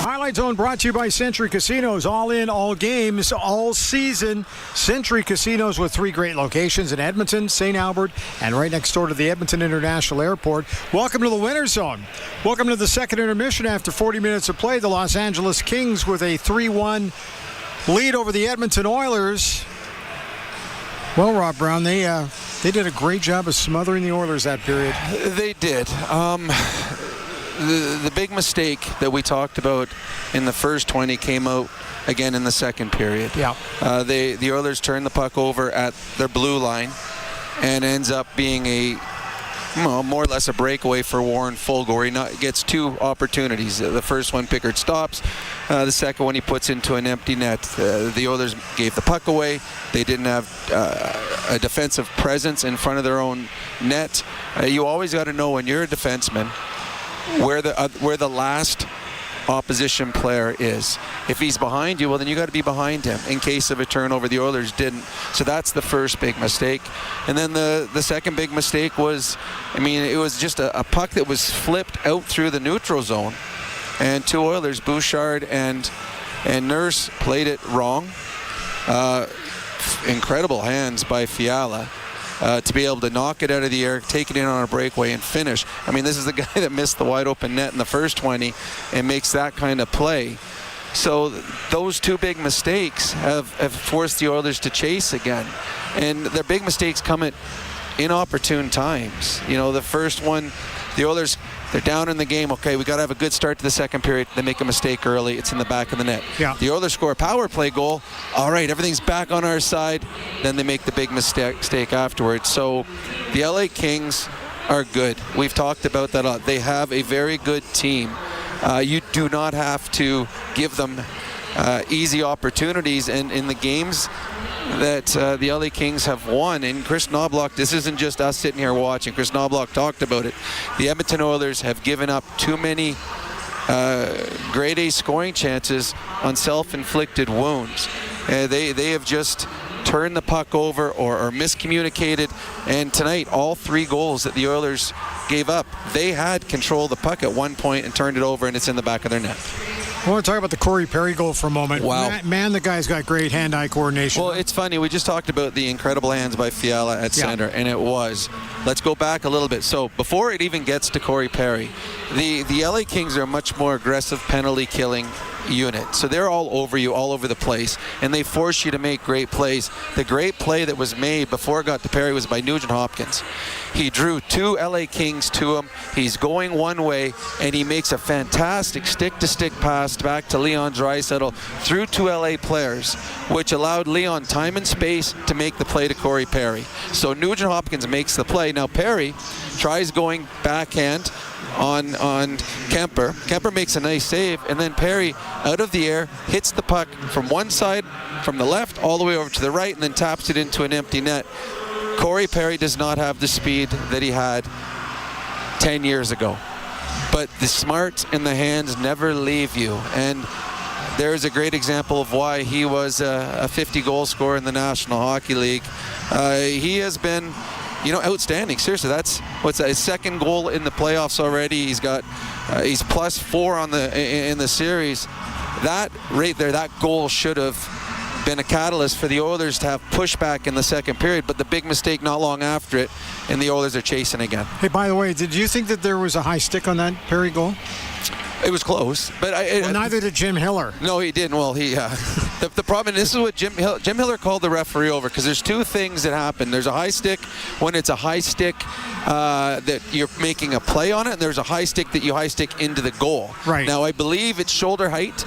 Highlight Twilight Zone brought to you by Century Casinos. All in, all games, all season. Century Casinos with 3 great locations in Edmonton, St. Albert, and right next door to the Edmonton International Airport. Welcome to the Winter Zone. Welcome to the second intermission. After 40 minutes of play, the Los Angeles Kings with a 3-1 lead over the Edmonton Oilers. Well, Rob Brown, they did a great job of smothering the Oilers that period. They did. The big mistake that we talked about in the first 20 came out again in the second period. Yeah. The Oilers turned the puck over at their blue line, and ends up being more or less a breakaway for Warren Foegele, where he gets 2 opportunities. The first one, Pickard stops. The second one, he puts into an empty net. The Oilers gave the puck away. They didn't have a defensive presence in front of their own net. You always got to know when you're a defenseman where the last opposition player is. If he's behind you, well, then you got to be behind him in case of a turnover. The Oilers didn't. So that's the first big mistake. And then the second big mistake was, it was just a puck that was flipped out through the neutral zone. And 2 Oilers, Bouchard and Nurse, played it wrong. Incredible hands by Fiala. To be able to knock it out of the air, take it in on a breakaway, and finish. This is the guy that missed the wide open net in the first 20 and makes that kind of play. So those 2 big mistakes have forced the Oilers to chase again. And their big mistakes come at inopportune times. The first one, the Oilers, they're down in the game. Okay, we got to have a good start to the second period. They make a mistake early. It's in the back of the net. Yeah. The Oilers score a power play goal. All right, everything's back on our side. Then they make the big mistake afterwards. So the LA Kings are good. We've talked about that a lot. They have a very good team. You do not have to give them easy opportunities. And in the games that the LA Kings have won, and Chris Knobloch, this isn't just us sitting here watching. Chris Knobloch talked about it. The Edmonton Oilers have given up too many grade A scoring chances on self-inflicted wounds. They have just turned the puck over or miscommunicated. And tonight, all 3 goals that the Oilers gave up, they had control of the puck at one point and turned it over, and it's in the back of their net. I want to talk about the Corey Perry goal for a moment. Wow. Man, the guy's got great hand-eye coordination. Well, it's funny. We just talked about the incredible hands by Fiala at center, and it was. Let's go back a little bit. So before it even gets to Corey Perry, the LA Kings are a much more aggressive penalty-killing unit. So they're all over you, all over the place, and they force you to make great plays. The great play that was made before it got to Perry was by Nugent Hopkins. He drew 2 LA Kings to him. He's going one way, and he makes a fantastic stick-to-stick pass back to Leon Draisaitl through 2 LA players, which allowed Leon time and space to make the play to Corey Perry. So Nugent Hopkins makes the play. Now Perry tries going backhand on Kemper. Kemper makes a nice save, and then Perry, out of the air, hits the puck from one side, from the left, all the way over to the right, and then taps it into an empty net. Corey Perry does not have the speed that he had 10 years ago. But the smarts and the hands never leave you. And there's a great example of why he was a 50-goal scorer in the National Hockey League. He has been, outstanding. Seriously, that's his 2nd goal in the playoffs already. He's got he's +4 in the series. That right there, that goal should have been a catalyst for the Oilers to have pushback in the second period, but the big mistake not long after it, and the Oilers are chasing again. Hey, by the way, did you think that there was a high stick on that Perry goal? It was close, but neither did Jim Hiller. No, he didn't. Well, the problem, and this is what Jim Hiller called the referee over, because there's 2 things that happen. There's a high stick when it's a high stick that you're making a play on it, and there's a high stick that you high stick into the goal. Right. Now, I believe it's shoulder height.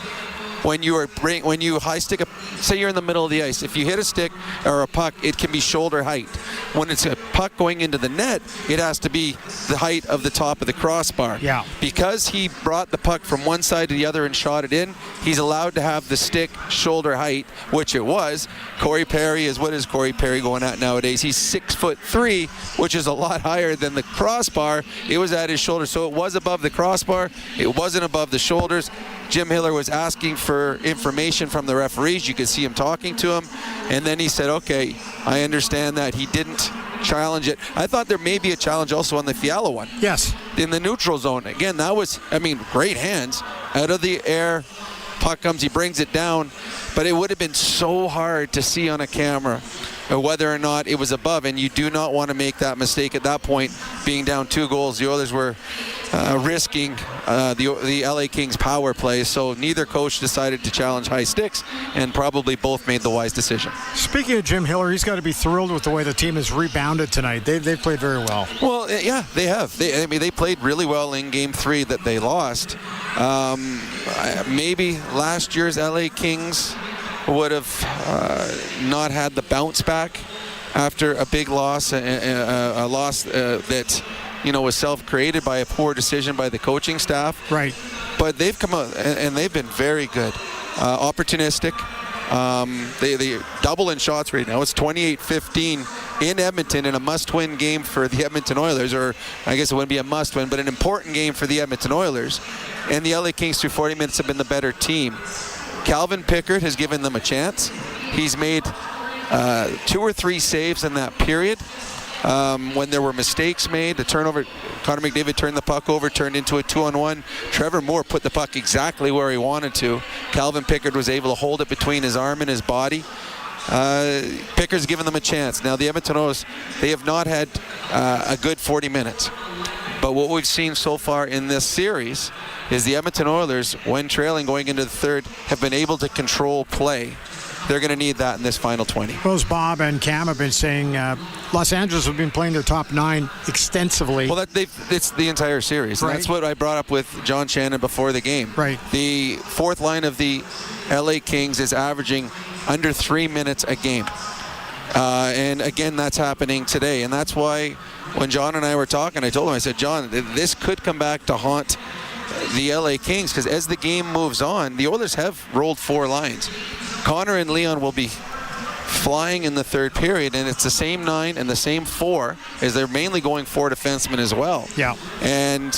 When you high stick, say you're in the middle of the ice, if you hit a stick or a puck, it can be shoulder height. When it's a puck going into the net, it has to be the height of the top of the crossbar. Yeah. Because he brought the puck from one side to the other and shot it in, he's allowed to have the stick shoulder height, which it was. Corey Perry is, what is Corey Perry going at nowadays? He's 6'3", which is a lot higher than the crossbar. It was at his shoulder, so it was above the crossbar. It wasn't above the shoulders. Jim Hiller was asking for information from the referees. You could see him talking to him. And then he said, okay, I understand that. He didn't challenge it. I thought there may be a challenge also on the Fiala one. Yes. In the neutral zone. Again, that was, great hands. Out of the air, puck comes, he brings it down. But it would have been so hard to see on a camera whether or not it was above, and you do not want to make that mistake at that point. Being down 2 goals, the Oilers were risking the LA Kings power play, so neither coach decided to challenge high sticks, and probably both made the wise decision. Speaking of Jim Hiller, he's got to be thrilled with the way the team has rebounded tonight. They've played very well. Well, yeah, they have. They played really well in Game 3 that they lost. Maybe last year's LA Kings would have not had the bounce back after a big loss, a loss that was self-created by a poor decision by the coaching staff. Right. But they've come out and they've been very good, opportunistic. They double in shots right now. It's 28-15 in Edmonton in a must-win game for the Edmonton Oilers, or I guess it wouldn't be a must-win, but an important game for the Edmonton Oilers. And the LA Kings through 40 minutes have been the better team. Calvin Pickard has given them a chance. He's made 2 or 3 saves in that period. When there were mistakes made, the turnover, Connor McDavid turned the puck over, turned into a 2-on-1. Trevor Moore put the puck exactly where he wanted to. Calvin Pickard was able to hold it between his arm and his body. Pickard's given them a chance. Now the Edmonton Oilers, they have not had a good 40 minutes. But what we've seen so far in this series is the Edmonton Oilers, when trailing going into the third, have been able to control play. They're going to need that in this final 20. Both Bob and Cam have been saying Los Angeles have been playing their top 9 extensively. Well, it's the entire series. Right. And that's what I brought up with John Shannon before the game. Right. The fourth line of the LA Kings is averaging under 3 minutes a game. And again, that's happening today. And that's why when John and I were talking, I told him, I said, John, this could come back to haunt the LA Kings, because as the game moves on, the Oilers have rolled 4 lines. Connor and Leon will be flying in the third period, and it's the same 9 and the same 4, as they're mainly going 4 defensemen as well. Yeah. And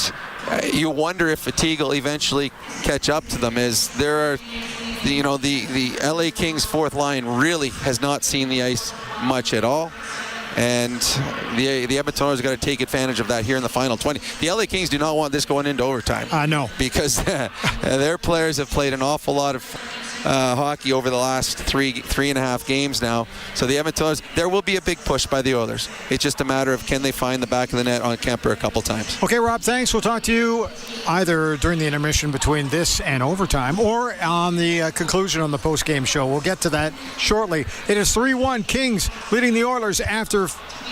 you wonder if fatigue will eventually catch up to them, as there are, the LA Kings fourth line really has not seen the ice much at all. And the Edmonton Oilers got to take advantage of that here in the final 20. The LA Kings do not want this going into overtime. No. Because their players have played an awful lot of hockey over the last three and a half games now. So the Edmonton Oilers, there will be a big push by the Oilers. It's just a matter of can they find the back of the net on Kemper a couple times. Okay, Rob, thanks. We'll talk to you either during the intermission between this and overtime, or on the conclusion on the post-game show. We'll get to that shortly. It is 3-1 Kings leading the Oilers after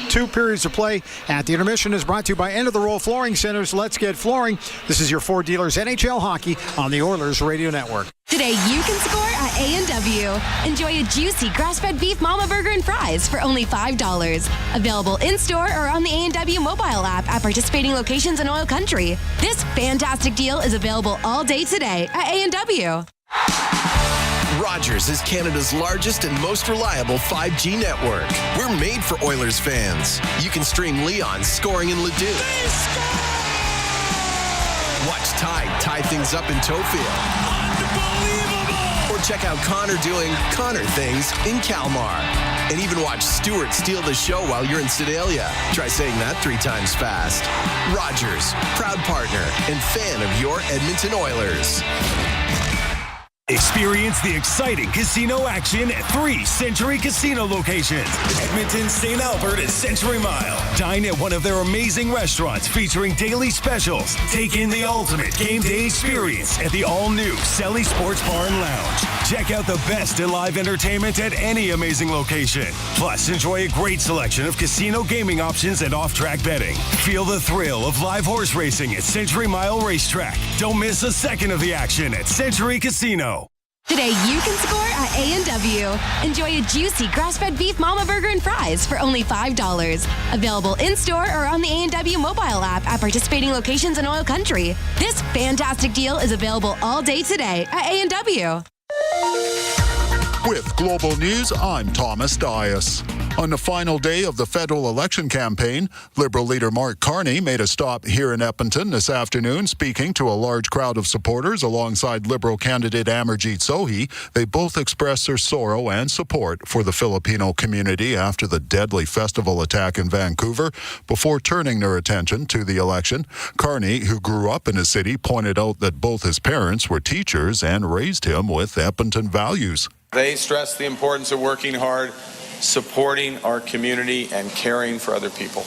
2 periods of play. At the intermission is brought to you by End of the Row Flooring Centers. Let's get flooring. This is your Ford Dealers NHL Hockey on the Oilers Radio Network. Today you can score at A&W. Enjoy a juicy grass-fed beef mama burger and fries for only $5. Available in-store or on the A&W mobile app at participating locations in Oil Country. This fantastic deal is available all day today at A&W. Rogers is Canada's largest and most reliable 5G network. We're made for Oilers fans. You can stream Leon scoring in Leduc. Watch Ty tie things up in Tofield. Or check out Connor doing Connor things in Kalmar. And even watch Stewart steal the show while you're in Sedalia. Try saying that 3 times fast. Rogers, proud partner and fan of your Edmonton Oilers. Experience the exciting casino action at 3 Century Casino locations. Edmonton, St. Albert, and Century Mile. Dine at one of their amazing restaurants featuring daily specials. Take in the ultimate game day experience at the all-new Selly Sports Bar and Lounge. Check out the best in live entertainment at any amazing location. Plus, enjoy a great selection of casino gaming options and off-track betting. Feel the thrill of live horse racing at Century Mile Racetrack. Don't miss a second of the action at Century Casino. Today you can score at A&W. Enjoy a juicy grass-fed beef mama burger and fries for only $5. Available in-store or on the A&W mobile app at participating locations in Oil Country. This fantastic deal is available all day today at A&W. With Global News, I'm Thomas Dias. On the final day of the federal election campaign, Liberal leader Mark Carney made a stop here in Edmonton this afternoon, speaking to a large crowd of supporters alongside Liberal candidate Amarjeet Sohi. They both expressed their sorrow and support for the Filipino community after the deadly festival attack in Vancouver, before turning their attention to the election. Carney, who grew up in the city, pointed out that both his parents were teachers and raised him with Edmonton values. They stress the importance of working hard, supporting our community, and caring for other people.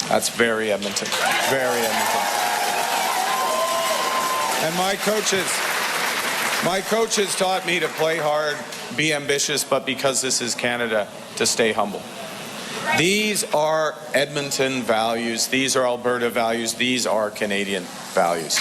That's very Edmonton. Very Edmonton. And my coaches taught me to play hard, be ambitious, but because this is Canada, to stay humble. These are Edmonton values. These are Alberta values. These are Canadian values.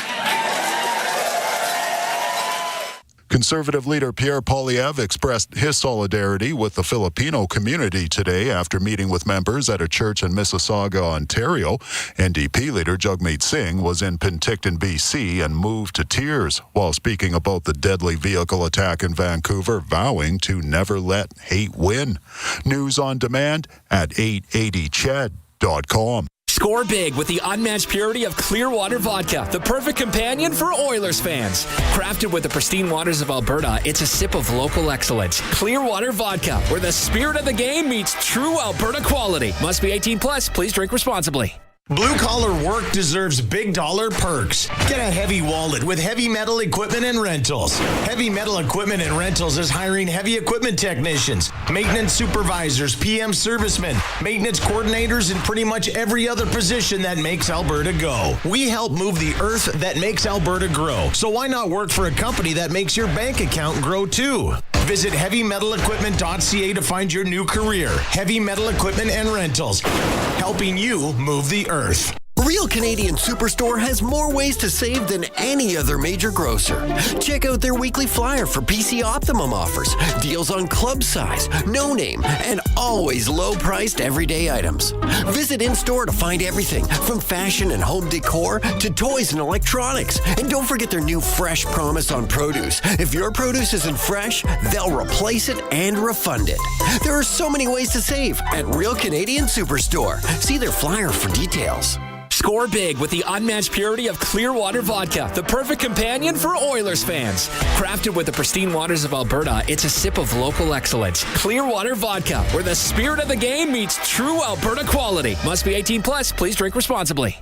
Conservative leader Pierre Poilievre expressed his solidarity with the Filipino community today after meeting with members at a church in Mississauga, Ontario. NDP leader Jagmeet Singh was in Penticton, BC, and moved to tears while speaking about the deadly vehicle attack in Vancouver, vowing to never let hate win. News on demand at 880ched.com. Score big with the unmatched purity of Clearwater Vodka, the perfect companion for Oilers fans. Crafted with the pristine waters of Alberta, it's a sip of local excellence. Clearwater Vodka, where the spirit of the game meets true Alberta quality. Must be 18 plus. Please drink responsibly. Blue-collar work deserves big dollar perks. Get a heavy wallet with Heavy Metal Equipment and Rentals. Heavy Metal Equipment and Rentals is hiring heavy equipment technicians, maintenance supervisors, PM servicemen, maintenance coordinators, and pretty much every other position that makes Alberta go. We help move the earth that makes Alberta grow. So why not work for a company that makes your bank account grow too? Visit heavymetalequipment.ca to find your new career. Heavy Metal Equipment and Rentals, helping you move the earth. Real Canadian Superstore has more ways to save than any other major grocer. Check out their weekly flyer for PC Optimum offers, deals on club size, no name, and always low-priced everyday items. Visit in-store to find everything from fashion and home decor to toys and electronics. And don't forget their new Fresh Promise on produce. If your produce isn't fresh, they'll replace it and refund it. There are so many ways to save at Real Canadian Superstore. See their flyer for details. Score big with the unmatched purity of Clearwater Vodka, the perfect companion for Oilers fans. Crafted with the pristine waters of Alberta, it's a sip of local excellence. Clearwater Vodka, where the spirit of the game meets true Alberta quality. Must be 18 plus. Please drink responsibly.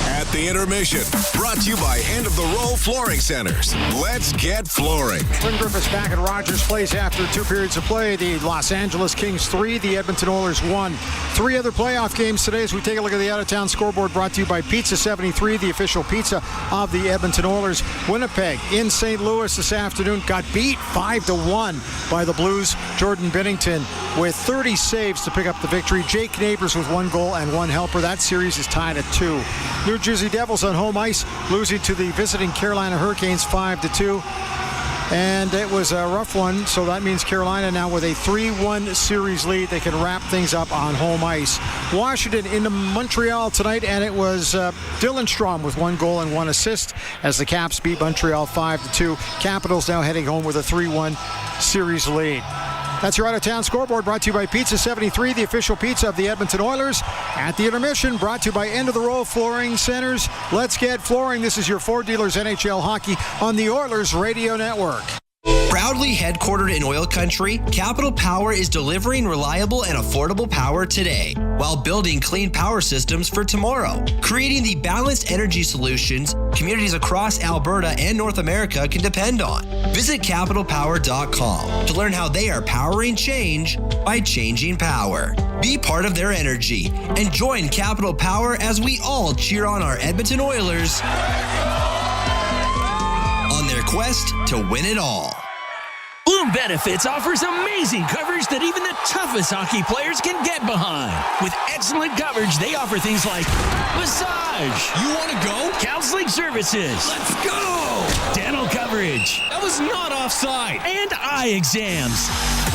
At the intermission, brought to you by End of the Row Flooring Centers. Let's get flooring. Quinn Griffiths back at Rogers Place after 2 periods of play. The Los Angeles Kings 3, the Edmonton Oilers 1. 3 other playoff games today as we take a look at the out-of-town scoreboard, brought to you by Pizza 73, the official pizza of the Edmonton Oilers. Winnipeg in St. Louis this afternoon got beat 5-1 by the Blues. Jordan Binnington with 30 saves to pick up the victory. Jake Neighbors with 1 goal and 1 helper. That series is tied at 2. New Jersey Devils on home ice, losing to the visiting Carolina Hurricanes 5-2. And it was a rough one, so that means Carolina now with a 3-1 series lead. They can wrap things up on home ice. Washington into Montreal tonight, and it was Dylan Strome with 1 goal and 1 assist as the Caps beat Montreal 5-2. Capitals now heading home with a 3-1 series lead. That's your out-of-town scoreboard, brought to you by Pizza 73, the official pizza of the Edmonton Oilers. At the intermission, brought to you by End of the Row Flooring Centers. Let's get flooring. This is your Ford Dealers NHL Hockey on the Oilers Radio Network. Proudly headquartered in oil country, Capital Power is delivering reliable and affordable power today while building clean power systems for tomorrow, creating the balanced energy solutions communities across Alberta and North America can depend on. Visit capitalpower.com to learn how they are powering change by changing power. Be part of their energy and join Capital Power as we all cheer on our Edmonton Oilers on their quest to win it all. Bloom Benefits offers amazing coverage that even the toughest hockey players can get behind. With excellent coverage, they offer things like massage. You want to go? Counseling services. Let's go. Dental coverage. That was not offside. And eye exams.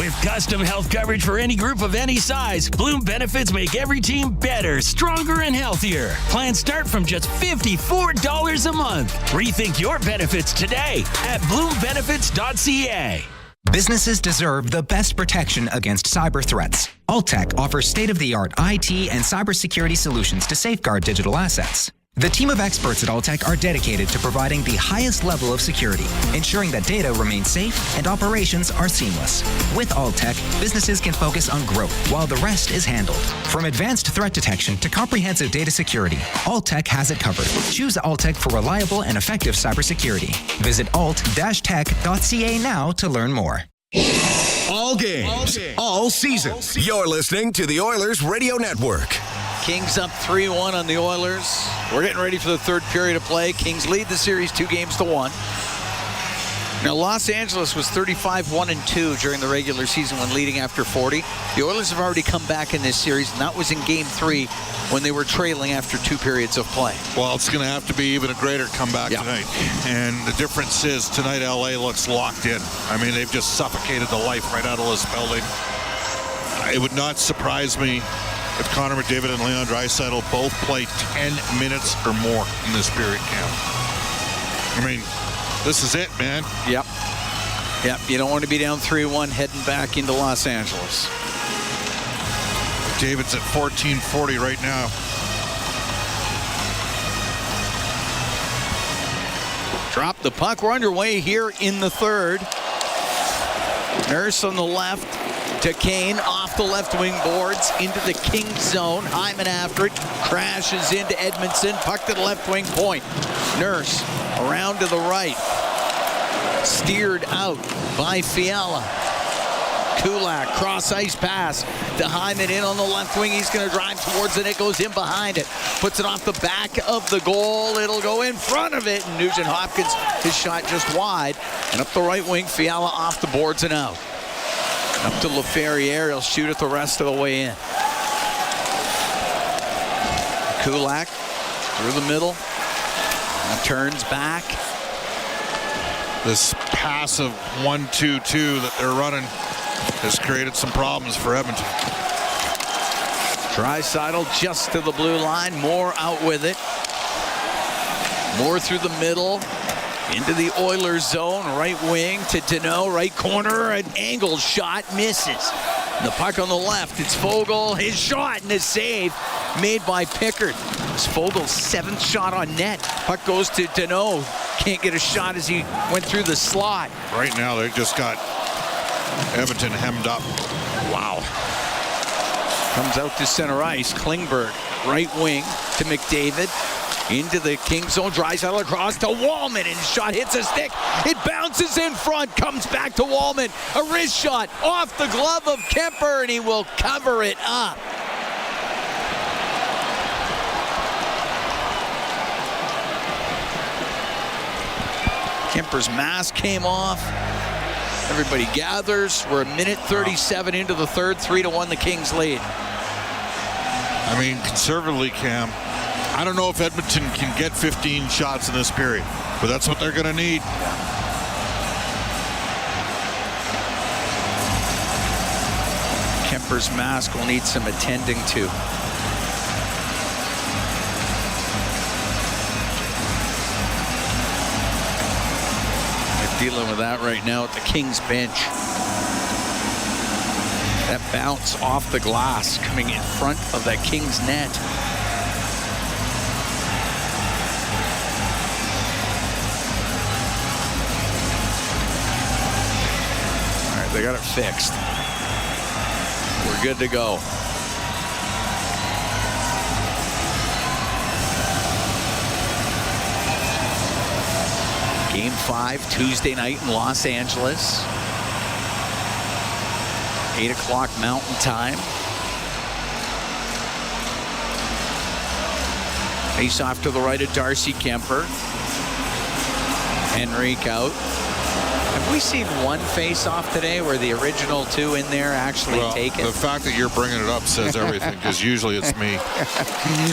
With custom health coverage for any group of any size, Bloom benefits make every team better, stronger, and healthier. Plans start from just $54 a month. Rethink your benefits today at bloombenefits.ca. Businesses deserve the best protection against cyber threats. Alltech offers state-of-the-art IT and cybersecurity solutions to safeguard digital assets. The team of experts at Alltech are dedicated to providing the highest level of security, ensuring that data remains safe and operations are seamless. With Alltech, businesses can focus on growth while the rest is handled. From advanced threat detection to comprehensive data security, Alltech has it covered. Choose Alltech for reliable and effective cybersecurity. Visit alt-tech.ca now to learn more. All games, all seasons. You're listening to the Oilers Radio Network. Kings up 3-1 on the Oilers. We're getting ready for the third period of play. Kings lead the series 2-1. Now, Los Angeles was 35-1-2 during the regular season when leading after 40. The Oilers have already come back in this series, and that was in Game 3 when they were trailing after 2 periods of play. Well, it's going to have to be even a greater comeback tonight. And the difference is tonight LA looks locked in. I mean, they've just suffocated the life right out of this building. It would not surprise me if Connor McDavid and Leon Draisaitl both play 10 minutes or more in this period, Cam. I mean, this is it, man. Yep. You don't want to be down 3-1 heading back into Los Angeles. David's at 14:40 right now. Drop the puck. We're underway here in the third. Nurse on the left to Kane off the left wing boards into the Kings zone. Hyman after it. Crashes into Edmonton. Puck to the left wing point. Nurse around to the right. Steered out by Fiala. Kulak, cross ice pass to Hyman in on the left wing. He's going to drive towards it. It goes in behind it. Puts it off the back of the goal. It'll go in front of it. And Nugent Hopkins, his shot just wide. And up the right wing, Fiala off the boards and out. Up to LaFerriere. He'll shoot it the rest of the way in. Kulak through the middle. And turns back. This passive 1-2-2 that they're running has created some problems for Edmonton. Draisaitl just to the blue line. Moore out with it. Moore through the middle. Into the Oilers zone. Right wing to Deneau. Right corner. An angle shot. Misses. And the puck on the left. It's Foegele. His shot and his save made by Pickard. It's Fogel's 7th shot on net. Puck goes to Deneau. Can't get a shot as he went through the slot. Right now they've just got Edmonton hemmed up. Wow. Comes out to center ice. Klingberg, right wing to McDavid. Into the Kings zone. Draisaitl across to Wallman. And his shot hits a stick. It bounces in front. Comes back to Wallman. A wrist shot off the glove of Kemper. And he will cover it up. Kemper's mask came off. Everybody gathers. We're a minute 37 into the third. 3-1 the Kings lead. I mean, conservatively, Cam, I don't know if Edmonton can get 15 shots in this period, but that's what they're going to need. Kemper's mask will need some attending to. Dealing with that right now at the Kings bench. That bounce off the glass coming in front of that Kings net. All right, they got it fixed. We're good to go. Game 5, Tuesday night in Los Angeles. 8 o'clock Mountain Time. Face off to the right of Darcy Kemper. Henrique out. Have we seen one face off today where the original 2 in there actually take it? The fact that you're bringing it up says everything, because usually it's me.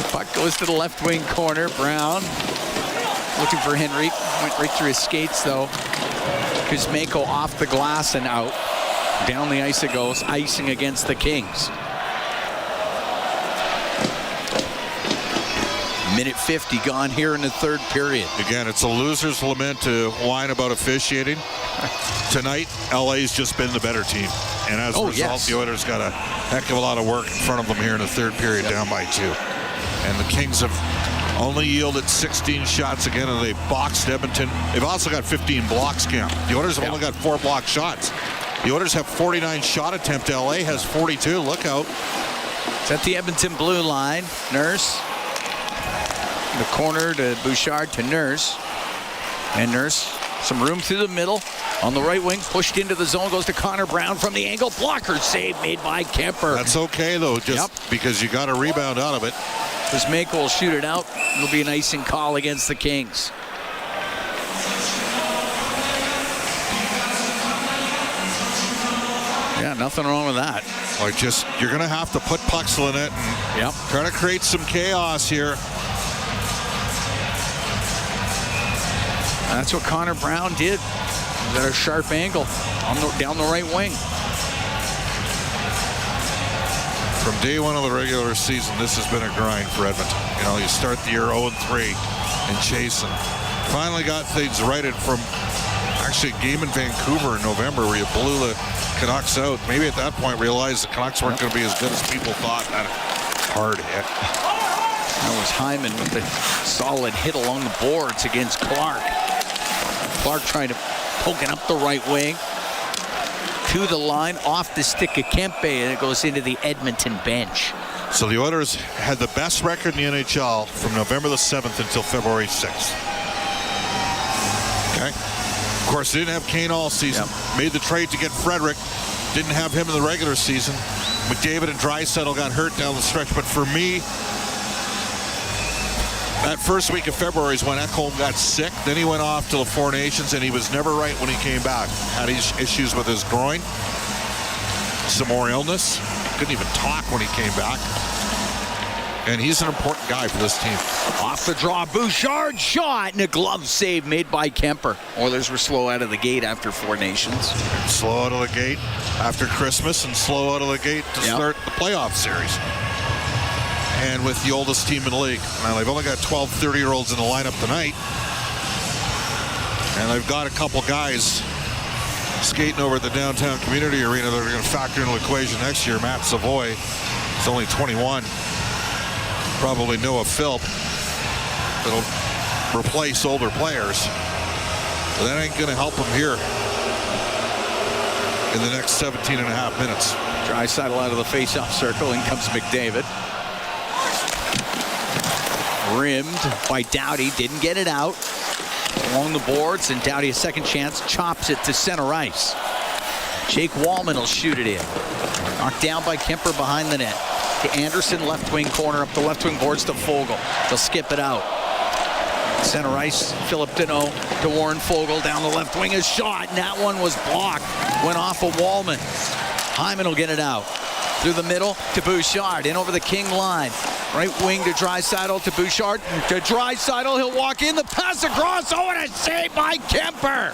Puck goes to the left wing corner. Brown looking for Henrique. Went right through his skates, though. Kuzmenko off the glass and out. Down the ice it goes, icing against the Kings. Minute 50 gone here in the third period. Again, it's a loser's lament to whine about officiating. Tonight, LA's just been the better team. And as a result, the Oilers got a heck of a lot of work in front of them here in the third period, down by 2. And the Kings have only yielded 16 shots again, and they boxed Edmonton. They've also got 15 blocks, Cam. The Oilers have only got 4 block shots. The Oilers have 49 shot attempt. LA has 42. Look out. It's at the Edmonton blue line. Nurse. The corner to Bouchard to Nurse. And Nurse, some room through the middle. On the right wing, pushed into the zone, goes to Connor Brown from the angle. Blocker save made by Kemper. That's okay, though, just because you got a rebound out of it. Kuzmenko will shoot it out. It'll be an icing call against the Kings. Yeah, nothing wrong with that. Like, just, you're going to have to put pucks in it and try to create some chaos here. That's what Connor Brown did. At a sharp angle down the right wing. From day one of the regular season, this has been a grind for Edmonton. You know, you start the year 0-3 and chasing. Finally got things righted from actually a game in Vancouver in November where you blew the Canucks out. Maybe at that point realized the Canucks weren't going to be as good as people thought. That hard hit. That was Hyman with a solid hit along the boards against Clark. Clark trying to poking up the right wing to the line, off the stick of Kempe, and it goes into the Edmonton bench. So the Oilers had the best record in the NHL from November the 7th until February 6th. Okay. Of course, they didn't have Kane all season. Made the trade to get Frederick. Didn't have him in the regular season. McDavid and Draisaitl got hurt down the stretch, but for me, that first week of February is when Ekholm got sick. Then he went off to the Four Nations, and he was never right when he came back. Had issues with his groin. Some more illness. Couldn't even talk when he came back. And he's an important guy for this team. Off the draw, Bouchard shot, and a glove save made by Kemper. Oilers were slow out of the gate after Four Nations. Slow out of the gate after Christmas, and slow out of the gate to start the playoff series. And with the oldest team in the league. Now, they've only got 12 30-year-olds in the lineup tonight. And they've got a couple guys skating over at the downtown community arena that are going to factor into the equation next year. Matt Savoy is only 21. Probably Noah Philp. That'll replace older players. But that ain't going to help him here in the next 17 and a half minutes. Draisaitl out of the face-off circle. In comes McDavid. Rimmed by Doughty, didn't get it out. Along the boards, and Doughty a second chance, chops it to center ice. Jake Wallman will shoot it in. Knocked down by Kemper behind the net. To Anderson, left wing corner, up the left wing boards to Fogle. They'll skip it out. Center ice, Philip Deneau to Warren Fogle, down the left wing, a shot, and that one was blocked. Went off of Wallman. Hyman will get it out. Through the middle to Bouchard, in over the King line. Right wing to Draisaitl, to Bouchard, to Draisaitl, he'll walk in, the pass across, oh, and a save by Kemper.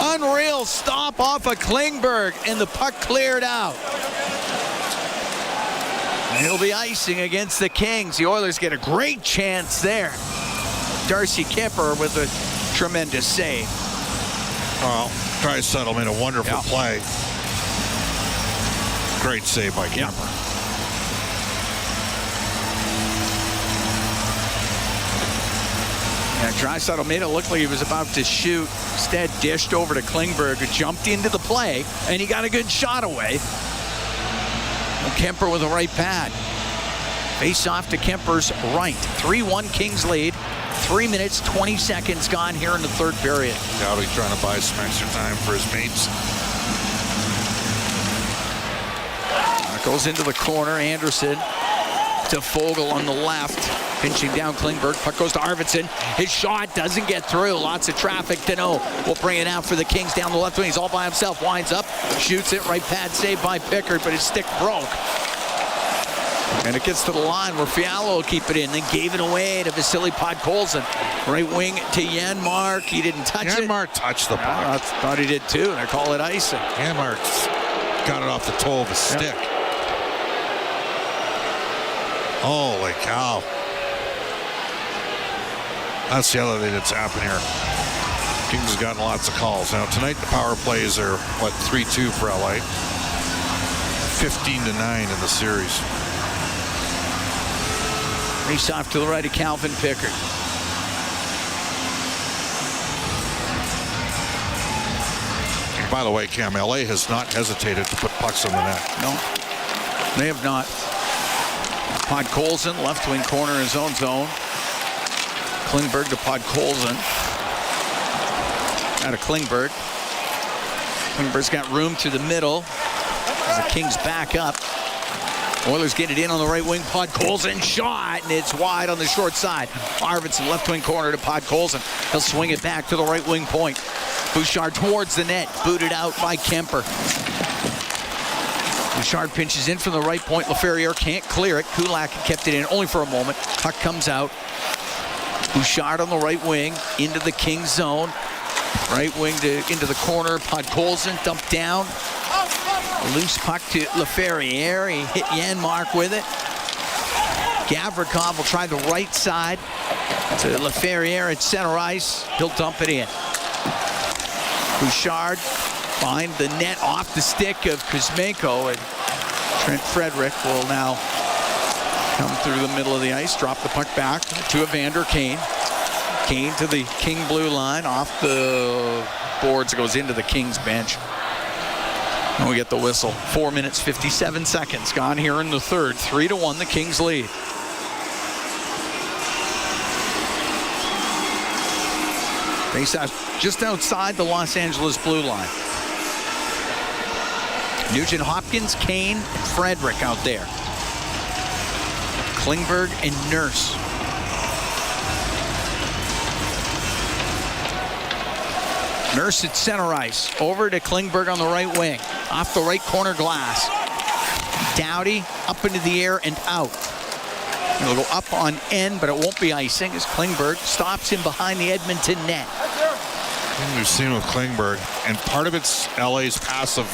Unreal stop off of Klingberg, and the puck cleared out. And it'll be icing against the Kings. The Oilers get a great chance there. Darcy Kemper with a tremendous save. Well, Draisaitl made a wonderful play. Great save by Kemper. Yeah, Draisaitl made it look like he was about to shoot. Instead, dished over to Klingberg, who jumped into the play, and he got a good shot away. And Kemper with a right pad. Face off to Kemper's right. 3-1 Kings lead. 3 minutes, 20 seconds gone here in the third period. Doughty trying to buy some extra time for his mates. Goes into the corner. Anderson to Fogle on the left. Pinching down Klingberg. Puck goes to Arvidsson. His shot doesn't get through. Lots of traffic. Deneau will bring it out for the Kings down the left wing. He's all by himself. Winds up. Shoots it. Right pad saved by Pickard, but his stick broke. And it gets to the line where Fiala will keep it in, then gave it away to Vasily Podkolzin. Right wing to Janmark. He didn't touch it. Janmark touched the puck. I thought he did too, and I call it icing. Janmark got it off the toe of his stick. Holy cow. That's the other thing that's happened here. Kings have gotten lots of calls. Now, tonight the power plays are, 3-2 for LA. 15-9 in the series. Race off to the right of Calvin Pickard. By the way, Cam, LA has not hesitated to put pucks in the net. No, they have not. Podkolzin, left wing corner, his own zone. Klingberg to Podkolzin. Out of Klingberg. Klingberg's got room to the middle. As the Kings back up. Oilers get it in on the right wing. Podkolzin shot, and it's wide on the short side. Arvidsson, left wing corner to Podkolzin. He'll swing it back to the right wing point. Bouchard towards the net, booted out by Kemper. Bouchard pinches in from the right point. Laferriere can't clear it. Kulak kept it in only for a moment. Puck comes out. Bouchard on the right wing into the Kings zone. Right wing into the corner. Podkolzin dumped down. Loose puck to Laferriere. He hit Janmark with it. Gavrikov will try the right side to Laferriere at center ice. He'll dump it in. Bouchard behind the net off the stick of Kuzmenko, and Trent Frederick will now come through the middle of the ice, drop the puck back to Evander Kane. Kane to the King blue line, off the boards, goes into the Kings bench. And we get the whistle. 4 minutes, 57 seconds gone here in the third. 3-1, the Kings lead. Face out just outside the Los Angeles blue line. Nugent Hopkins, Kane, and Frederick out there. Klingberg and Nurse. Nurse at center ice. Over to Klingberg on the right wing. Off the right corner glass. Doughty up into the air and out. It'll go up on end, but it won't be icing as Klingberg stops him behind the Edmonton net. We've seen with Klingberg, and part of it's LA's passive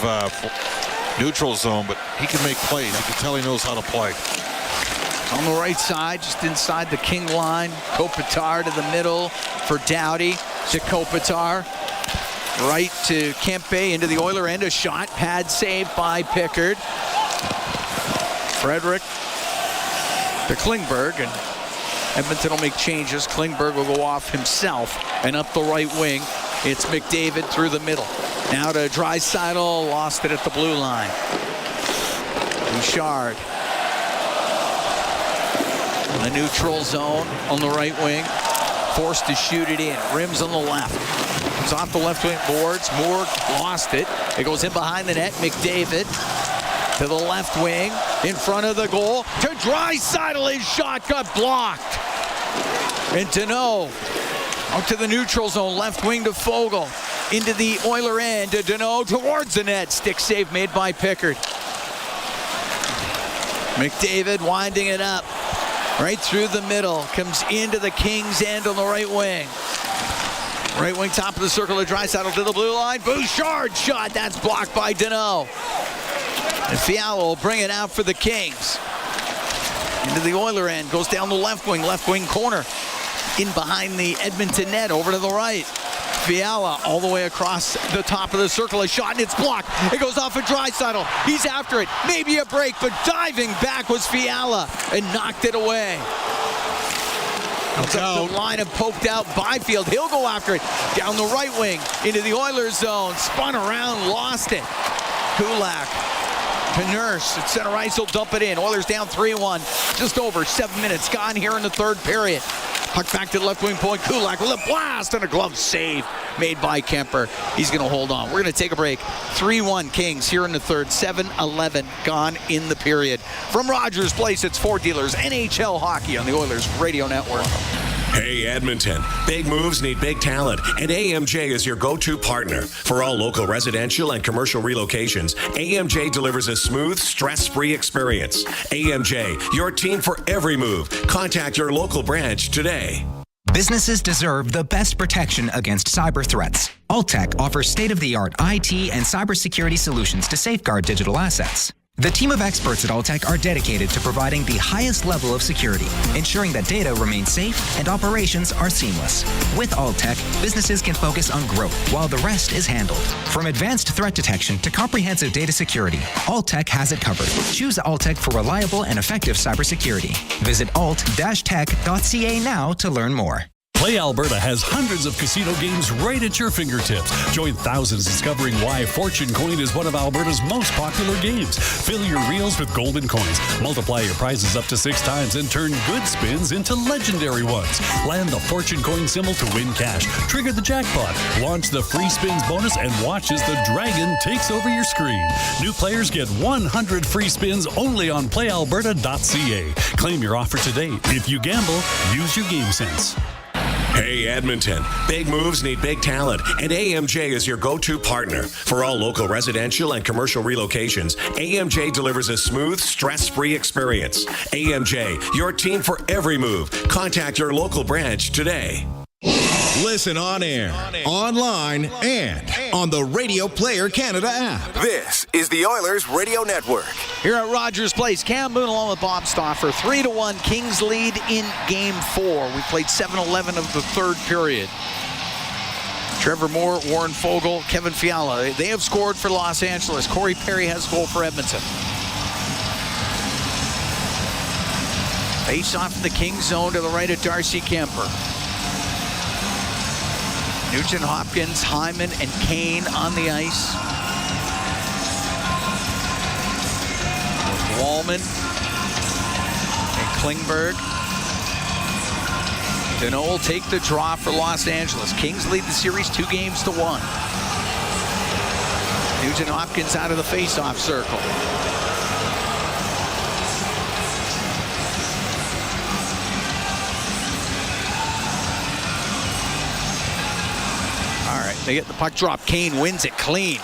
neutral zone, but he can make plays. You can tell he knows how to play. On the right side, just inside the King line. Kopitar to the middle for Doughty to Kopitar. Right to Kempe into the Oiler end. A shot, pad save by Pickard. Frederick to Klingberg, and Edmonton will make changes. Klingberg will go off himself and up the right wing. It's McDavid through the middle. Now to Draisaitl, lost it at the blue line. Bouchard. In the neutral zone on the right wing. Forced to shoot it in. Rims on the left. It's off the left wing boards. Moore lost it. It goes in behind the net. McDavid to the left wing. In front of the goal. To Draisaitl. His shot got blocked. And Deneau out to the neutral zone. Left wing to Fogle. Into the Oiler end. To Deneau towards the net. Stick save made by Pickard. McDavid winding it up. Right through the middle. Comes into the Kings end on the right wing. Right wing top of the circle to Draisaitl to the blue line. Bouchard shot. That's blocked by Deneau. And Fiala will bring it out for the Kings. Into the Oiler end. Goes down the left wing corner. In behind the Edmonton net. Over to the right. Fiala all the way across the top of the circle. A shot and it's blocked. It goes off of Draisaitl. He's after it. Maybe a break, but diving back was Fiala and knocked it away. The line and poked out Byfield. He'll go after it. Down the right wing into the Oilers zone. Spun around, lost it. Kulak to Nurse at center ice. He'll dump it in. Oilers down 3-1. Just over 7 minutes gone here in the third period. Puck back to the left wing point. Kulak with a blast and a glove save made by Kemper. He's going to hold on. We're going to take a break. 3-1 Kings here in the third. 7-11 gone in the period. From Rogers Place, it's Ford Dealers NHL Hockey on the Oilers Radio Network. Hey, Edmonton. Big moves need big talent, and AMJ is your go-to partner. For all local residential and commercial relocations, AMJ delivers a smooth, stress-free experience. AMJ, your team for every move. Contact your local branch today. Businesses deserve the best protection against cyber threats. Alltech offers state-of-the-art IT and cybersecurity solutions to safeguard digital assets. The team of experts at Alltech are dedicated to providing the highest level of security, ensuring that data remains safe and operations are seamless. With Alltech, businesses can focus on growth while the rest is handled. From advanced threat detection to comprehensive data security, Alltech has it covered. Choose Alltech for reliable and effective cybersecurity. Visit alt-tech.ca now to learn more. Play Alberta has hundreds of casino games right at your fingertips. Join thousands discovering why Fortune Coin is one of Alberta's most popular games. Fill your reels with golden coins. Multiply your prizes up to 6 times and turn good spins into legendary ones. Land the Fortune Coin symbol to win cash. Trigger the jackpot. Launch the free spins bonus and watch as the dragon takes over your screen. New players get 100 free spins only on playalberta.ca. Claim your offer today. If you gamble, use your game sense. Hey, Edmonton. Big moves need big talent, and AMJ is your go-to partner. For all local residential and commercial relocations, AMJ delivers a smooth, stress-free experience. AMJ, your team for every move. Contact your local branch today. Listen on air, online, and on the Radio Player Canada app. This is the Oilers Radio Network. Here at Rogers Place, Cam Moon along with Bob Stauffer. 3-1 Kings lead in Game 4. We played 7-11 of the third period. Trevor Moore, Warren Foegele, Kevin Fiala. They have scored for Los Angeles. Corey Perry has a goal for Edmonton. Face off in the Kings zone to the right of Darcy Kemper. Nugent Hopkins, Hyman, and Kane on the ice. Wallman and Klingberg. Deneau will take the draw for Los Angeles. Kings lead the series 2-1. Nugent Hopkins out of the face-off circle. They get the puck drop. Kane wins it clean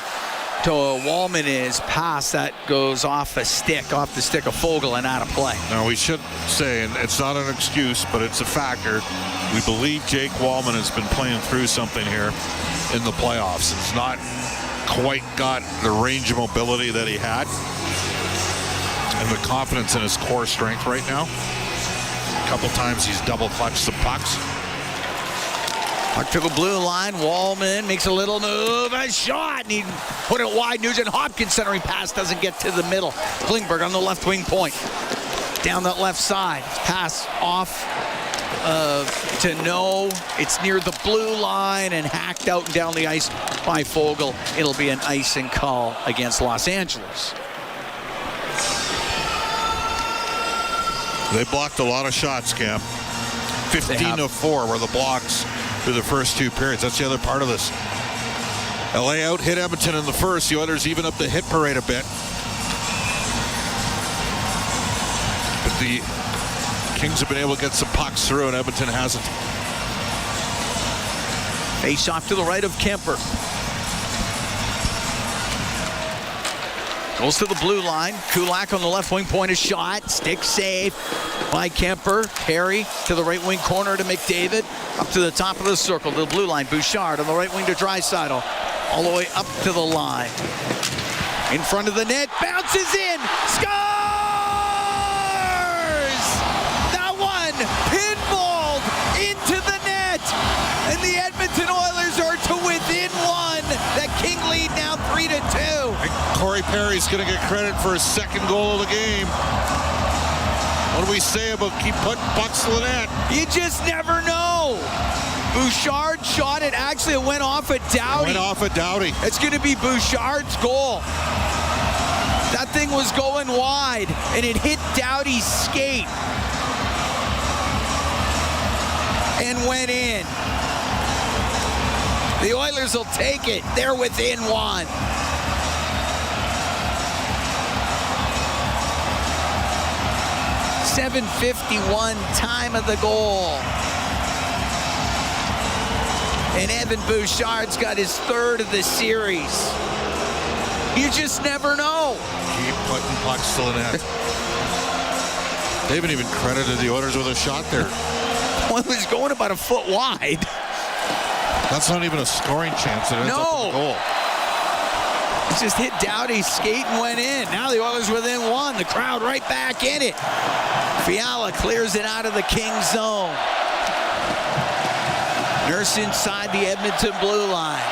to Wallman. Is pass that goes off the stick of Foegele and out of play. Now we should say, and it's not an excuse, but it's a factor. We believe Jake Wallman has been playing through something here in the playoffs. It's not quite got the range of mobility that he had and the confidence in his core strength right now. A couple times he's double clutched some pucks. Puck to the blue line. Wallman makes a little move. A shot. And he put it wide. Nugent Hopkins centering pass doesn't get to the middle. Klingberg on the left wing point. Down that left side. Pass off to No. It's near the blue line and hacked out and down the ice by Foegele. It'll be an icing call against Los Angeles. They blocked a lot of shots, Cam. 15 of 4 were the blocks through the first 2 periods. That's the other part of this. LA out hit Edmonton in the first. The Oilers even up the hit parade a bit. But the Kings have been able to get some pucks through, and Edmonton hasn't. Face off to the right of Kemper. Goes to the blue line. Kulak on the left wing point, a shot. Stick save by Kemper. Perry to the right wing corner to McDavid. Up to the top of the circle to the blue line. Bouchard on the right wing to Draisaitl. All the way up to the line. In front of the net. Bounces in. Scores! That one pinballed into the net. And the Edmonton Oilers are to within 1. That King lead now 3-2. Corey Perry's going to get credit for his second goal of the game. What do we say about keep putting pucks to the net? You just never know. Bouchard shot it. Actually, it went off at Doughty. It's going to be Bouchard's goal. That thing was going wide, and it hit Doughty's skate and went in. The Oilers will take it. They're within 1. .751 time of the goal. And Evan Bouchard's got his third of the series. You just never know. Keep putting pucks to the net. They haven't even credited the Oilers with a shot there. Well, it was going about a foot wide. That's not even a scoring chance. It ends up in the goal. It just hit Doughty's skate and went in. Now the Oilers within one. The crowd right back in it. Fiala clears it out of the Kings zone. Nurse inside the Edmonton blue line.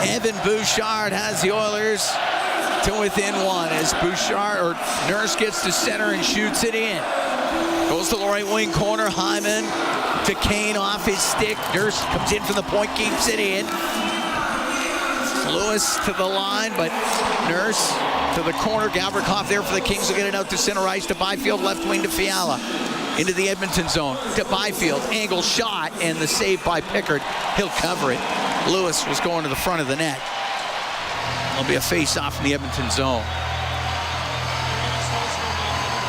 Evan Bouchard has the Oilers to within one as Nurse gets to center and shoots it in. Goes to the right wing corner. Hyman to Kane off his stick. Nurse comes in from the point, keeps it in. Lewis to the line, but Nurse to the corner. Gavrikov there for the Kings will get it out to center ice to Byfield, left wing to Fiala. Into the Edmonton zone to Byfield. Angle shot and the save by Pickard. He'll cover it. Lewis was going to the front of the net. There'll be a face-off in the Edmonton zone.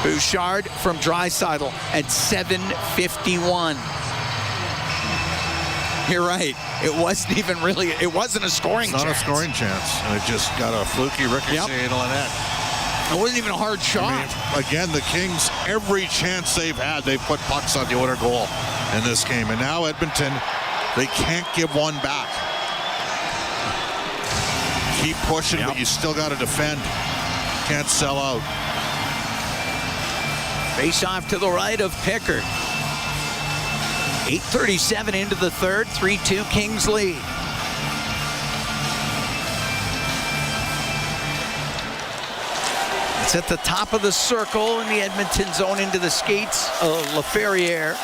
Bouchard from Draisaitl at 7:51. You're right. It wasn't even really, it wasn't a scoring chance. It's not a scoring chance. And it just got a fluky ricochet into the net. It wasn't even a hard shot. I mean, again, the Kings, every chance they've had, they've put pucks on the Oilers goal in this game. And now Edmonton, they can't give one back. Keep pushing, but you still got to defend. Can't sell out. Face off to the right of Pickard. 8:37 into the third, 3-2 Kings lead. It's at the top of the circle in the Edmonton zone into the skates. Laferriere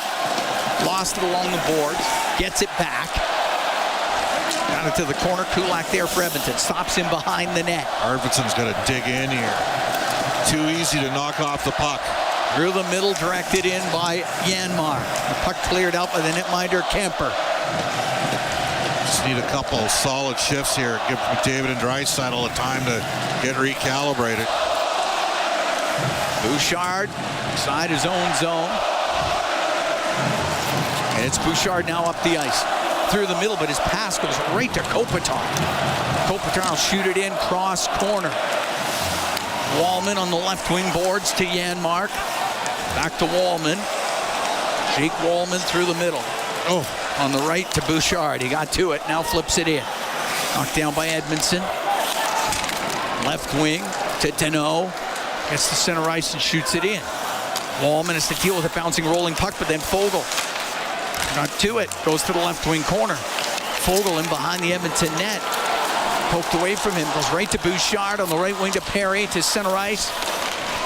lost it along the boards, gets it back. Got it to the corner. Kulak there for Edmonton. Stops him behind the net. Arvidsson's got to dig in here. Too easy to knock off the puck. Through the middle, directed in by Janmar. The puck cleared out by the netminder Kemper. Just need a couple solid shifts here. Give McDavid and Draisaitl the time to get recalibrated. Bouchard inside his own zone. And it's Bouchard now up the ice. Through the middle, but his pass goes right to Kopitar. Kopitar will shoot it in, cross corner. Wallman on the left wing boards to Janmark. Back to Wallman. Jake Wallman through the middle. Oh, on the right to Bouchard. He got to it, now flips it in. Knocked down by Edmondson. Left wing to Deneau. Gets to center ice and shoots it in. Wallman has to deal with a bouncing, rolling puck, but then Fogle got to it. Goes to the left wing corner. Fogle in behind the Edmonton net. Poked away from him. Goes right to Bouchard on the right wing to Perry to center ice.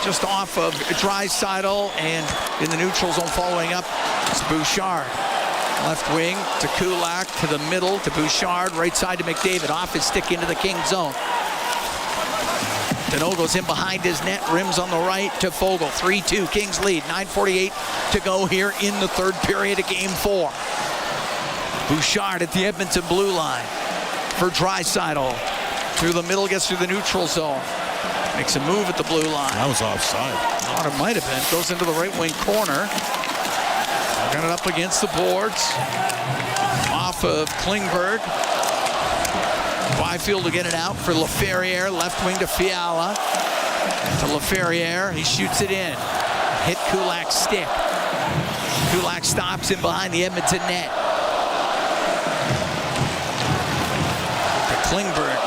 Just off of Draisaitl, and in the neutral zone following up, it's Bouchard. Left wing to Kulak, to the middle to Bouchard, right side to McDavid. Off his stick into the King zone. Deneau goes in behind his net, rims on the right to Fogle. 3-2, Kings lead. 9:48 to go here in the third period of Game 4. Bouchard at the Edmonton blue line for Draisaitl. Through the middle, gets through the neutral zone. Makes a move at the blue line. That was offside. Thought it might have been. Goes into the right wing corner. Got it up against the boards. Off of Klingberg. Byfield to get it out for Laferriere. Left wing to Fiala. To Laferriere. He shoots it in. Hit Kulak's stick. Kulak stops him behind the Edmonton net. To Klingberg.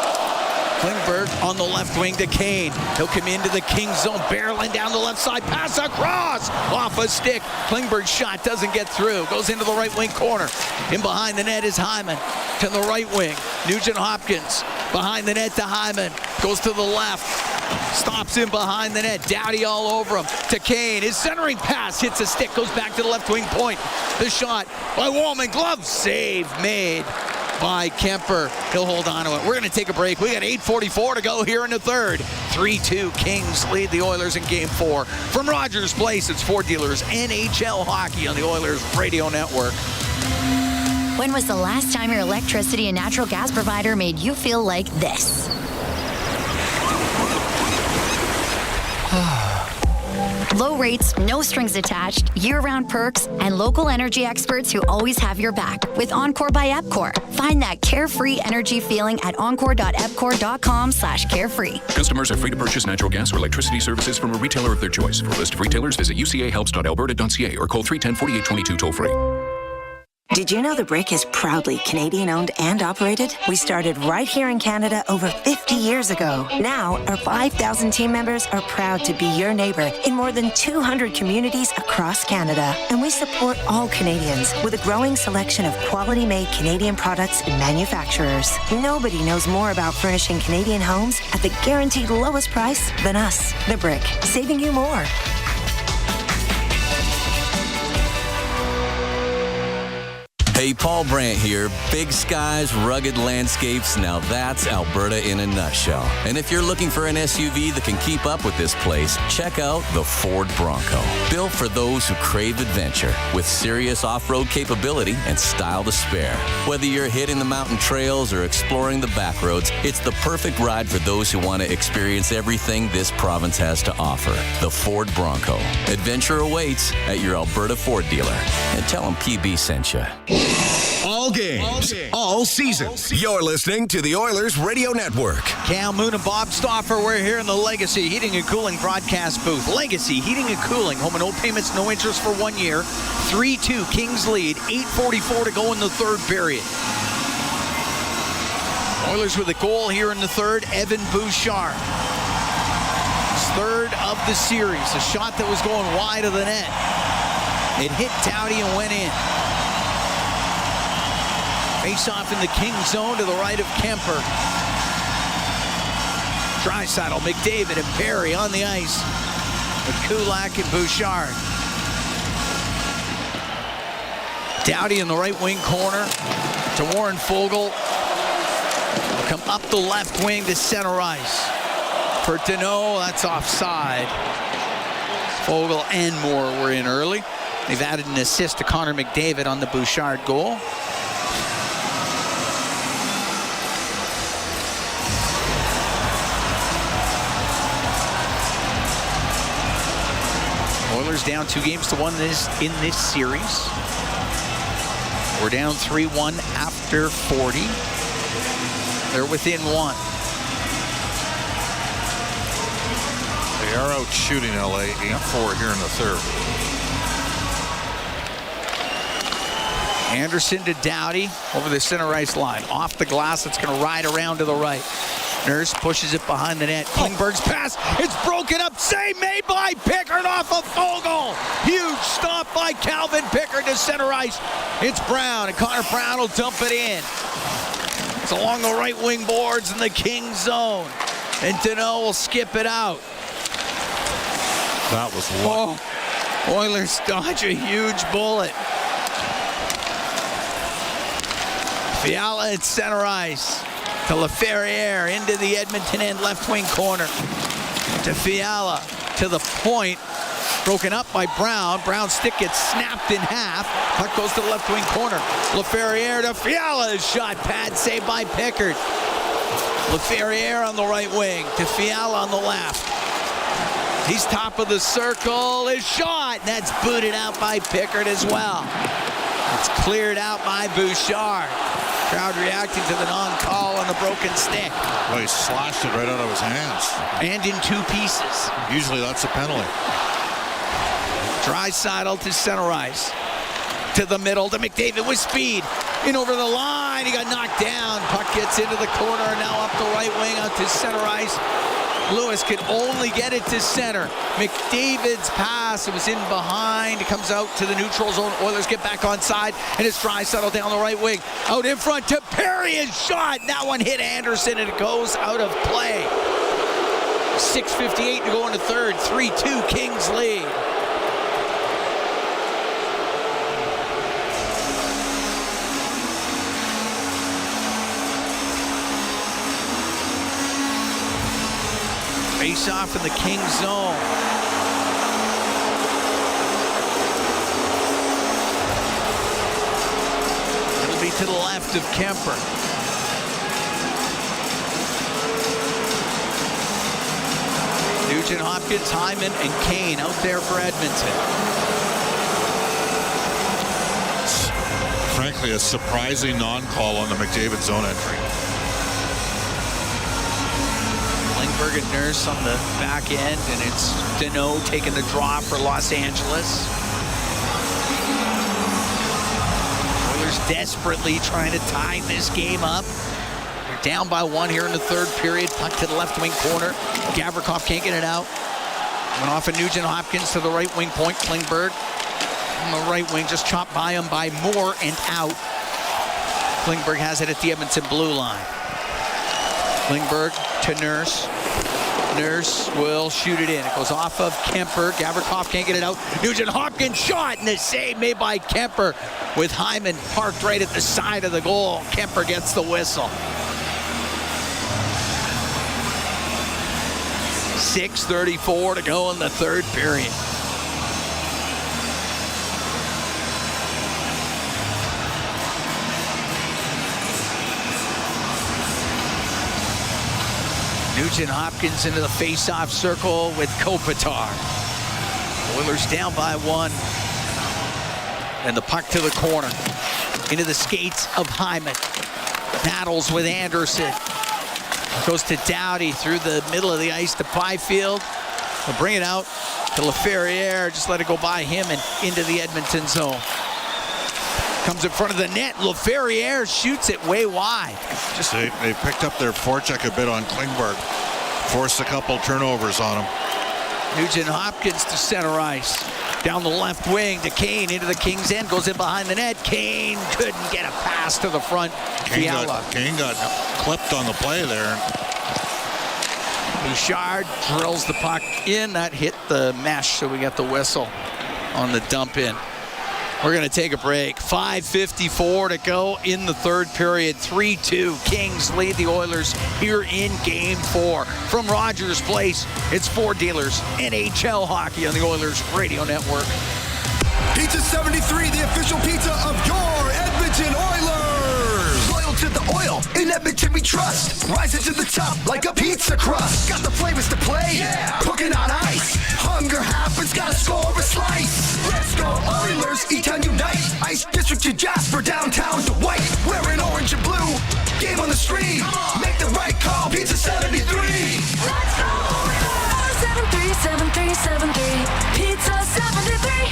Klingberg on the left wing to Kane. He'll come into the Kings zone, barreling down the left side, pass across, off a stick. Klingberg's shot doesn't get through, goes into the right wing corner. In behind the net is Hyman. To the right wing, Nugent Hopkins. Behind the net to Hyman, goes to the left. Stops him behind the net. Doughty all over him. To Kane. His centering pass hits a stick, goes back to the left wing point. The shot by Wallman. Glove save made by Kemper. He'll hold on to it. We're going to take a break. We got 8:44 to go here in the third. 3-2 Kings lead the Oilers in Game 4. From Rogers Place, it's Ford Dealers NHL Hockey on the Oilers Radio Network. When was the last time your electricity and natural gas provider made you feel like this? Low rates, no strings attached, year-round perks, and local energy experts who always have your back with Encore by Epcor. Find that carefree energy feeling at encore.epcor.com/carefree. Customers are free to purchase natural gas or electricity services from a retailer of their choice. For a list of retailers, visit ucahelps.alberta.ca or call 310-4822 toll-free. Did you know the Brick is proudly Canadian-owned and operated? We started right here in Canada over 50 years ago. Now, our 5,000 team members are proud to be your neighbor in more than 200 communities across Canada. And we support all Canadians with a growing selection of quality-made Canadian products and manufacturers. Nobody knows more about furnishing Canadian homes at the guaranteed lowest price than us. The Brick, saving you more. Hey, Paul Brandt here. Big skies, rugged landscapes. Now that's Alberta in a nutshell. And if you're looking for an SUV that can keep up with this place, check out the Ford Bronco. Built for those who crave adventure, with serious off-road capability and style to spare. Whether you're hitting the mountain trails or exploring the back roads, it's the perfect ride for those who want to experience everything this province has to offer. The Ford Bronco. Adventure awaits at your Alberta Ford dealer. And tell them PB sent you. All games, all seasons. You're listening to the Oilers Radio Network. Cal Moon and Bob Stauffer, we're here in the Legacy Heating and Cooling broadcast booth. Legacy Heating and Cooling, home and no payments, no interest for 1 year. 3-2, Kings lead, 8:44 to go in the third period. Oilers with a goal here in the third, Evan Bouchard. His third of the series, a shot that was going wide of the net. It hit Doughty and went in. Face-off in the Kings zone to the right of Kemper. Draisaitl, McDavid, and Perry on the ice with Kulak and Bouchard. Doughty in the right wing corner to Warren Foegele. Come up the left wing to center ice. For Deneau, that's offside. Foegele and Moore were in early. They've added an assist to Connor McDavid on the Bouchard goal. Oilers down 2-1 in this series. We're down 3-1 after 40. They're within 1. They are out shooting LA 8-4 here in the third. Anderson to Doughty over the center ice line. Off the glass, it's going to ride around to the right. Nurse pushes it behind the net. Klingberg's pass. It's broken up. Save made by Pickard off of Foegele. Huge stop by Calvin Pickard to center ice. It's Brown, and Connor Brown will dump it in. It's along the right wing boards in the Kings zone. And Deneau will skip it out. That was lucky. Oilers dodge a huge bullet. Fiala at center ice. To LaFerriere into the Edmonton end left wing corner. To Fiala to the point. Broken up by Brown. Brown's stick gets snapped in half. Puck goes to the left wing corner. LaFerriere to Fiala. His shot pad saved by Pickard. LaFerriere on the right wing. To Fiala on the left. He's top of the circle. His shot. And that's booted out by Pickard as well. It's cleared out by Bouchard. Crowd reacting to the non-call on the broken stick. Well, he slashed it right out of his hands. And in 2 pieces. Usually that's a penalty. Draisaitl to center ice. To the middle to McDavid with speed. In over the line. He got knocked down. Puck gets into the corner. Now up the right wing out to center ice. Lewis can only get it to center. McDavid's pass, it was in behind. It comes out to the neutral zone. Oilers get back on side, and it's Draisaitl down the right wing. Out in front to Perry, his shot. That one hit Anderson, and it goes out of play. 6:58 to go in the third. 3-2, Kings lead. Face off in the Kings zone. It'll be to the left of Kemper. Nugent Hopkins, Hyman, and Kane out there for Edmonton. Frankly, a surprising non-call on the McDavid zone entry. Klingberg and Nurse on the back end, and it's Deneau taking the draw for Los Angeles. Oilers desperately trying to tie this game up. They're down by 1 here in the third period. Puck to the left wing corner. Gavrikov can't get it out. Went off of Nugent Hopkins to the right wing point. Klingberg on the right wing, just chopped by him by Moore and out. Klingberg has it at the Edmonton blue line. Klingberg to Nurse. Nurse will shoot it in. It goes off of Kemper. Gavrikov can't get it out. Nugent Hopkins shot, and the save made by Kemper with Hyman parked right at the side of the goal. Kemper gets the whistle. 6:34 to go in the third period. Nugent Hopkins into the face-off circle with Kopitar. Oilers down by 1. And the puck to the corner. Into the skates of Hyman. Battles with Anderson. Goes to Doughty through the middle of the ice to Byfield. They'll bring it out to LaFerriere. Just let it go by him and into the Edmonton zone. Comes in front of the net. LaFerriere shoots it way wide. Just they picked up their forecheck a bit on Klingberg. Forced a couple turnovers on him. Nugent Hopkins to center ice. Down the left wing to Kane into the Kings end. Goes in behind the net. Kane couldn't get a pass to the front. Kane got clipped on the play there. Bouchard drills the puck in. That hit the mesh, so we got the whistle on the dump in. We're going to take a break. 5:54 to go in the third period. 3-2. Kings lead the Oilers here in Game 4. From Rogers Place, it's Ford Dealers NHL Hockey on the Oilers Radio Network. Pizza 73, the official pizza of your Edmonton Oilers. Loyal to the oil, in Edmonton we trust. Rising to the top like a pizza crust. Got the flavors to play, yeah. Cooking on ice. Hunger happens, gotta score a slice. Let's go Oilers, E-Town unite. Ice District to Jasper, downtown to White. Wearing orange and blue, game on the street. Make the right call, Pizza 73. Let's go Oilers. 737373, Pizza 73.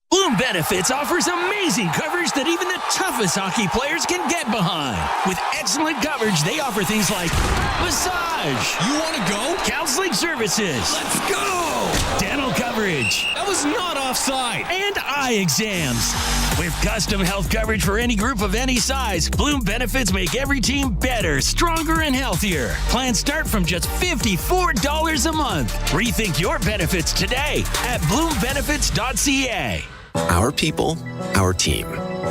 Bloom Benefits offers amazing coverage that even the toughest hockey players can get behind. With excellent coverage, they offer things like massage. You want to go? Counseling services. Let's go! Dental coverage. That was not offside. And eye exams. With custom health coverage for any group of any size, Bloom Benefits make every team better, stronger, and healthier. Plans start from just $54 a month. Rethink your benefits today at bloombenefits.ca. Our people, our team.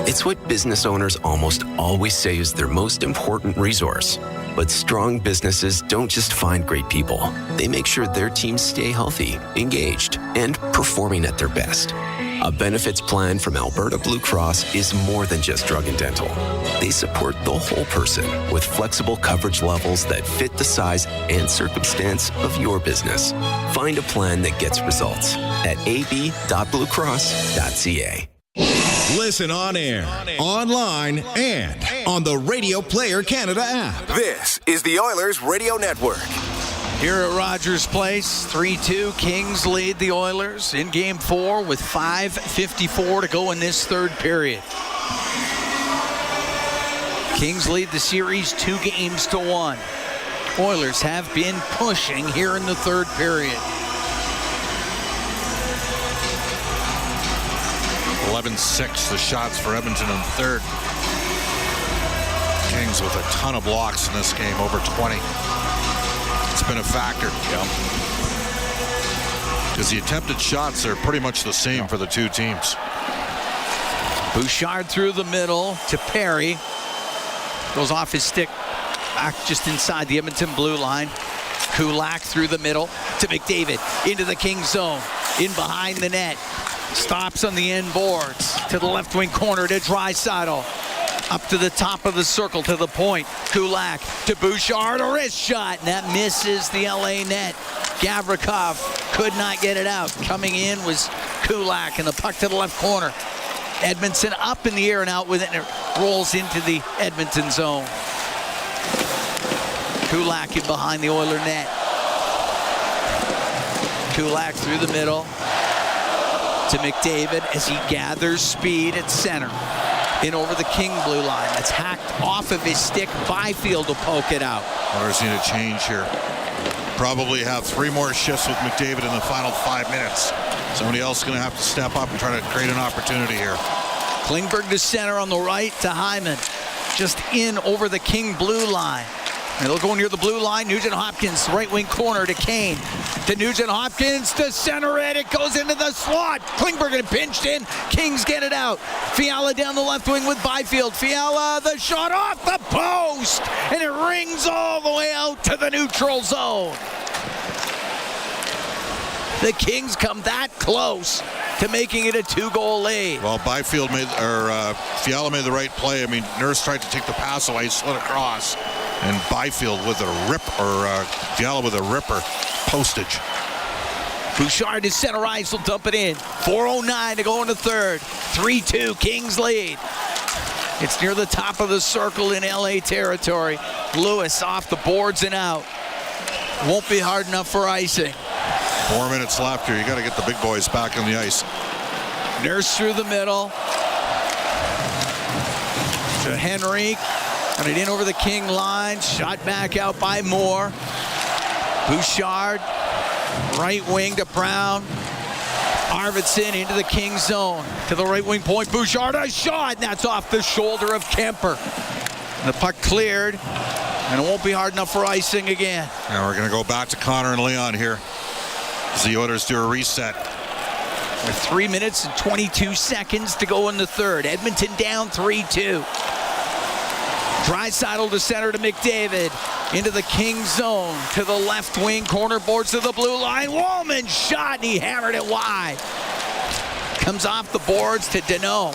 It's what business owners almost always say is their most important resource. But strong businesses don't just find great people. They make sure their teams stay healthy, engaged, and performing at their best. A benefits plan from Alberta Blue Cross is more than just drug and dental. They support the whole person with flexible coverage levels that fit the size and circumstance of your business. Find a plan that gets results at ab.bluecross.ca. Listen on air, online, and on the Radio Player Canada app. This is the Oilers Radio Network. Here at Rogers Place, 3-2, Kings lead the Oilers in Game 4 with 5:54 to go in this third period. Kings lead the series 2-1. Oilers have been pushing here in the third period. 11-6 the shots for Edmonton in third. Kings with a ton of blocks in this game, over 20. It's been a factor. Because the attempted shots are pretty much the same for the two teams. Bouchard through the middle to Perry. Goes off his stick back just inside the Edmonton blue line. Kulak through the middle to McDavid into the Kings zone. In behind the net. Stops on the end boards to the left wing corner to Draisaitl. Up to the top of the circle to the point. Kulak to Bouchard, a wrist shot, and that misses the LA net. Gavrikov could not get it out. Coming in was Kulak, and the puck to the left corner. Edmondson up in the air and out with it, and it rolls into the Edmonton zone. Kulak in behind the Oiler net. Kulak through the middle to McDavid as he gathers speed at center. In over the King blue line. That's hacked off of his stick. Byfield will poke it out. Oilers need a change here. Probably have 3 more shifts with McDavid in the final 5 minutes. Somebody else is going to have to step up and try to create an opportunity here. Klingberg to center on the right to Hyman. Just in over the King blue line. And they'll go near the blue line. Nugent-Hopkins, right wing corner to Kane. To Nugent-Hopkins to center it. It goes into the slot. Klingberg getting pinched in. Kings get it out. Fiala down the left wing with Byfield. Fiala, the shot off the post. And it rings all the way out to the neutral zone. The Kings come that close to making it a 2-goal lead. Well, Byfield Fiala made the right play. I mean, Nurse tried to take the pass away, slid across. And Byfield with a rip, Fiala with a ripper postage. Bouchard to center ice, will dump it in. 4:09 to go in the third. 3-2, Kings lead. It's near the top of the circle in LA territory. Lewis off the boards and out. Won't be hard enough for icing. 4 minutes left here. You got to get the big boys back on the ice. Nurse through the middle. To Henrique. Got it in over the King line. Shot back out by Moore. Bouchard. Right wing to Brown. Arvidsson into the King zone. To the right wing point. Bouchard, a shot. And that's off the shoulder of Kemper. And the puck cleared. And it won't be hard enough for icing again. Now we're going to go back to Connor and Leon here as the Oilers do a reset. With 3 minutes and 22 seconds to go in the third. Edmonton down 3-2. Draisaitl to center to McDavid. Into the King zone. To the left wing. Corner boards to the blue line. Wallman shot and he hammered it wide. Comes off the boards to Deneau.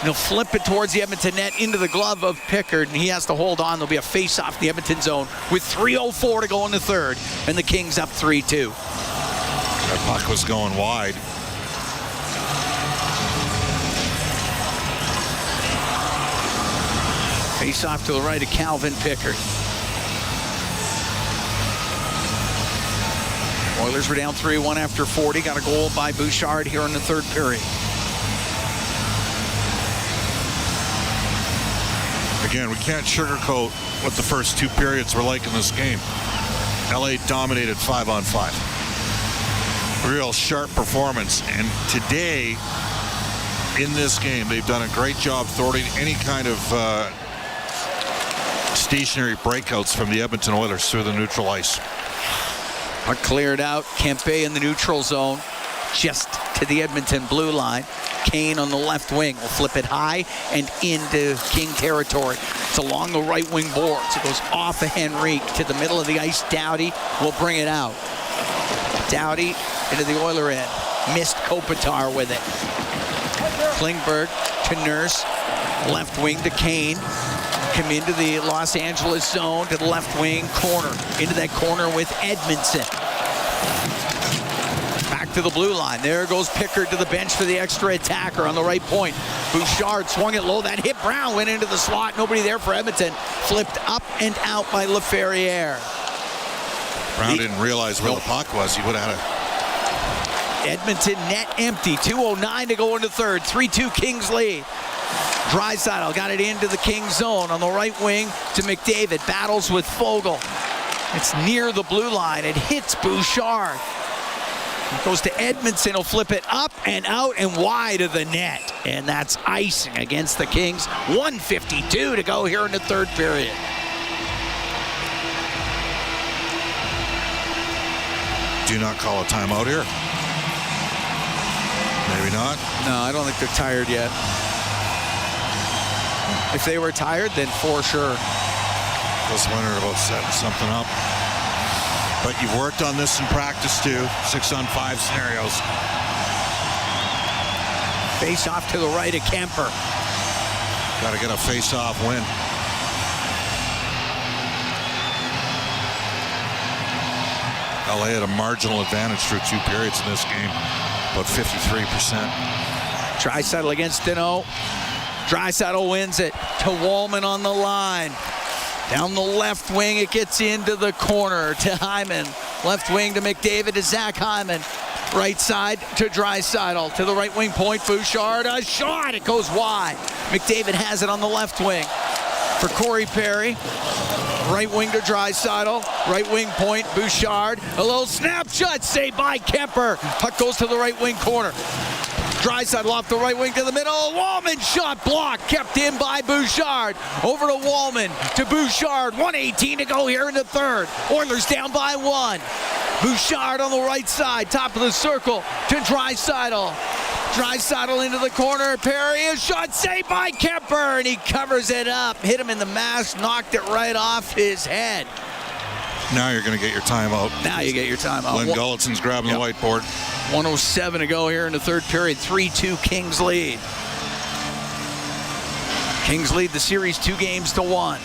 He'll flip it towards the Edmonton net into the glove of Pickard, and he has to hold on. There'll be a face-off in the Edmonton zone with 3:04 to go in the third, and the Kings up 3-2. That puck was going wide. Face-off to the right of Calvin Pickard. Oilers were down 3-1 after 40. Got a goal by Bouchard here in the third period. Again, we can't sugarcoat what the first 2 periods were like in this game. LA dominated 5-on-5. Real sharp performance. And today, in this game, they've done a great job thwarting any kind of stationary breakouts from the Edmonton Oilers through the neutral ice. Puck cleared out. Kempe in the neutral zone, just to the Edmonton blue line. Kane on the left wing will flip it high and into King territory. It's along the right wing boards. It goes off of Henrique to the middle of the ice. Doughty will bring it out. Doughty into the Oiler end. Missed Kopitar with it. Klingberg to Nurse. Left wing to Kane. Come into the Los Angeles zone to the left wing corner. Into that corner with Edmondson. Back to the blue line. There goes Pickard to the bench for the extra attacker on the right point. Bouchard swung it low. That hit Brown. Went into the slot. Nobody there for Edmonton. Flipped up and out by LaFerriere. Brown didn't realize where the puck was. He would have had a... Edmonton net empty. 2:09 to go into third. 3-2 Kings lead. Draisaitl got it into the King zone on the right wing to McDavid. Battles with Fogle. It's near the blue line. It hits Bouchard. It goes to Edmondson. He'll flip it up and out and wide of the net. And that's icing against the Kings. 1:52 to go here in the third period. Do not call a timeout here. Maybe not. No, I don't think they're tired yet. If they were tired, then for sure. Just wondering about setting something up. But you've worked on this in practice too. 6-on-5 scenarios. Face off to the right of Kemper. Got to get a face-off win. LA had a marginal advantage through 2 periods in this game, about 53%. Draisaitl against Dino. Draisaitl wins it to Wallman on the line. Down the left wing, it gets into the corner to Hyman. Left wing to McDavid to Zach Hyman. Right side to Draisaitl. To the right wing point, Bouchard. A shot, it goes wide. McDavid has it on the left wing for Corey Perry. Right wing to Draisaitl. Right wing point, Bouchard. A little snapshot saved by Kemper. Puck goes to the right wing corner. Draisaitl off the right wing to the middle. Wallman shot blocked, kept in by Bouchard. Over to Wallman, to Bouchard. 1:18 to go here in the third. Oilers down by 1. Bouchard on the right side, top of the circle to Draisaitl. Draisaitl into the corner. Perry, a shot saved by Kemper, and he covers it up. Hit him in the mask, knocked it right off his head. Now you're going to get your timeout. Now you get your timeout. Glenn Gullinson's grabbing the whiteboard. 1:07 to go here in the third period. 3-2 Kings lead. Kings lead the series 2-1.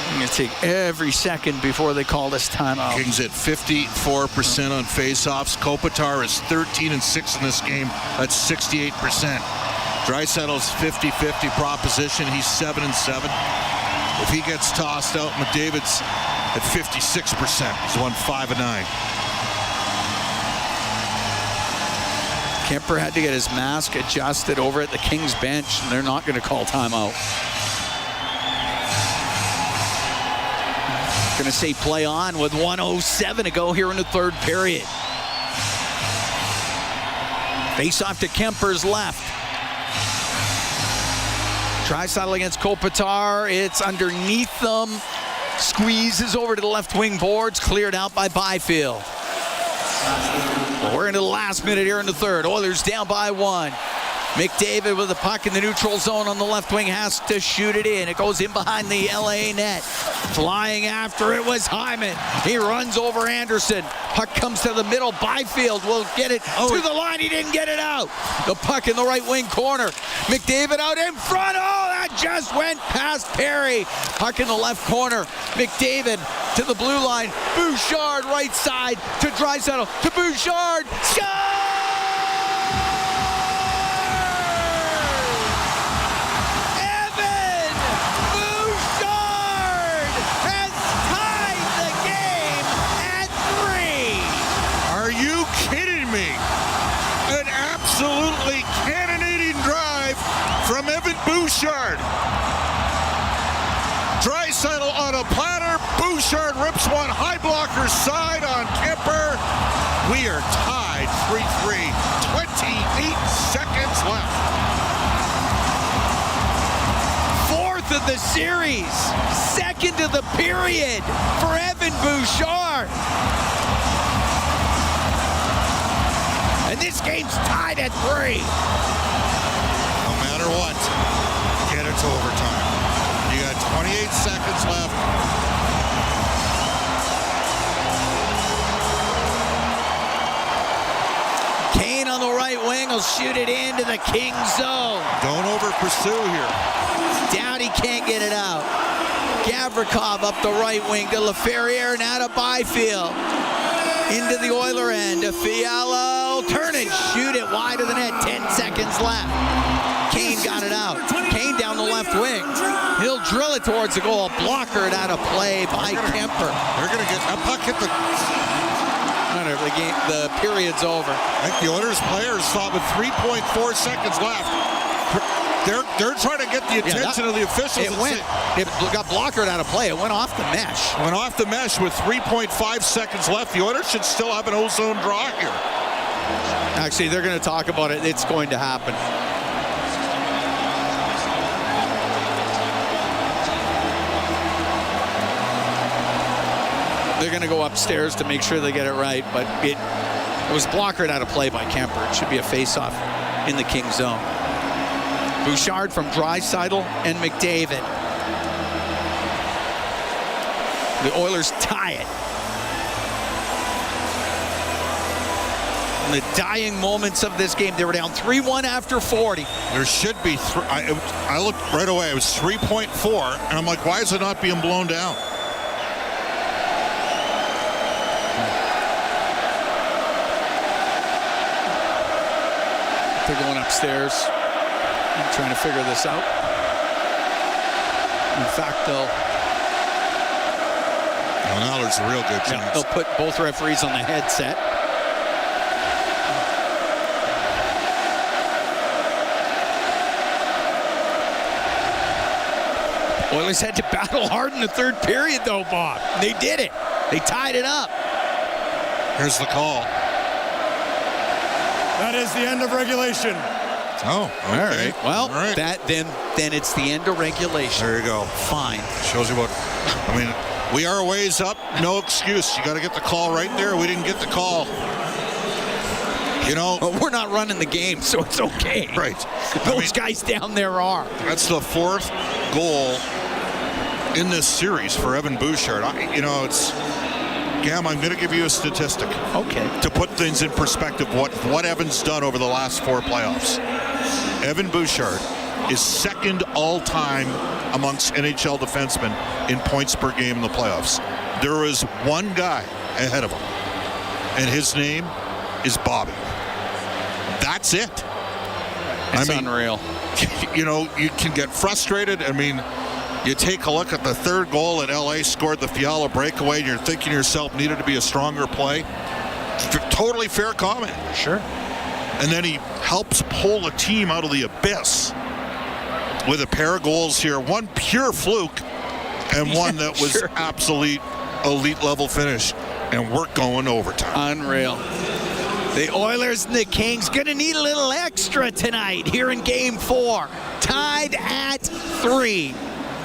I'm going to take every second before they call this timeout. Kings at 54% on faceoffs. Kopitar is 13-6 in this game. That's 68%. Draisaitl's 50-50 proposition. He's 7-7. If he gets tossed out, McDavid's at 56%. He's won 5 of 9. Kemper had to get his mask adjusted over at the Kings bench, and they're not going to call timeout. Going to say play on with 1:07 to go here in the third period. Face off to Kemper's left. Draisaitl against Kopitar. It's underneath them. Squeezes over to the left wing boards. Cleared out by Byfield. We're into the last minute here in the third. Oilers down by 1. McDavid with the puck in the neutral zone on the left wing has to shoot it in. It goes in behind the LA net. Flying after it was Hyman. He runs over Anderson. Puck comes to the middle. Byfield will get it to the line. He didn't get it out. The puck in the right wing corner. McDavid out in front. Oh, that just went past Perry. Puck in the left corner. McDavid to the blue line. Bouchard right side to Draisaitl. To Bouchard. Shot! Absolutely cannonading drive from Evan Bouchard. Draisaitl on a platter. Bouchard rips one high blocker side on Kemper. We are tied 3-3. 28 seconds left. Fourth of the series. Second of the period for Evan Bouchard. And this game's tied at 3. No matter what, get it to overtime. You got 28 seconds left. Kane on the right wing will shoot it into the King zone. Don't over pursue here. Doughty can't get it out. Gavrikov up the right wing to LaFerriere, now to Byfield. Into the Oiler end to Fiala. Turn and shoot it wide of the net. 10 seconds left. Kane got it out. Kane down the left wing. He'll drill it towards the goal. Blocker it out of play by Kemper. They're going to get that puck hit the... The game, the period's over. I think the Oilers players saw with 3.4 seconds left. They're trying to get the attention of the officials. It got blockered out of play. It went off the mesh. Went off the mesh with 3.5 seconds left. The Oilers should still have an ozone draw here. Actually, they're going to talk about it. It's going to happen. They're going to go upstairs to make sure they get it right, but it was blockered out of play by Kemper. It should be a face-off in the King zone. Bouchard from Draisaitl and McDavid. The Oilers tie it. In the dying moments of this game, they were down 3-1 after 40. There should be, I looked right away, it was 3.4, and I'm like, why is it not being blown down? They're going upstairs and trying to figure this out. In fact, now there's a real good chance. They'll put both referees on the headset. Oilers had to battle hard in the third period, though, Bob. They did it. They tied it up. Here's the call. That is the end of regulation. Oh, okay. All right. Well, all right. Then it's the end of regulation. There you go. Fine. Shows you what, I mean, we are a ways up. No excuse. You got to get the call right there. We didn't get the call. You know. But we're not running the game, so it's okay. Right. Those guys down there are. That's the fourth goal in this series for Evan Bouchard. It's... Gam, I'm going to give you a statistic. Okay. To put things in perspective, what Evan's done over the last 4 playoffs. Evan Bouchard is second all-time amongst NHL defensemen in points per game in the playoffs. There is one guy ahead of him, and his name is Bobby. That's it. It's unreal. You can get frustrated. I mean, you take a look at the third goal and LA scored the Fiala breakaway, and you're thinking to yourself, needed to be a stronger play. Totally fair comment. Sure. And then he helps pull a team out of the abyss with a pair of goals here. One pure fluke and one that was absolute elite level finish. And we're going overtime. Unreal. The Oilers and the Kings going to need a little extra tonight here in Game 4. Tied at 3.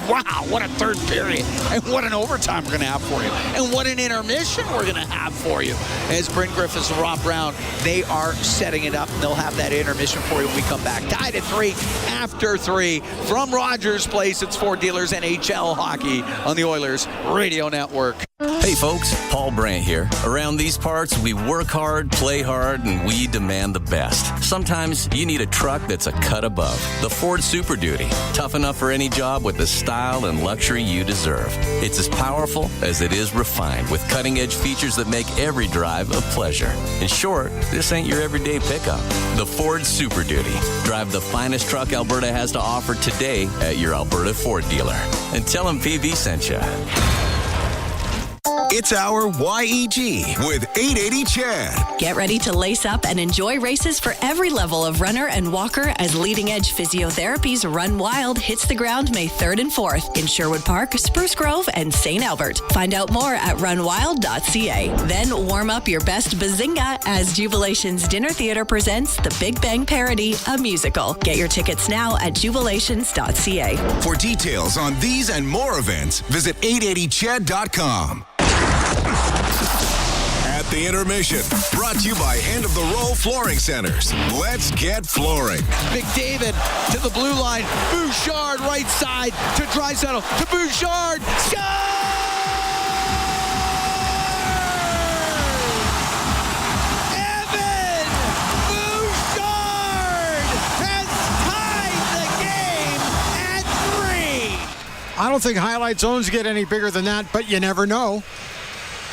Wow, what a third period. And what an overtime we're going to have for you. And what an intermission we're going to have for you. As Bryn Griffiths and Rob Brown, they are setting it up. And they'll have that intermission for you when we come back. Tied at 3 after 3. From Rogers Place, it's Ford Dealers NHL Hockey on the Oilers Radio Network. Hey folks, Paul Brandt here. Around these parts, we work hard, play hard, and we demand the best. Sometimes you need a truck that's a cut above. The Ford Super Duty. Tough enough for any job with the style and luxury you deserve. It's as powerful as it is refined, with cutting-edge features that make every drive a pleasure. In short, this ain't your everyday pickup. The Ford Super Duty. Drive the finest truck Alberta has to offer today at your Alberta Ford dealer. And tell them PV sent you. It's our YEG with 880 Chad. Get ready to lace up and enjoy races for every level of runner and walker as Leading Edge Physiotherapy's Run Wild hits the ground May 3rd and 4th in Sherwood Park, Spruce Grove, and St. Albert. Find out more at runwild.ca. Then warm up your best bazinga as Jubilation's Dinner Theatre presents The Big Bang Parody, a musical. Get your tickets now at jubilations.ca. For details on these and more events, visit 880chad.com. At the intermission, brought to you by End of the Row Flooring Centers. Let's get flooring. McDavid to the blue line. Bouchard right side to Draisaitl to Bouchard. Evan Bouchard has tied the game at 3. I don't think highlight zones get any bigger than that, but you never know.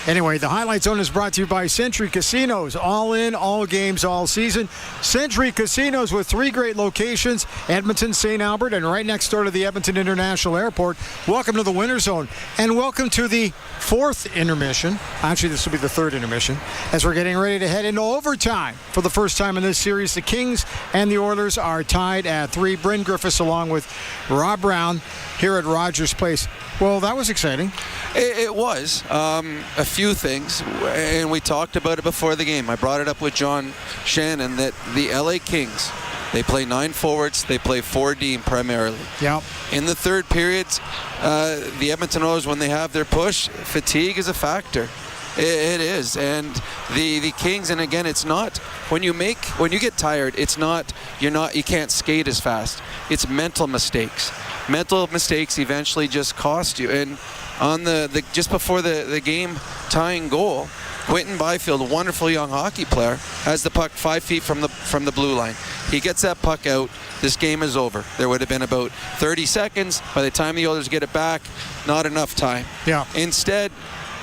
Anyway, the Highlight Zone is brought to you by Century Casinos. All in, all games, all season. Century Casinos with 3 great locations, Edmonton, St. Albert, and right next door to the Edmonton International Airport. Welcome to the Winter Zone, and welcome to the 4th intermission. Actually, this will be the 3rd intermission, as we're getting ready to head into overtime. For the first time in this series, the Kings and the Oilers are tied at 3. Bryn Griffiths along with Rob Brown here at Rogers Place. Well, that was exciting. It was. A few things, and we talked about it before the game. I brought it up with John Shannon that the LA Kings, they play 9 forwards, they play 4D primarily. Yep. In the third periods, the Edmonton Oilers, when they have their push, fatigue is a factor. It is, and the Kings, and again, it's not when you get tired. It's not you can't skate as fast. It's mental mistakes. Mental mistakes eventually just cost you. And on the just before the game tying goal, Quentin Byfield, a wonderful young hockey player, has the puck 5 feet from the blue line. He gets that puck out. This game is over. There would have been about 30 seconds. By the time the Oilers get it back, not enough time. Yeah. Instead,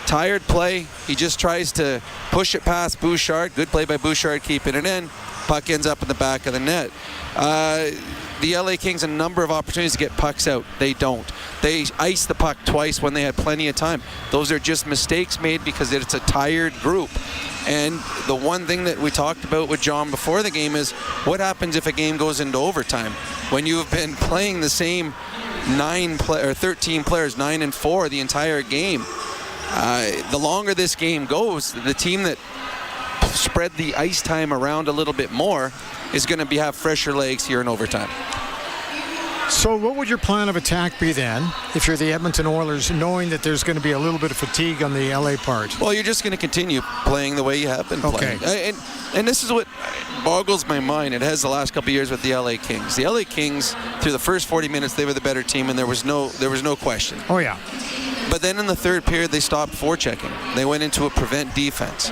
tired play. He just tries to push it past Bouchard. Good play by Bouchard, keeping it in. Puck ends up in the back of the net. The LA Kings a number of opportunities to get pucks out. They don't. They iced the puck twice when they had plenty of time. Those are just mistakes made because it's a tired group. And the one thing that we talked about with John before the game is what happens if a game goes into overtime? When you've been playing the same 13 players, 9 and 4 the entire game. The longer this game goes, the team that spread the ice time around a little bit more is going to have fresher legs here in overtime. So what would your plan of attack be then if you're the Edmonton Oilers, knowing that there's going to be a little bit of fatigue on the LA part? Well, you're just going to continue playing the way you have been playing. And this is what boggles my mind. It has the last couple of years with the LA Kings. The LA Kings, through the first 40 minutes, they were the better team, and there was no question. Oh, yeah. But then in the third period, they stopped forechecking. They went into a prevent defense.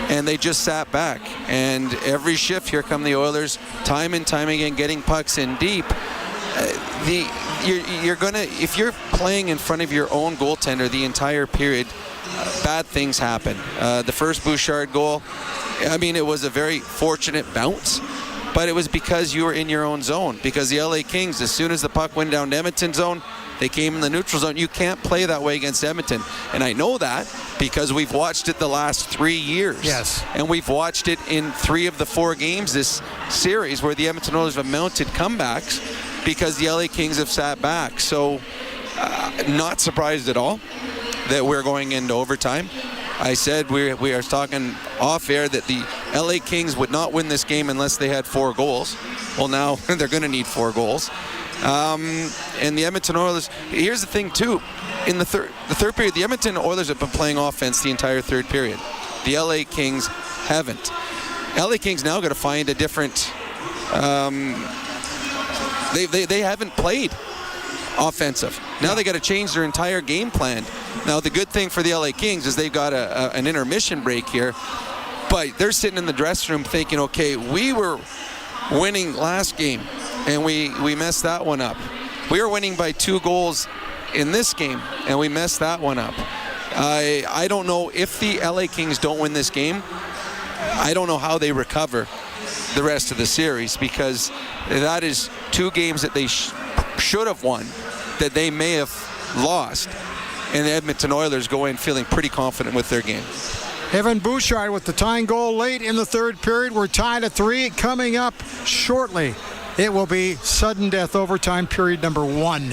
And they just sat back. And every shift, here come the Oilers, time and time again, getting pucks in deep. If you're playing in front of your own goaltender the entire period, bad things happen. The first Bouchard goal, I mean, it was a very fortunate bounce, but it was because you were in your own zone. Because the LA Kings, as soon as the puck went down to Edmonton's zone, they came in the neutral zone. You can't play that way against Edmonton. And I know that because we've watched it the last 3 years. Yes. And we've watched it in 3 of the 4 games this series where the Edmonton Oilers have mounted comebacks because the LA Kings have sat back. So not surprised at all that we're going into overtime. I said we are talking off air that the LA Kings would not win this game unless they had 4 goals. Well, now they're going to need 4 goals. And the Edmonton Oilers, here's the thing too, in the third period, the Edmonton Oilers have been playing offense the entire third period. The LA Kings haven't. LA Kings now got to find a different, they haven't played offensive. Now they got to change their entire game plan. Now the good thing for the LA Kings is they've got an intermission break here, but they're sitting in the dressing room thinking, okay, we were winning last game and we messed that one up. We were winning by 2 goals in this game and we messed that one up. I don't know if the LA Kings don't win this game, I don't know how they recover the rest of the series, because that is 2 games that they should have won that they may have lost, and the Edmonton Oilers go in feeling pretty confident with their game. Evan Bouchard with the tying goal late in the third period. We're tied at 3. Coming up shortly, it will be sudden death overtime period number 1.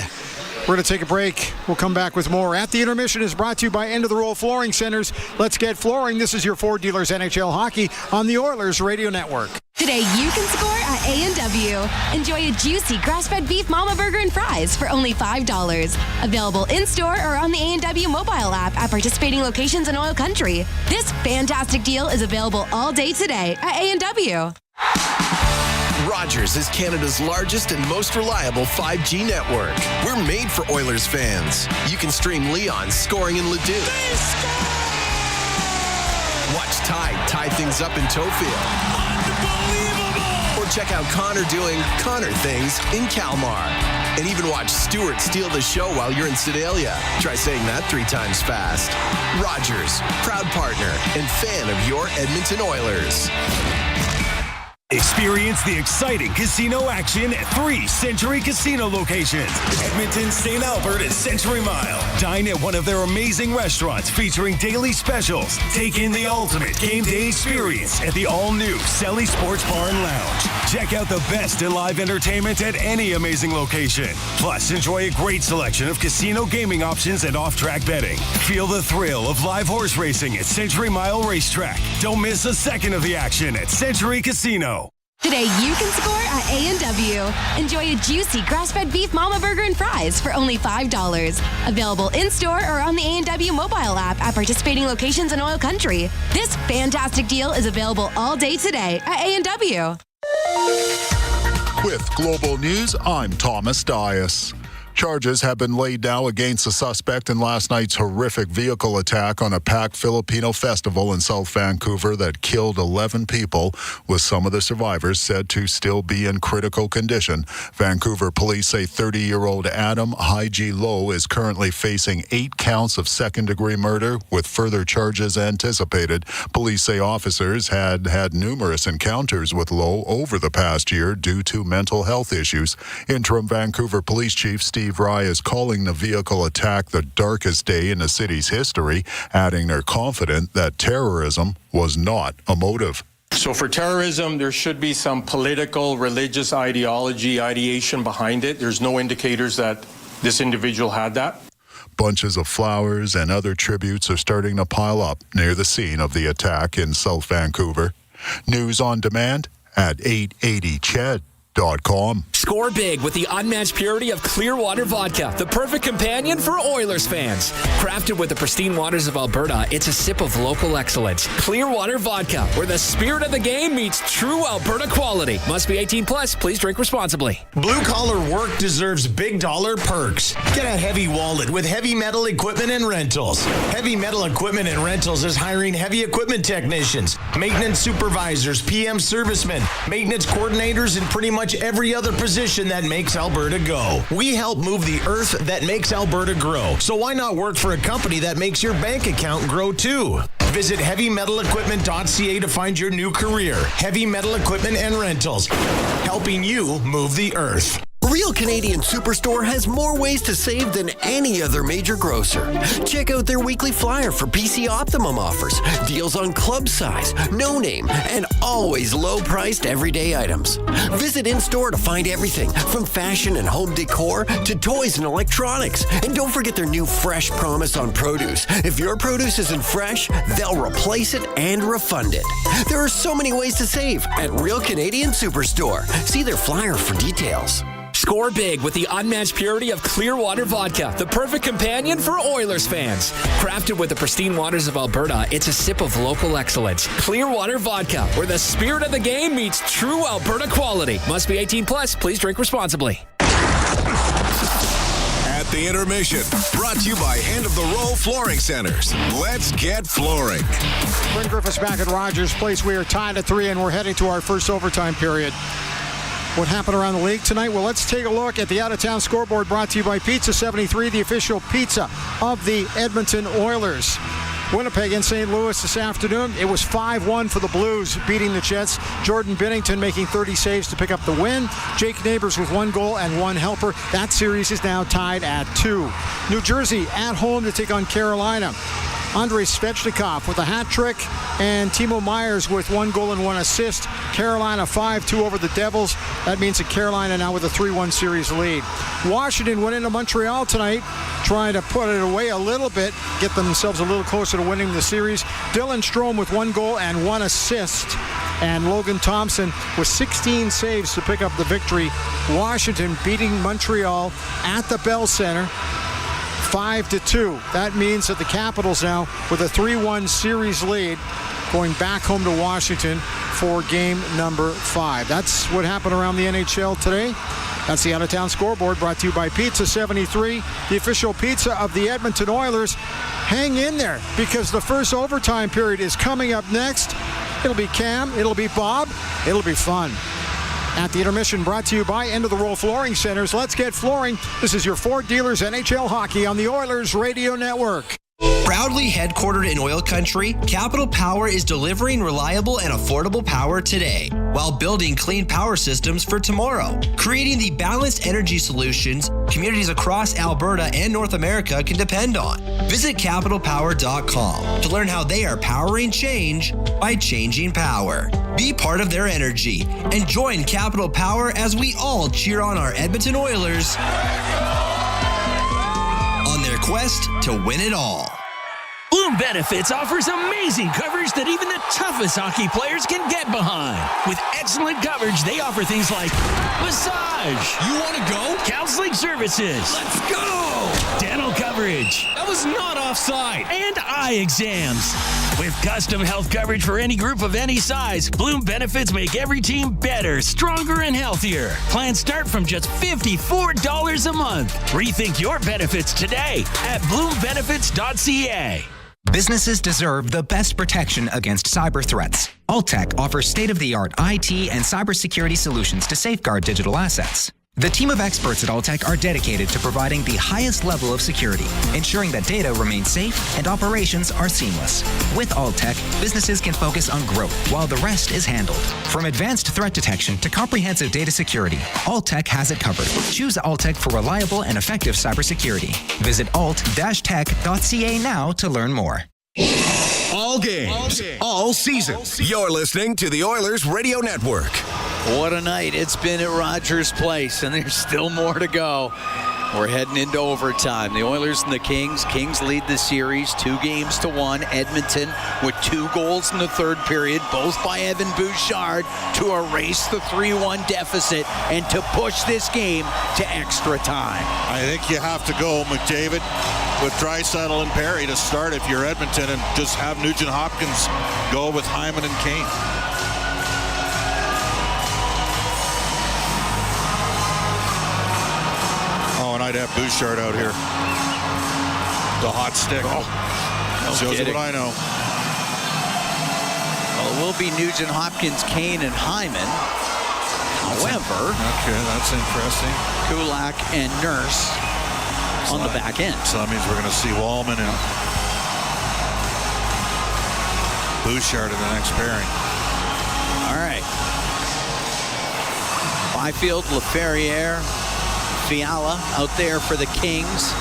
We're going to take a break. We'll come back with more. At the Intermission is brought to you by End of the Roll Flooring Centers. Let's get flooring. This is your Ford Dealers NHL Hockey on the Oilers Radio Network. Today you can score at A&W. Enjoy a juicy grass-fed beef mama burger and fries for only $5. Available in-store or on the A&W mobile app at participating locations in Oil Country. This fantastic deal is available all day today at A&W. Rogers is Canada's largest and most reliable 5G network. We're made for Oilers fans. You can stream Leon's scoring in Leduc. Watch Tide tie things up in Tofield. Or check out Connor doing Connor things in Kalmar. And even watch Stewart steal the show while you're in Sedalia. Try saying that 3 times fast. Rogers, proud partner and fan of your Edmonton Oilers. Experience the exciting casino action at 3 Century Casino locations. Edmonton, St. Albert, and Century Mile. Dine at one of their amazing restaurants featuring daily specials. Take in the ultimate game day experience at the all-new Selly Sports Bar and Lounge. Check out the best in live entertainment at any amazing location. Plus, enjoy a great selection of casino gaming options and off-track betting. Feel the thrill of live horse racing at Century Mile Racetrack. Don't miss a second of the action at Century Casino. Today you can score at A&W. Enjoy a juicy grass-fed beef mama burger and fries for only $5. Available in-store or on the A&W mobile app at participating locations in Oil Country. This fantastic deal is available all day today at A&W. With Global News, I'm Thomas Dias. Charges have been laid now against the suspect in last night's horrific vehicle attack on a packed Filipino festival in South Vancouver that killed 11 people, with some of the survivors said to still be in critical condition. Vancouver police say 30-year-old Adam Haiji Low is currently facing 8 counts of second-degree murder, with further charges anticipated. Police say officers had numerous encounters with Low over the past year due to mental health issues. Interim Vancouver Police Chief Steve Rye is calling the vehicle attack the darkest day in the city's history, adding they're confident that terrorism was not a motive. So for terrorism, there should be some political, religious ideation behind it. There's no indicators that this individual had that. Bunches of flowers and other tributes are starting to pile up near the scene of the attack in South Vancouver. News on demand at 880ched.com. Score big with the unmatched purity of Clearwater Vodka, the perfect companion for Oilers fans. Crafted with the pristine waters of Alberta, it's a sip of local excellence. Clearwater Vodka, where the spirit of the game meets true Alberta quality. Must be 18 plus. Please drink responsibly. Blue-collar work deserves big dollar perks. Get a heavy wallet with Heavy Metal Equipment and Rentals. Heavy Metal Equipment and Rentals is hiring heavy equipment technicians, maintenance supervisors, PM servicemen, maintenance coordinators, and pretty much every other position that makes Alberta go. We help move the earth that makes Alberta grow. So why not work for a company that makes your bank account grow too? Visit heavymetalequipment.ca to find your new career. Heavy Metal Equipment and Rentals, helping you move the earth. Real Canadian Superstore has more ways to save than any other major grocer. Check out their weekly flyer for PC Optimum offers, deals on club size, no name, and always low-priced everyday items. Visit in-store to find everything from fashion and home decor to toys and electronics. And don't forget their new Fresh Promise on produce. If your produce isn't fresh, they'll replace it and refund it. There are so many ways to save at Real Canadian Superstore. See their flyer for details. Score big with the unmatched purity of Clearwater Vodka, the perfect companion for Oilers fans. Crafted with the pristine waters of Alberta, it's a sip of local excellence. Clearwater Vodka, where the spirit of the game meets true Alberta quality. Must be 18 plus. Please drink responsibly. At the intermission, brought to you by Hand of the Row Flooring Centers. Let's get flooring. Bryn Griffiths back at Rogers Place. We are tied at 3, and we're heading to our first overtime period. What happened around the league tonight? Well, let's take a look at the out-of-town scoreboard, brought to you by Pizza 73, the official pizza of the Edmonton Oilers. Winnipeg and St. Louis this afternoon. It was 5-1 for the Blues, beating the Jets. Jordan Binnington making 30 saves to pick up the win. Jake Neighbors with 1 goal and 1 helper. That series is now tied at 2. New Jersey at home to take on Carolina. Andrei Svechnikov with a hat trick, and Timo Myers with 1 goal and 1 assist. Carolina 5-2 over the Devils. That means that Carolina now with a 3-1 series lead. Washington went into Montreal tonight, trying to put it away a little bit, get themselves a little closer to winning the series. Dylan Strome with 1 goal and 1 assist. And Logan Thompson with 16 saves to pick up the victory. Washington beating Montreal at the Bell Center 5-2. That means that the Capitals now with a 3-1 series lead, going back home to Washington for game number 5. That's what happened around the NHL today. That's the out-of-town scoreboard, brought to you by Pizza 73, the official pizza of the Edmonton Oilers. Hang in there, because the first overtime period is coming up next. It'll be Cam, it'll be Bob, it'll be fun. At the intermission, brought to you by End of the Row Flooring Centers. Let's get flooring. This is your Ford Dealers NHL Hockey on the Oilers Radio Network. Proudly headquartered in oil country, Capital Power is delivering reliable and affordable power today, while building clean power systems for tomorrow. Creating the balanced energy solutions communities across Alberta and North America can depend on. Visit capitalpower.com to learn how they are powering change by changing power. Be part of their energy and join Capital Power as we all cheer on our Edmonton Oilers on their quest to win it all. Bloom Benefits offers amazing coverage that even the toughest hockey players can get behind. With excellent coverage, they offer things like massage. You want to go? Counseling services. Let's go. Dental coverage. coverage. That was not offside. And eye exams. With custom health coverage for any group of any size, Bloom Benefits make every team better, stronger, and healthier. Plans start from just $54 a month. Rethink your benefits today at bloombenefits.ca. Businesses deserve the best protection against cyber threats. Alltech offers state-of-the-art IT and cybersecurity solutions to safeguard digital assets. The team of experts at Alltech are dedicated to providing the highest level of security, ensuring that data remains safe and operations are seamless. With Alltech, businesses can focus on growth while the rest is handled. From advanced threat detection to comprehensive data security, Alltech has it covered. Choose Alltech for reliable and effective cybersecurity. Visit alt-tech.ca now to learn more. All games, all season. You're listening to the Oilers Radio Network. What a night it's been at Rogers Place, and there's still more to go. We're heading into overtime. The Oilers and the Kings. Kings lead the series 2-1. Edmonton with 2 goals in the third period, both by Evan Bouchard, to erase the 3-1 deficit and to push this game to extra time. I think you have to go McDavid with Draisaitl and Perry to start if you're Edmonton, and just have Nugent Hopkins go with Hyman and Kane. Oh, and I'd have Bouchard out here. The hot stick. Shows you what I know. Well, it will be Nugent Hopkins, Kane, and Hyman. However, okay, that's interesting. Kulak and Nurse on the back end. So that means we're going to see Wallman and Bouchard in the next pairing. All right. Byfield, LaFerriere, Fiala out there for the Kings,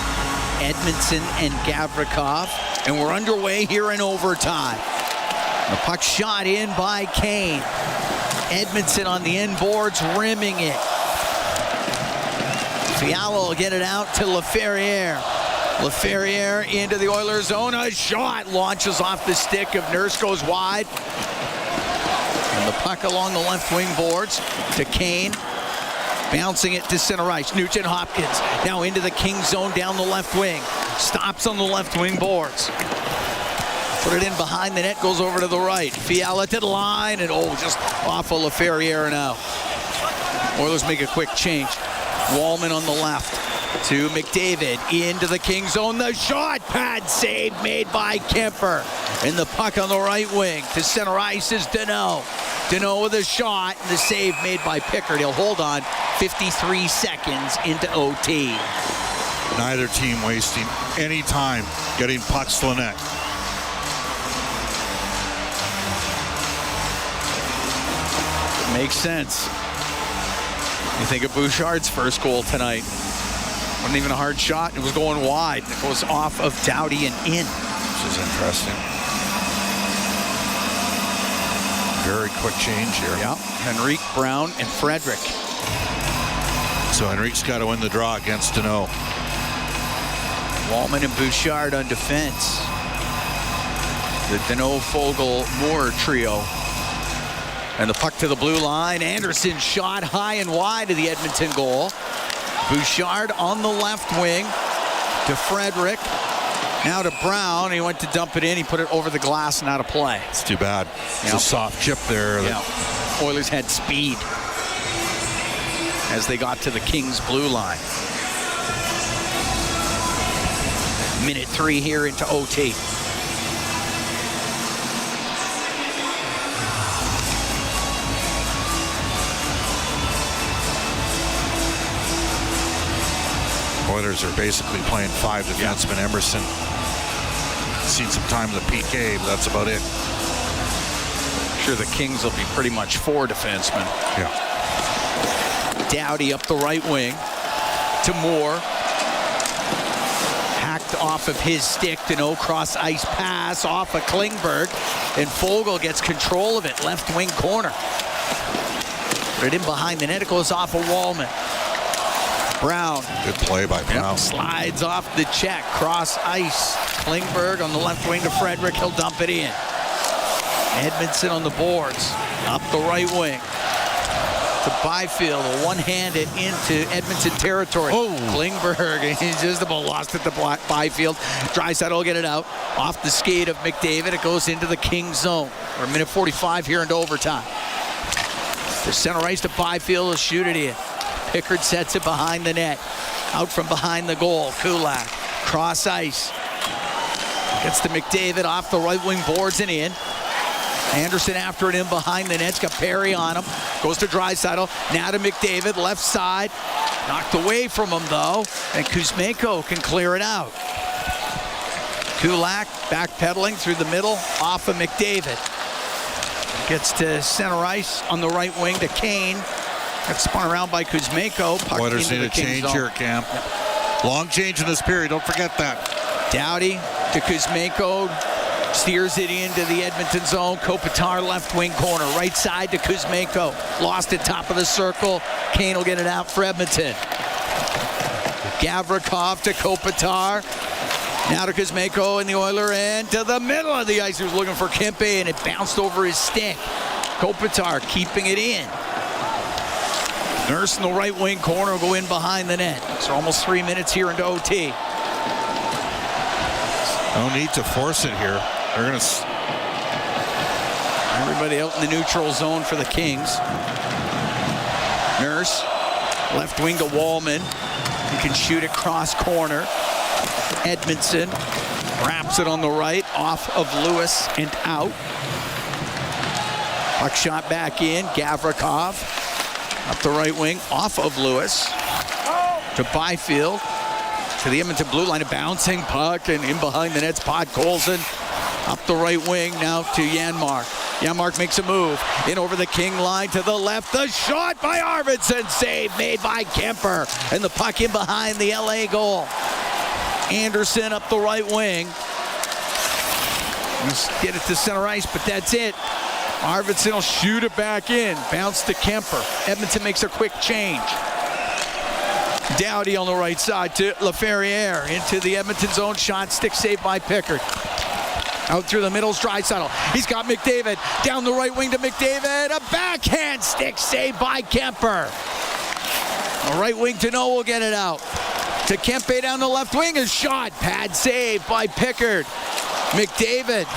Edmondson and Gavrikov, and we're underway here in overtime. The puck shot in by Kane. Edmondson on the end boards, rimming it. Fiala will get it out to LaFerriere. LaFerriere into the Oilers zone. A shot launches off the stick of Nurse, goes wide. And the puck along the left wing boards to Kane. Bouncing it to center ice. Nugent Hopkins now into the Kings zone down the left wing. Stops on the left wing boards. Put it in behind the net, goes over to the right. Fiala to the line, and just off of LaFerriere now. Oilers make a quick change. Wallman on the left to McDavid into the Kings zone. The shot, pad save made by Kemper. And the puck on the right wing to center ice is Deneau. Deneau with a shot, and the save made by Pickard. He'll hold on 53 seconds into OT. Neither team wasting any time getting pucks to the net. Makes sense. You think of Bouchard's first goal tonight. Wasn't even a hard shot. It was going wide. It goes off of Doughty and in. This is interesting. Very quick change here. Yeah. Henrique, Brown, and Frederick. So Henrique's got to win the draw against Deneau. Wallman and Bouchard on defense. The Deneau, Fogle, Moore trio. And the puck to the blue line. Anderson shot high and wide to the Edmonton goal. Bouchard on the left wing to Frederick. Now to Brown. He went to dump it in. He put it over the glass and out of play. It's too bad. It's a soft chip there. Yeah. Oilers had speed as they got to the Kings blue line. Minute 3 here into OT. Oilers are basically playing 5 defensemen. Emerson seen some time in the PK, but that's about it. Sure, the Kings will be pretty much 4 defensemen. Yeah. Doughty up the right wing to Moore. Hacked off of his stick to no cross ice pass off of Klingberg, and Fogle gets control of it, left wing corner. Put it in behind the net. It goes off of Wallman. Brown. Good play by Brown. Slides off the check. Cross ice. Klingberg on the left wing to Frederick. He'll dump it in. Edmondson on the boards. Up the right wing. to Byfield, a one-handed into Edmonton territory. Klingberg, he's just about lost it to Byfield. Draisaitl will get it out. Off the skate of McDavid, it goes into the Kings zone. We're a minute 45 here into overtime. The center ice to Byfield will shoot it in. Pickard sets it behind the net. Out from behind the goal, Kulak. Cross ice. Gets to McDavid off the right wing boards and in. Anderson after it in behind the net. Got Perry on him. Goes to Draisaitl. Now to McDavid, left side. Knocked away from him, though. And Kuzmenko can clear it out. Kulak backpedaling through the middle, off of McDavid. Gets to center ice on the right wing to Kane. Got spun around by Kuzmenko. Oilers need a change here, Cam. Long change in this period. Don't forget that. Doughty to Kuzmenko. Steers it into the Edmonton zone. Kopitar left wing corner. Right side to Kuzmenko. Lost it top of the circle. Kane will get it out for Edmonton. Gavrikov to Kopitar. Now to Kuzmenko in the Oiler end to the middle of the ice. He was looking for Kempe and it bounced over his stick. Kopitar keeping it in. Nurse in the right wing corner will go in behind the net. So almost 3 minutes here into OT. No need to force it here. They're going to... Everybody out in the neutral zone for the Kings. Nurse, left wing to Wallman. He can shoot it cross corner. Edmondson wraps it on the right, off of Lewis and out. Puck shot back in. Gavrikov up the right wing, off of Lewis to Byfield. To the Edmonton blue line, a bouncing puck, and in behind the net's Podkolzin. Up the right wing now to Janmark. Janmark makes a move. In over the King line to the left. The shot by Arvidsson. Save made by Kemper. And the puck in behind the LA goal. Anderson up the right wing. Let's get it to center ice, but that's it. Arvidsson will shoot it back in. Bounce to Kemper. Edmonton makes a quick change. Doughty on the right side to Laferriere into the Edmonton zone. Shot, stick saved by Pickard. Out through the middle's Draisaitl. He's got McDavid down the right wing to McDavid. A backhand stick saved by Kemper. The right wing to No will get it out. To Kempe down the left wing. A shot. Pad saved by Pickard. McDavid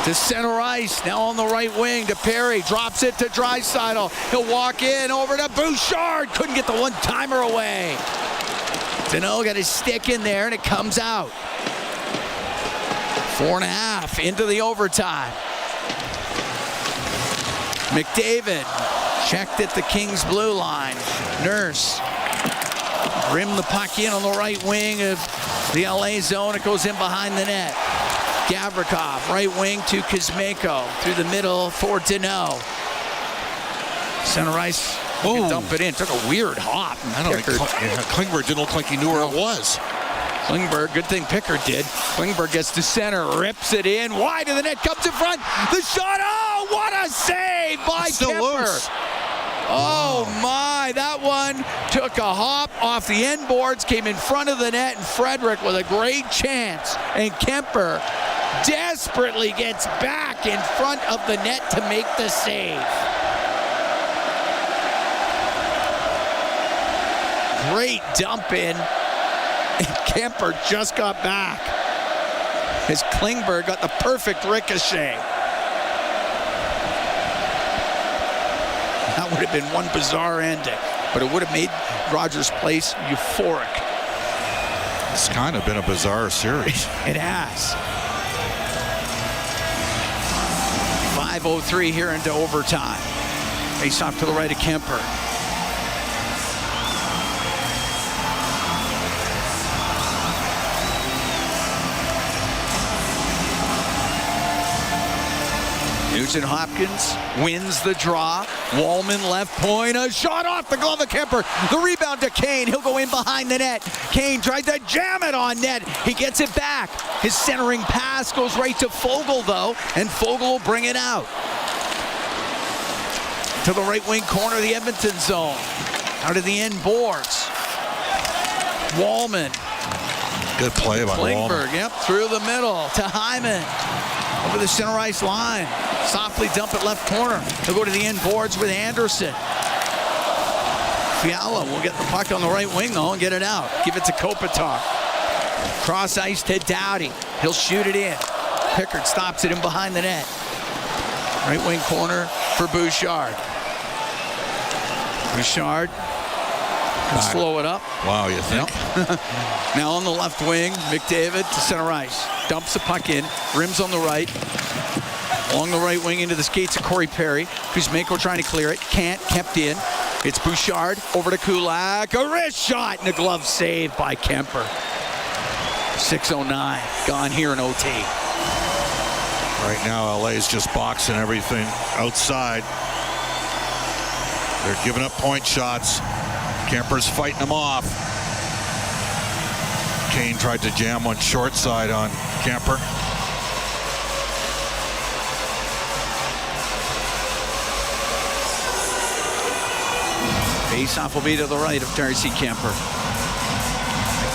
to center ice. Now on the right wing to Perry. Drops it to Draisaitl. He'll walk in over to Bouchard. Couldn't get the one-timer away. Deneau got his stick in there and it comes out. 4.5 into the overtime. McDavid checked at the Kings blue line. Nurse rimmed the puck in on the right wing of the LA zone. It goes in behind the net. Gavrikov, right wing to Kuzmenko. Through the middle for Deneau. Center ice, dump it in. Took a weird hop. I don't think Klingberg didn't look like he knew where it was. Klingberg, good thing Pickard did. Klingberg gets to center, rips it in. Wide of the net, comes in front. The shot, oh, what a save by Kemper. Loose. Oh my, that one took a hop off the end boards, came in front of the net, and Frederick with a great chance. And Kemper desperately gets back in front of the net to make the save. Great dump in. And Kemper just got back. As Klingberg got the perfect ricochet. That would have been one bizarre ending, but it would have made Rogers Place euphoric. It's kind of been a bizarre series. It has. 5:03 here into overtime. Face off to the right of Kemper. Nugent-Hopkins wins the draw. Wallman left point, a shot off the glove of Kemper. The rebound to Kane. He'll go in behind the net. Kane tried to jam it on net. He gets it back. His centering pass goes right to Fogle, though, and Fogle will bring it out. To the right wing corner of the Edmonton zone. Out of the end boards. Wallman. Good play by Klingberg, Wallman. yep, through the middle to Hyman. Over the center ice line. Softly dump it left corner. He'll go to the end boards with Anderson. Fiala will get the puck on the right wing, though, and get it out. Give it to Kopitar. Cross ice to Doughty. He'll shoot it in. Pickard stops it in behind the net. Right wing corner for Bouchard. Bouchard can slow it up. Wow, you think? Now on the left wing, McDavid to center ice. Dumps the puck in. Rims on the right. Along the right wing into the skates of Corey Perry. Kuzmenko trying to clear it. Can't. Kept in. It's Bouchard over to Kulak. A wrist shot and a glove save by Kemper. 6:09 gone here in OT. Right now, LA is just boxing everything outside. They're giving up point shots. Kemper's fighting them off. Kane tried to jam one short side on Kemper. Face-off will be to the right of Darcy Kemper.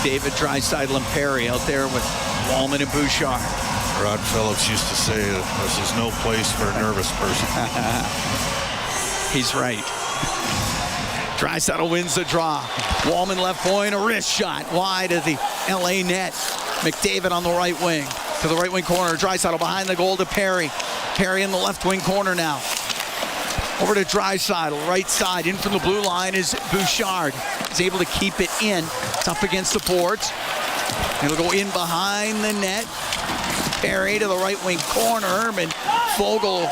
David Draisaitl and Perry out there with Wallman and Bouchard. Rod Phillips used to say this is no place for a nervous person. He's right. Draisaitl wins the draw. Wallman left point, a wrist shot wide of the LA net. McDavid on the right wing. To the right wing corner. Draisaitl behind the goal to Perry. Perry in the left wing corner now. Over to Draisaitl, right side. In from the blue line is Bouchard. He's able to keep it in. It's up against the boards. It'll go in behind the net. Perry to the right wing corner. And Fogle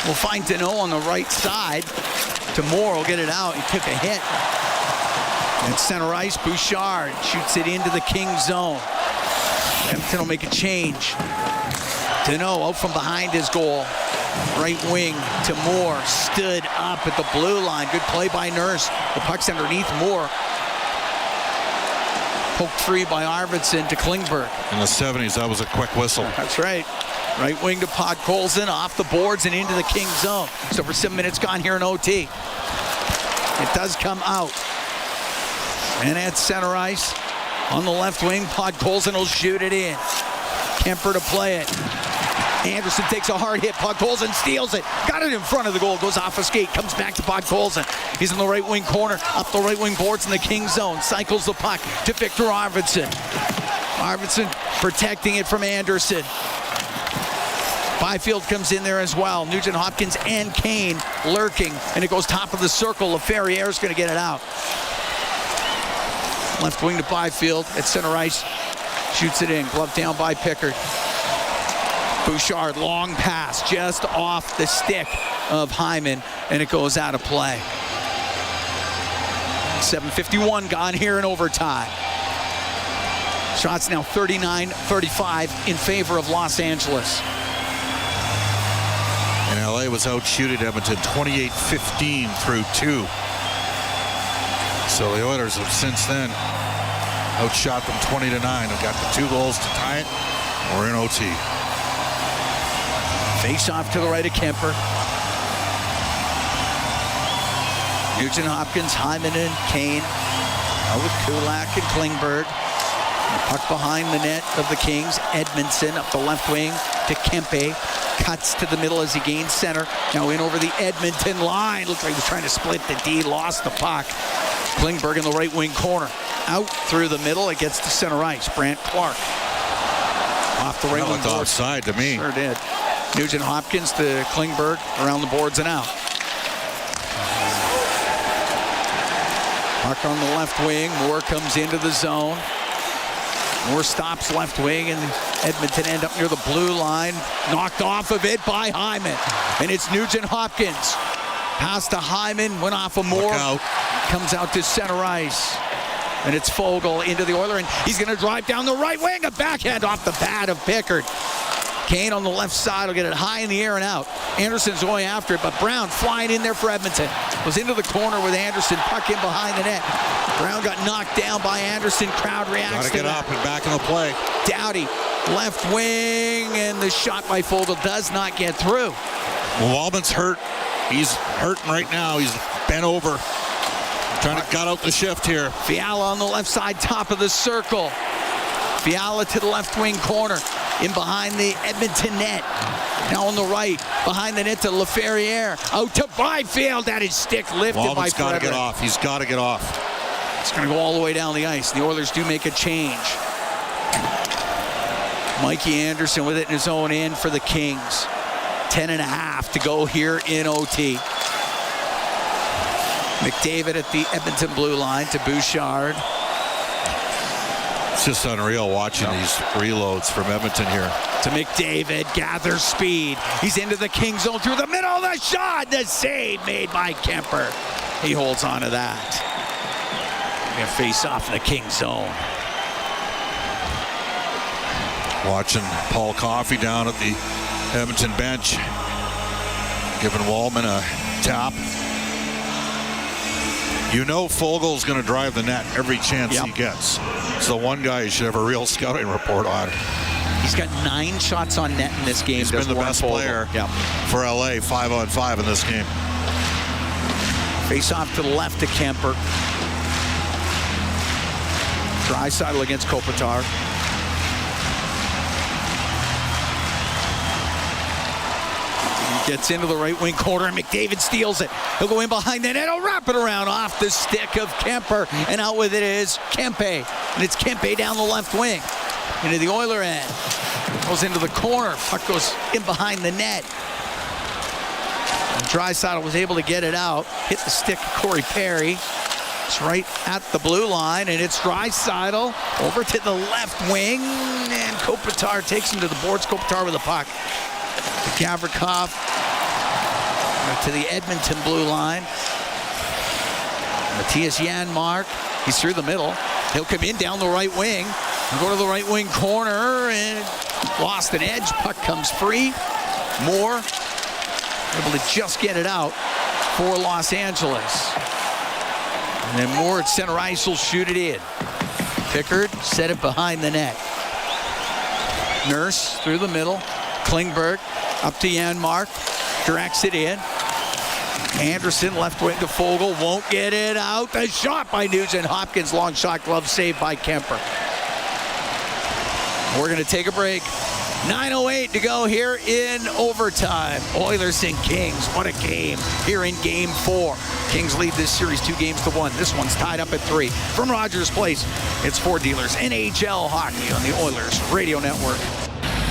will find Deneau on the right side. Moore will get it out. He took a hit. At center ice, Bouchard shoots it into the Kings zone. Edmonton will make a change. Deneau out from behind his goal. Right wing to Moore. Stood up at the blue line. Good play by Nurse. The puck's underneath Moore. Poked free by Arvidsson to Klingberg. In the 70s, that was a quick whistle. That's right. Right wing to Podkolzin, off the boards and into the Kings zone. So for 7 minutes gone here in OT. It does come out. And at center ice, on the left wing, Podkolzin will shoot it in. Kemper to play it. Anderson takes a hard hit. Podkolzin steals it. Got it in front of the goal. Goes off a skate. Comes back to Podkolzin. He's in the right wing corner. Up the right wing boards in the Kings zone. Cycles the puck to Victor Arvidsson. Arvidsson protecting it from Anderson. Byfield comes in there as well. Nugent Hopkins and Kane lurking. And it goes top of the circle. LaFerriere's going to get it out. Left wing to Byfield at center ice. Shoots it in. Glove down by Pickard. Bouchard, long pass just off the stick of Hyman. And it goes out of play. 7:51 gone here in overtime. Shots now 39-35 in favor of Los Angeles. And LA was outshooted Edmonton 28-15 through 2. So the Oilers have since then outshot them 20-9 and got the 2 goals to tie it. We're in OT. Face off to the right of Kemper. Nugent Hopkins, Hyman and Kane. Out with Kulak and Klingberg. Puck behind the net of the Kings. Edmondson up the left wing to Kempe. Cuts to the middle as he gains center. Now in over the Edmonton line. Looks like he was trying to split the D. Lost the puck. Klingberg in the right wing corner. Out through the middle. It gets to center ice. Brant Clark. Off the right wing board. Offside to me. Sure did. Nugent Hopkins to Klingberg around the boards and out. Puck on the left wing. Moore comes into the zone. Moore stops left wing, and Edmonton end up near the blue line. Knocked off of it by Hyman. And it's Nugent Hopkins. Pass to Hyman, went off of Moore. Comes out to center ice. And it's Fogle into the Oiler, and he's going to drive down the right wing. A backhand off the pad of Pickard. Kane on the left side will get it high in the air and out. Anderson's going after it, but Brown flying in there for Edmonton. Goes into the corner with Anderson, puck in behind the net. Brown got knocked down by Anderson. Crowd reacts to that. Got to get up and back in the play. Doughty, left wing, and the shot by Fogle does not get through. Well, Wallman's hurt. He's hurting right now. He's bent over. Trying to gut out the shift here. Fiala on the left side, top of the circle. Fiala to the left wing corner, in behind the Edmonton net. Now on the right, behind the net to Laferriere. Out to Byfield. That is stick lifted by Wallman's got to get off. He's got to get off. It's going to go all the way down the ice. The Oilers do make a change. Mikey Anderson with it in his own end for the Kings. 10.5 to go here in OT. McDavid at the Edmonton blue line to Bouchard. It's just unreal watching these reloads from Edmonton here. To McDavid, gathers speed. He's into the King zone through the middle of the shot. The save made by Kemper. He holds on to that. Going to face off in the King zone. Watching Paul Coffey down at the Edmonton bench, giving Wallman a tap. You know Fogel's going to drive the net every chance he gets. It's the one guy you should have a real scouting report on. He's got 9 shots on net in this game. He's been the best player for LA 5-on-5 in this game. Face off to the left to Kemper. Draisaitl against Kopitar. Gets into the right wing corner, and McDavid steals it. He'll go in behind the net. He'll wrap it around off the stick of Kemper. And out with it is Kempe. And it's Kempe down the left wing. Into the Oiler end. Goes into the corner. Puck goes in behind the net. And Draisaitl was able to get it out. Hit the stick of Corey Perry. It's right at the blue line, and it's Draisaitl over to the left wing. And Kopitar takes him to the boards. Kopitar with the puck. To Gavrikov. To the Edmonton blue line. Matthias Janmark. He's through the middle. He'll come in down the right wing. And go to the right wing corner and lost an edge. Puck comes free. Moore able to just get it out for Los Angeles. And then Moore at center ice will shoot it in. Pickard set it behind the net. Nurse through the middle. Klingberg up to Janmark. Directs it in. Anderson left wing to Fogel. Won't get it out. The shot by Nugent Hopkins. Long shot, glove saved by Kemper. We're going to take a break. 9:08 to go here in overtime. Oilers and Kings. What a game here in Game 4. Kings lead this series 2-1. This one's tied up at 3. From Rogers Place, it's Ford Dealers NHL Hockey on the Oilers Radio Network.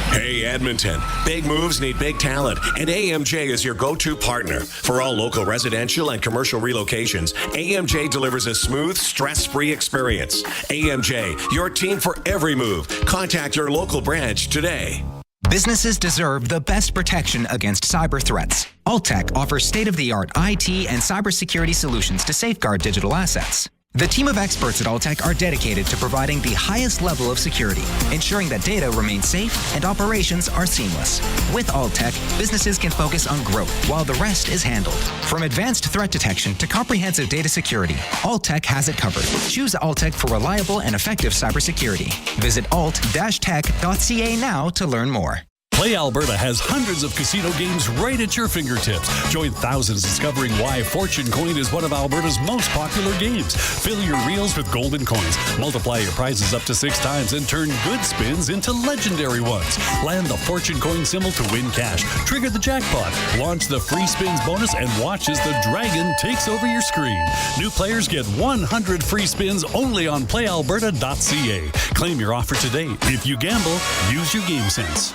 Hey Edmonton, big moves need big talent, and AMJ is your go-to partner. For all local residential and commercial relocations, AMJ delivers a smooth, stress-free experience. AMJ, your team for every move. Contact your local branch today. Businesses deserve the best protection against cyber threats. Alltech offers state-of-the-art IT and cybersecurity solutions to safeguard digital assets. The team of experts at Alltech are dedicated to providing the highest level of security, ensuring that data remains safe and operations are seamless. With Alltech, businesses can focus on growth while the rest is handled. From advanced threat detection to comprehensive data security, Alltech has it covered. Choose Alltech for reliable and effective cybersecurity. Visit alt-tech.ca now to learn more. Play Alberta has hundreds of casino games right at your fingertips. Join thousands discovering why Fortune Coin is one of Alberta's most popular games. Fill your reels with golden coins. Multiply your prizes up to 6 times and turn good spins into legendary ones. Land the Fortune Coin symbol to win cash. Trigger the jackpot. Launch the free spins bonus and watch as the dragon takes over your screen. New players get 100 free spins only on playalberta.ca. Claim your offer today. If you gamble, use your game sense.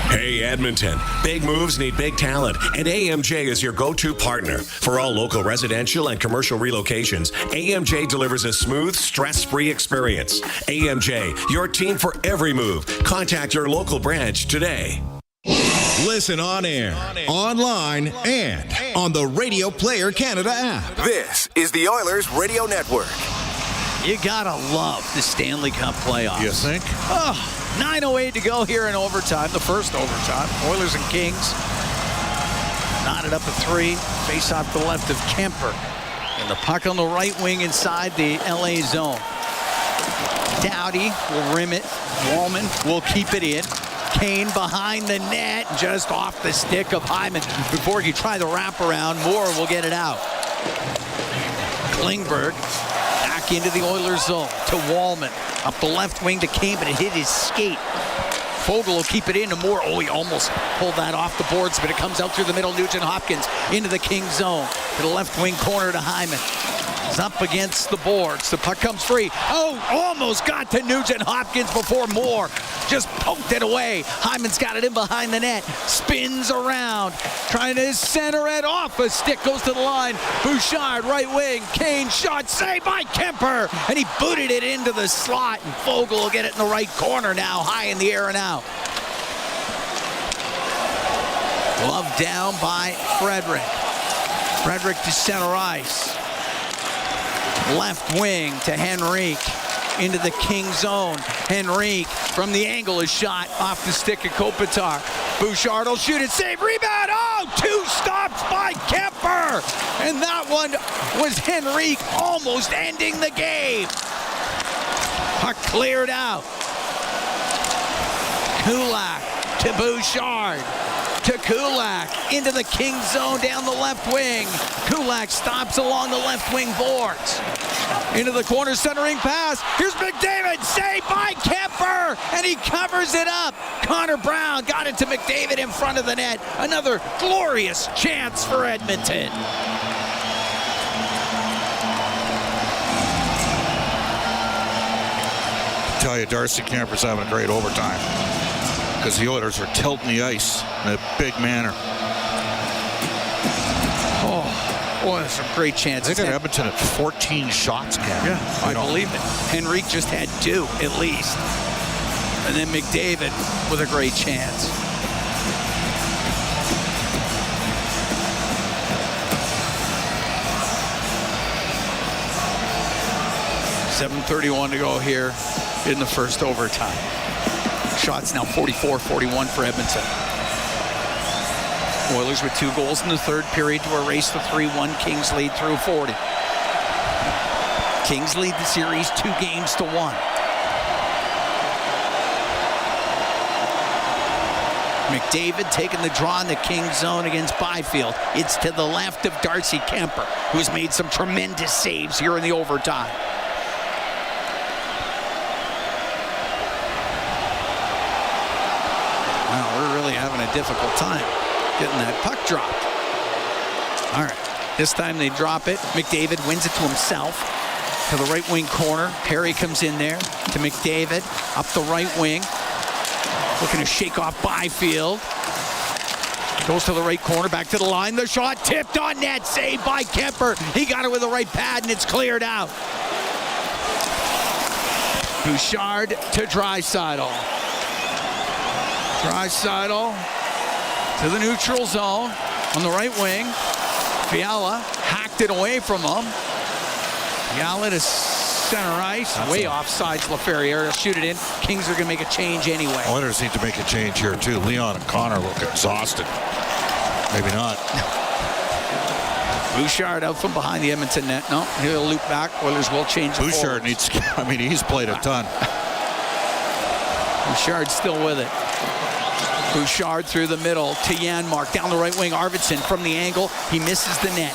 Hey Edmonton, big moves need big talent, and AMJ is your go-to partner. For all local residential and commercial relocations, AMJ delivers a smooth, stress-free experience. AMJ, your team for every move. Contact your local branch today. Listen on air, online, and on the Radio Player Canada app. This is the Oilers Radio Network. You gotta love the Stanley Cup playoffs. You think? 9:08 to go here in overtime, the first overtime. Oilers and Kings knotted up at 3. Face off to the left of Kemper. And the puck on the right wing inside the LA zone. Doughty will rim it. Wallman will keep it in. Kane behind the net, just off the stick of Hyman. Before he try the wraparound, Moore will get it out. Klingberg back Back into the Oilers zone to Wallman. Up the left wing to Kane, but it hit his skate. Fogel will keep it in to Moore. Oh, he almost pulled that off the boards, but it comes out through the middle. Nugent Hopkins into the Kings zone. To the left wing corner to Hyman. He's up against the boards. The puck comes free. Oh, almost got to Nugent Hopkins before Moore just poked it away. Hyman's got it in behind the net. Spins around. Trying to center it off. A stick goes to the line. Bouchard, right wing. Kane shot. Saved by Kemper. And he booted it into the slot. And Fogel will get it in the right corner now. High in the air and out. Glove down by Frederick. Frederick to center ice. Left wing to Henrique. Into the King zone. Henrique from the angle is shot off the stick of Kopitar. Bouchard will shoot it. Save. Rebound. Oh, 2 stops by Kemper. And that one was Henrique almost ending the game. Puck cleared out. Kulak to Bouchard. To Kulak, into the King zone, down the left wing. Kulak stops along the left wing boards. Into the corner, centering pass. Here's McDavid, saved by Kemper, and he covers it up. Connor Brown got it to McDavid in front of the net. Another glorious chance for Edmonton. I tell you, Darcy Kemper's having a great overtime, because the Oilers are tilting the ice in a big manner. Oh, that's a great chance. They got Edmonton at 14 shots, Cam. Yeah, I believe it. Henrique just had 2 at least. And then McDavid with a great chance. .7:31 to go here in the first overtime. Shots now 44-41 for Edmonton. Oilers with 2 goals in the third period to erase the 3-1 Kings lead through 40. Kings lead the series 2-1. McDavid taking the draw in the Kings zone against Byfield. It's to the left of Darcy Kemper, who has made some tremendous saves here in the overtime. Having a difficult time getting that puck dropped. All right, this time they drop it. McDavid wins it to himself. To the right wing corner. Perry comes in there to McDavid. Up the right wing. Looking to shake off Byfield. Goes to the right corner, back to the line. The shot tipped on net, saved by Kemper. He got it with the right pad and it's cleared out. Bouchard to Draisaitl. Draisaitl to the neutral zone on the right wing. Fiala hacked it away from him. Fiala to center ice. Way offsides LaFerriere. He'll shoot it in. Kings are going to make a change anyway. Oilers need to make a change here too. Leon and Connor look exhausted. Maybe not. Bouchard out from behind the Edmonton net. No, he'll loop back. Oilers will change the Bouchard needs, I mean, he's played a ton. Bouchard's still with it. Bouchard through the middle to Janmark. Down the right wing, Arvidsson from the angle. He misses the net.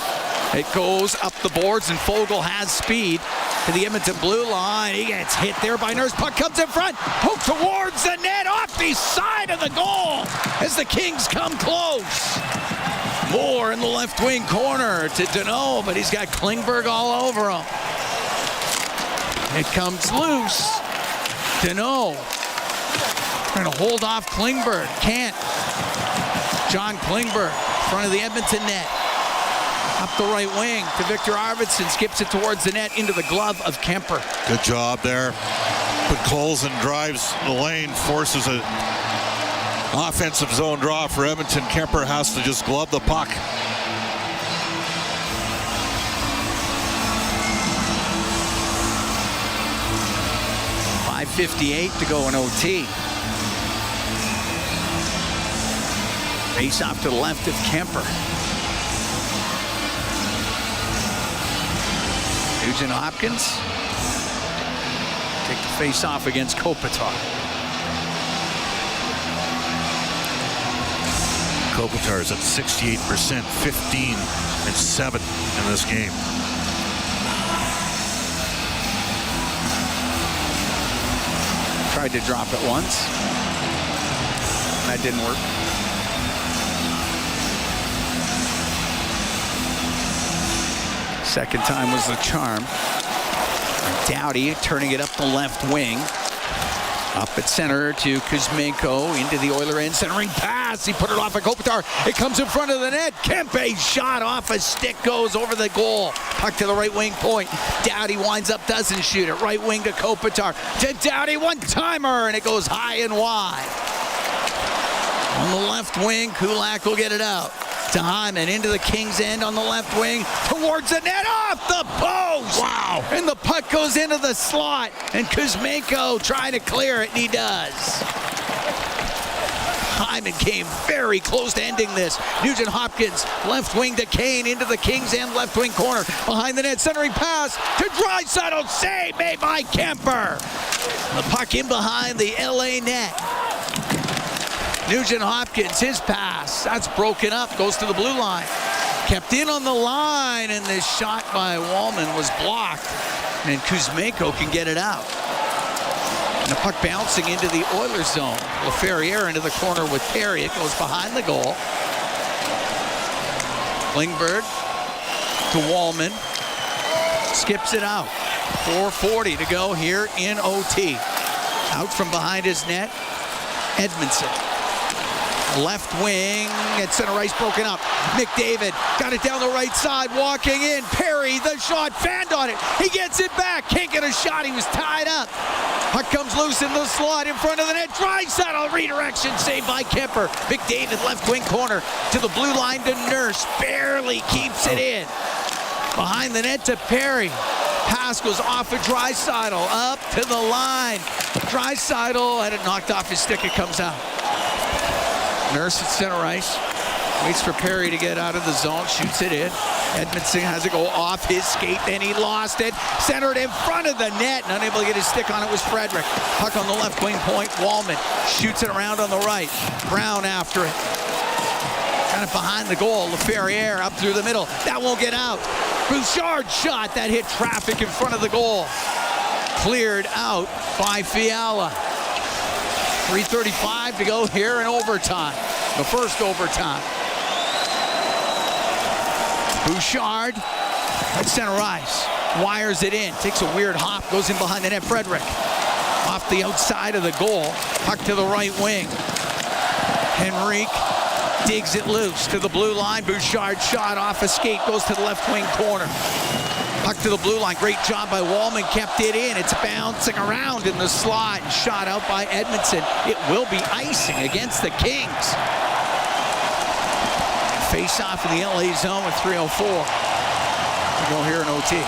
It goes up the boards, and Fogel has speed to the Edmonton blue line. He gets hit there by Nurse. Puck comes in front. Poked towards the net off the side of the goal as the Kings come close. Moore in the left wing corner to Deneau, but he's got Klingberg all over him. It comes loose. Deneau trying to hold off Klingberg. Can't. John Klingberg, front of the Edmonton net. Up the right wing to Victor Arvidsson. Skips it towards the net into the glove of Kemper. Good job there. But Colson drives the lane, forces an offensive zone draw for Edmonton. Kemper has to just glove the puck. .558 to go in OT. Face off to the left of Kemper. Nugent Hopkins take the face off against Kopitar. Kopitar is at 68%, 15-7 in this game. tried to drop it once. That didn't work. Second time was the charm. Doughty turning it up the left wing. Up at center to Kuzmenko into the Oiler end. Centering pass. He put it off at Kopitar. It comes in front of the net. Kempe's shot off a stick goes over the goal. Puck to the right wing point. Doughty winds up, doesn't shoot it. Right wing to Kopitar. To Doughty, one-timer, and it goes high and wide. On the left wing, Kulak will get it out. To Hyman into the Kings end on the left wing. Towards the net, off the post! Wow! And the puck goes into the slot. And Kuzmenko trying to clear it, and he does. Hyman came very close to ending this. Nugent Hopkins, left wing to Kane, into the Kings end, left wing corner. Behind the net, centering pass to Draisaitl. Save made by Kemper. The puck in behind the LA net. Nugent Hopkins, his pass, that's broken up, goes to the blue line. Kept in on the line, and this shot by Wallman was blocked. And Kuzmenko can get it out. And the puck bouncing into the Oilers zone. LaFerriere into the corner with Perry. It goes behind the goal. Klingberg to Wallman. Skips it out. 4:40 to go here in OT. Out from behind his net, Edmondson. Left wing at center ice, broken up. McDavid got it down the right side, walking in. Perry, the shot, fanned on it. He gets it back. Can't get a shot. He was tied up. Puck comes loose in the slot in front of the net. Draisaitl redirection, saved by Kemper. McDavid left wing corner to the blue line to Nurse. Barely keeps it in. Behind the net to Perry. Pass goes off of Draisaitl, up to the line. Draisaitl had it knocked off his stick. It comes out. Nurse at center ice. Waits for Perry to get out of the zone. Shoots it in. Edmondson has it go off his skate. Then he lost it. Centered in front of the net. And unable to get his stick on it was Frederick. Puck on the left wing point. Wallman shoots it around on the right. Brown after it. Kind of behind the goal. LaFerriere up through the middle. That won't get out. Bouchard shot. That hit traffic in front of the goal. Cleared out by Fiala. 3:35 to go here in overtime. The first overtime. Bouchard at center ice. Wires it in. Takes a weird hop. Goes in behind the net. Frederick off the outside of the goal. Puck to the right wing. Henrique digs it loose to the blue line. Bouchard shot off a skate. Goes to the left wing corner. Puck to the blue line. Great job by Wallman. Kept it in. It's bouncing around in the slot. Shot out by Edmondson. It will be icing against the Kings. Face off in the LA zone with 3:04. We go here in OT.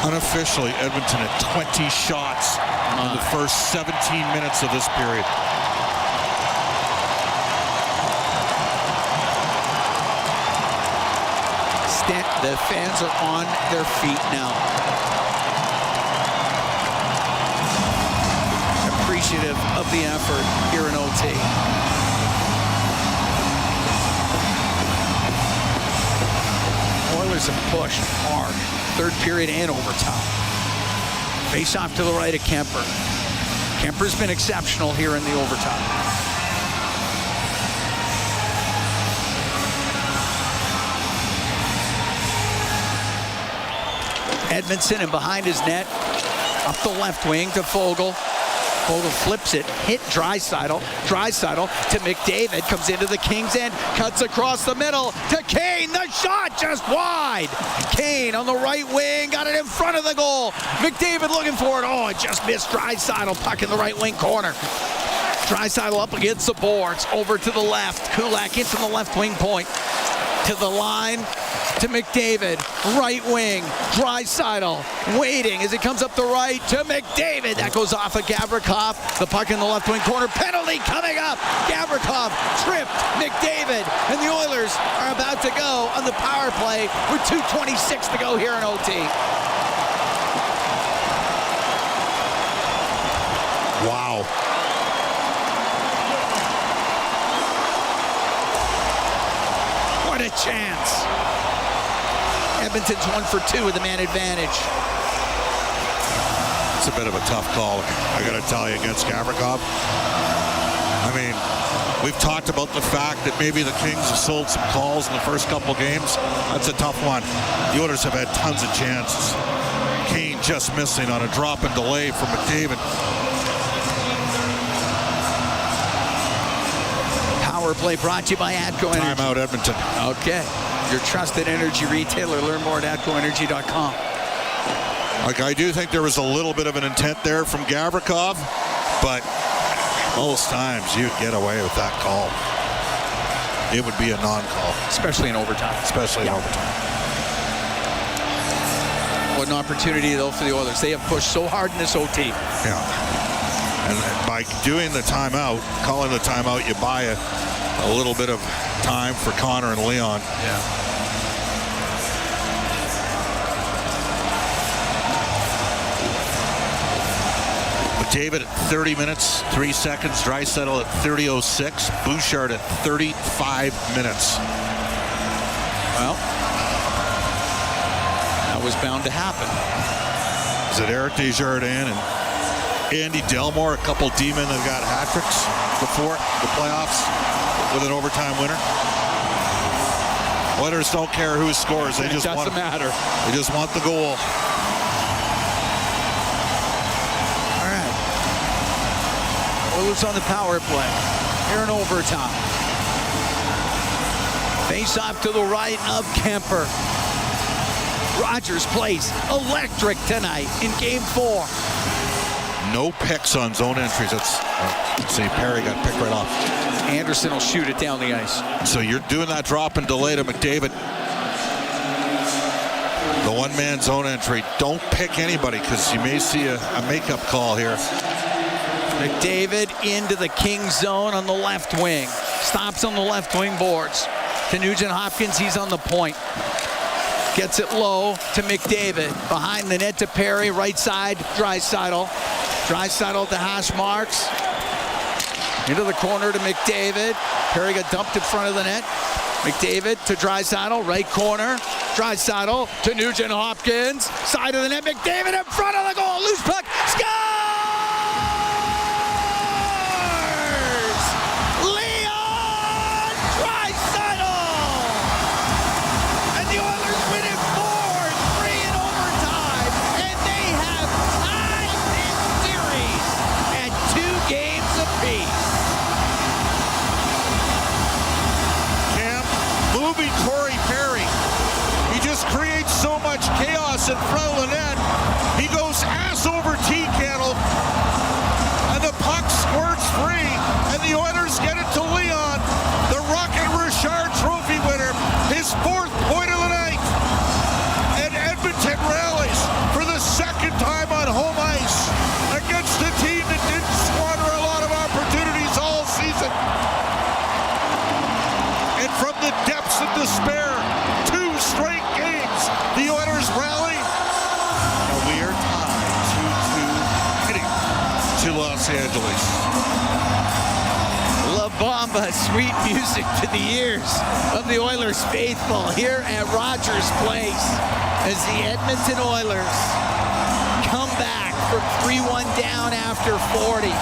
Unofficially, Edmonton at 20 shots in the first 17 minutes of this period. The fans are on their feet now. Appreciative of the effort here in OT. Oilers have pushed hard. Third period and overtime. Face off to the right of Kemper. Kemper's been exceptional here in the overtime. Edmondson and behind his net, up the left wing to Fogle. Fogle flips it, hit Draisaitl. Draisaitl to McDavid, comes into the Kings end, cuts across the middle to Kane. The shot just wide. Kane on the right wing, got it in front of the goal. McDavid looking for it. Oh, it just missed Draisaitl. Puck in the right wing corner. Draisaitl up against the boards, over to the left. Kulak hits on the left wing point. To the line, to McDavid, right wing, Draisaitl waiting as it comes up the right to McDavid. That goes off of Gavrikov. The puck in the left wing corner. Penalty coming up. Gavrikov tripped McDavid, and the Oilers are about to go on the power play with 2:26 to go here in OT. Wow. What a chance. Edmonton's 1 for 2 with the man advantage. It's a bit of a tough call, I got to tell you, against Gavrikov. I mean, we've talked about the fact that maybe the Kings have sold some calls in the first couple games. That's a tough one. The Oilers have had tons of chances. Kane just missing on a drop and delay from McDavid. Power play brought to you by ATCO Energy. Timeout, Edmonton. Okay. Your trusted energy retailer. Learn more at atcoenergy.com. Like, I do think there was a little bit of an intent there from Gavrikov, but most times you'd get away with that call. It would be a non-call. Especially in overtime. Especially in overtime. What an opportunity, though, for the Oilers. They have pushed so hard in this OT. Yeah. And by doing the timeout, calling the timeout, you buy a little bit of time for Connor and Leon. Yeah. McDavid at 30 minutes, 3 seconds. Draisaitl at 30:06. Bouchard at 35 minutes. Well, that was bound to happen. Is it Eric Desjardins and Andy Delmore, a couple D-men that got hat tricks before the playoffs with an overtime winner? Oilers don't care who scores. They just doesn't matter. They just want the goal. All right. Oilers on the power play. Here in overtime. Face off to the right of Kemper. Rogers plays electric tonight in Game 4. No picks on zone entries. That's see, Perry got picked right off. Anderson will shoot it down the ice. So you're doing that drop and delay to McDavid. The one-man zone entry. Don't pick anybody because you may see a makeup call here. McDavid into the Kings zone on the left wing. Stops on the left wing boards. To Nugent Hopkins, he's on the point. Gets it low to McDavid. Behind the net to Perry. Right side, Draisaitl. Draisaitl to hash marks. Into the corner to McDavid. Perry got dumped in front of the net. McDavid to Draisaitl. Right corner. Draisaitl to Nugent Hopkins. Side of the net. McDavid in front of the goal. Loose puck. Scores! Leon Draisaitl! And the Oilers win it 4-3 in overtime. And they have tied this series at 2 games apiece. Moving Corey Perry. He just creates so much chaos in front of the net. He goes ass over T-Kettle, and the puck squirts free, and the Oilers get it to Leon, the Rocket Richard Trophy winner, his 4th point of the night. And Edmonton rallies for the 2nd time on home ice against a team that didn't squander a lot of opportunities all season. And from the depths of despair, 2 straight games, the Oilers rally. And we are tied 2-2, heading to Los Angeles. La Bamba, sweet music to the ears of the Oilers faithful here at Rogers Place as the Edmonton Oilers come back from 3-1 down after 40.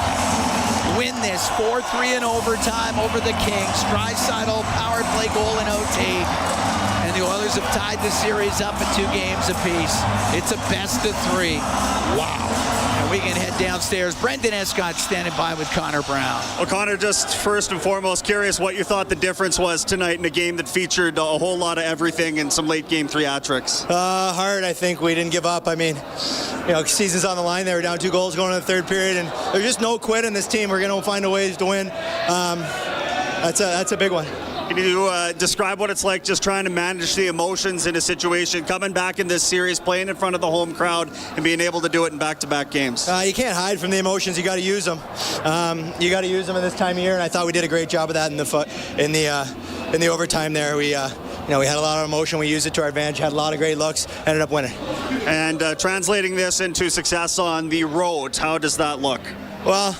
Win this 4-3 in overtime over the Kings. Draisaitl power play goal in OT. And the Oilers have tied the series up at 2 games apiece. It's a best of 3. Wow. And we can head downstairs. Brendan Escott standing by with Connor Brown. Well, Connor, just first and foremost, curious what you thought the difference was tonight in a game that featured a whole lot of everything and some late game theatrics. Hard. I think we didn't give up. I mean, season's on the line. They were down 2 goals going into the 3rd period, and there's just no quit in this team. We're going to find a ways to win. That's a big one. Can you describe what it's like just trying to manage the emotions in a situation, coming back in this series, playing in front of the home crowd, and being able to do it in back-to-back games? You can't hide from the emotions. You got to use them. You got to use them at this time of year, and I thought we did a great job of that in the overtime there. We had a lot of emotion. We used it to our advantage. Had a lot of great looks. Ended up winning. And translating this into success on the road, how does that look? Well,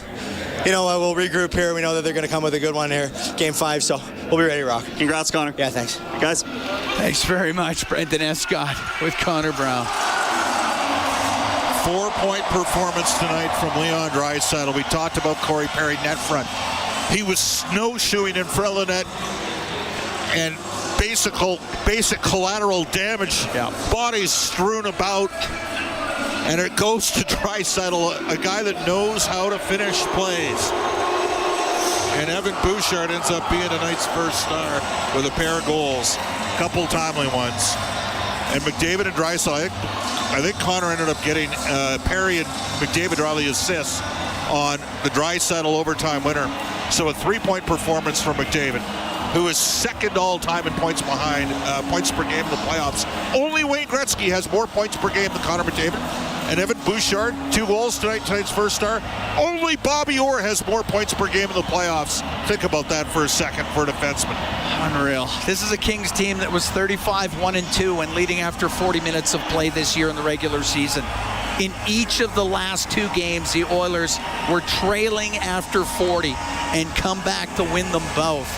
we'll regroup here. We know that they're going to come with a good one here, Game 5, so we'll be ready to rock. Congrats, Connor. Yeah, thanks. Guys. Thanks very much, Brendan Escott with Connor Brown. 4-point performance tonight from Leon Draisaitl. We talked about Corey Perry net front. He was snowshoeing in front of the net, and basic collateral damage. Bodies strewn about, and it goes to Draisaitl, a guy that knows how to finish plays. And Evan Bouchard ends up being tonight's first star with a pair of goals, a couple timely ones. And McDavid and Draisaitl, I think Connor ended up getting Perry and McDavid are all the assists on the Draisaitl overtime winner. So a 3-point performance from McDavid, who is second all-time in points behind points per game in the playoffs. Only Wayne Gretzky has more points per game than Connor McDavid. And Evan Bouchard, 2 goals tonight, tonight's first star. Only Bobby Orr has more points per game in the playoffs. Think about that for a second for a defenseman. Unreal. This is a Kings team that was 35-1-2 and leading after 40 minutes of play this year in the regular season. In each of the last 2 games, the Oilers were trailing after 40 and come back to win them both.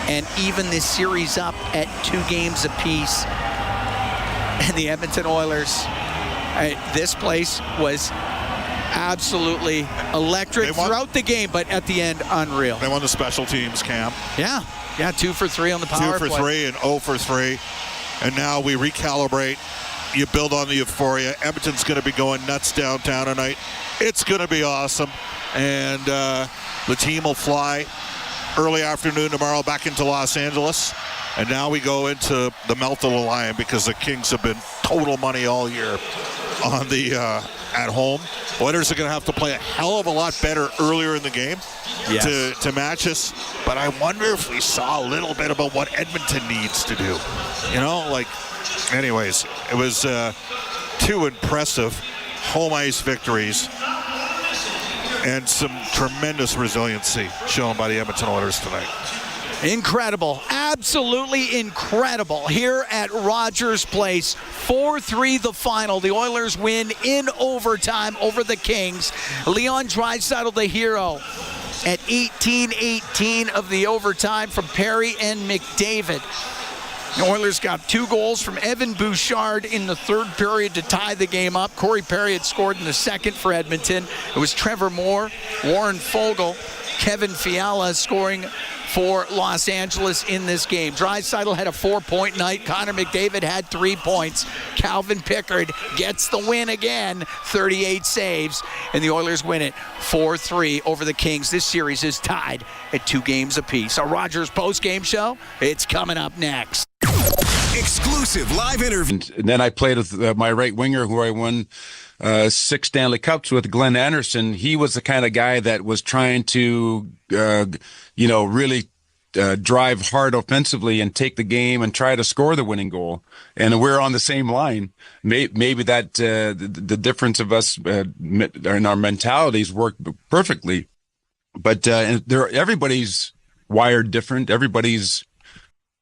And even this series up at 2 games apiece. And the Edmonton Oilers, this place was absolutely electric throughout the game, but at the end, unreal. They won the special teams, Cam. Yeah, 2 for 3 on the power play. 2 for 3 and 0 for 3. And now we recalibrate. You build on the euphoria. Edmonton's going to be going nuts downtown tonight. It's going to be awesome. And the team will fly early afternoon tomorrow back into Los Angeles. And now we go into the melt of the lion because the Kings have been total money all year on the at home. Oilers are going to have to play a hell of a lot better earlier in the game to match us. But I wonder if we saw a little bit about what Edmonton needs to do. Anyways, it was 2 impressive home ice victories and some tremendous resiliency shown by the Edmonton Oilers tonight. Incredible. Absolutely incredible. Here at Rogers Place, 4-3 the final. The Oilers win in overtime over the Kings. Leon Draisaitl, the hero, at 18-18 of the overtime from Perry and McDavid. The Oilers got 2 goals from Evan Bouchard in the third period to tie the game up. Corey Perry had scored in the second for Edmonton. It was Trevor Moore, Warren Foegele, Kevin Fiala scoring for Los Angeles in this game. Draisaitl had a 4-point night. Connor McDavid had 3 points. Calvin Pickard gets the win again, 38 saves, and the Oilers win it 4-3 over the Kings. This series is tied at 2 games apiece. A Rogers post-game show, it's coming up next. Exclusive live interview. And then I played with my right winger, who I won 6 Stanley Cups with, Glenn Anderson. He was the kind of guy that was trying to, really drive hard offensively and take the game and try to score the winning goal. And we're on the same line. Maybe that the difference of us in our mentalities work perfectly. But everybody's wired different. Everybody's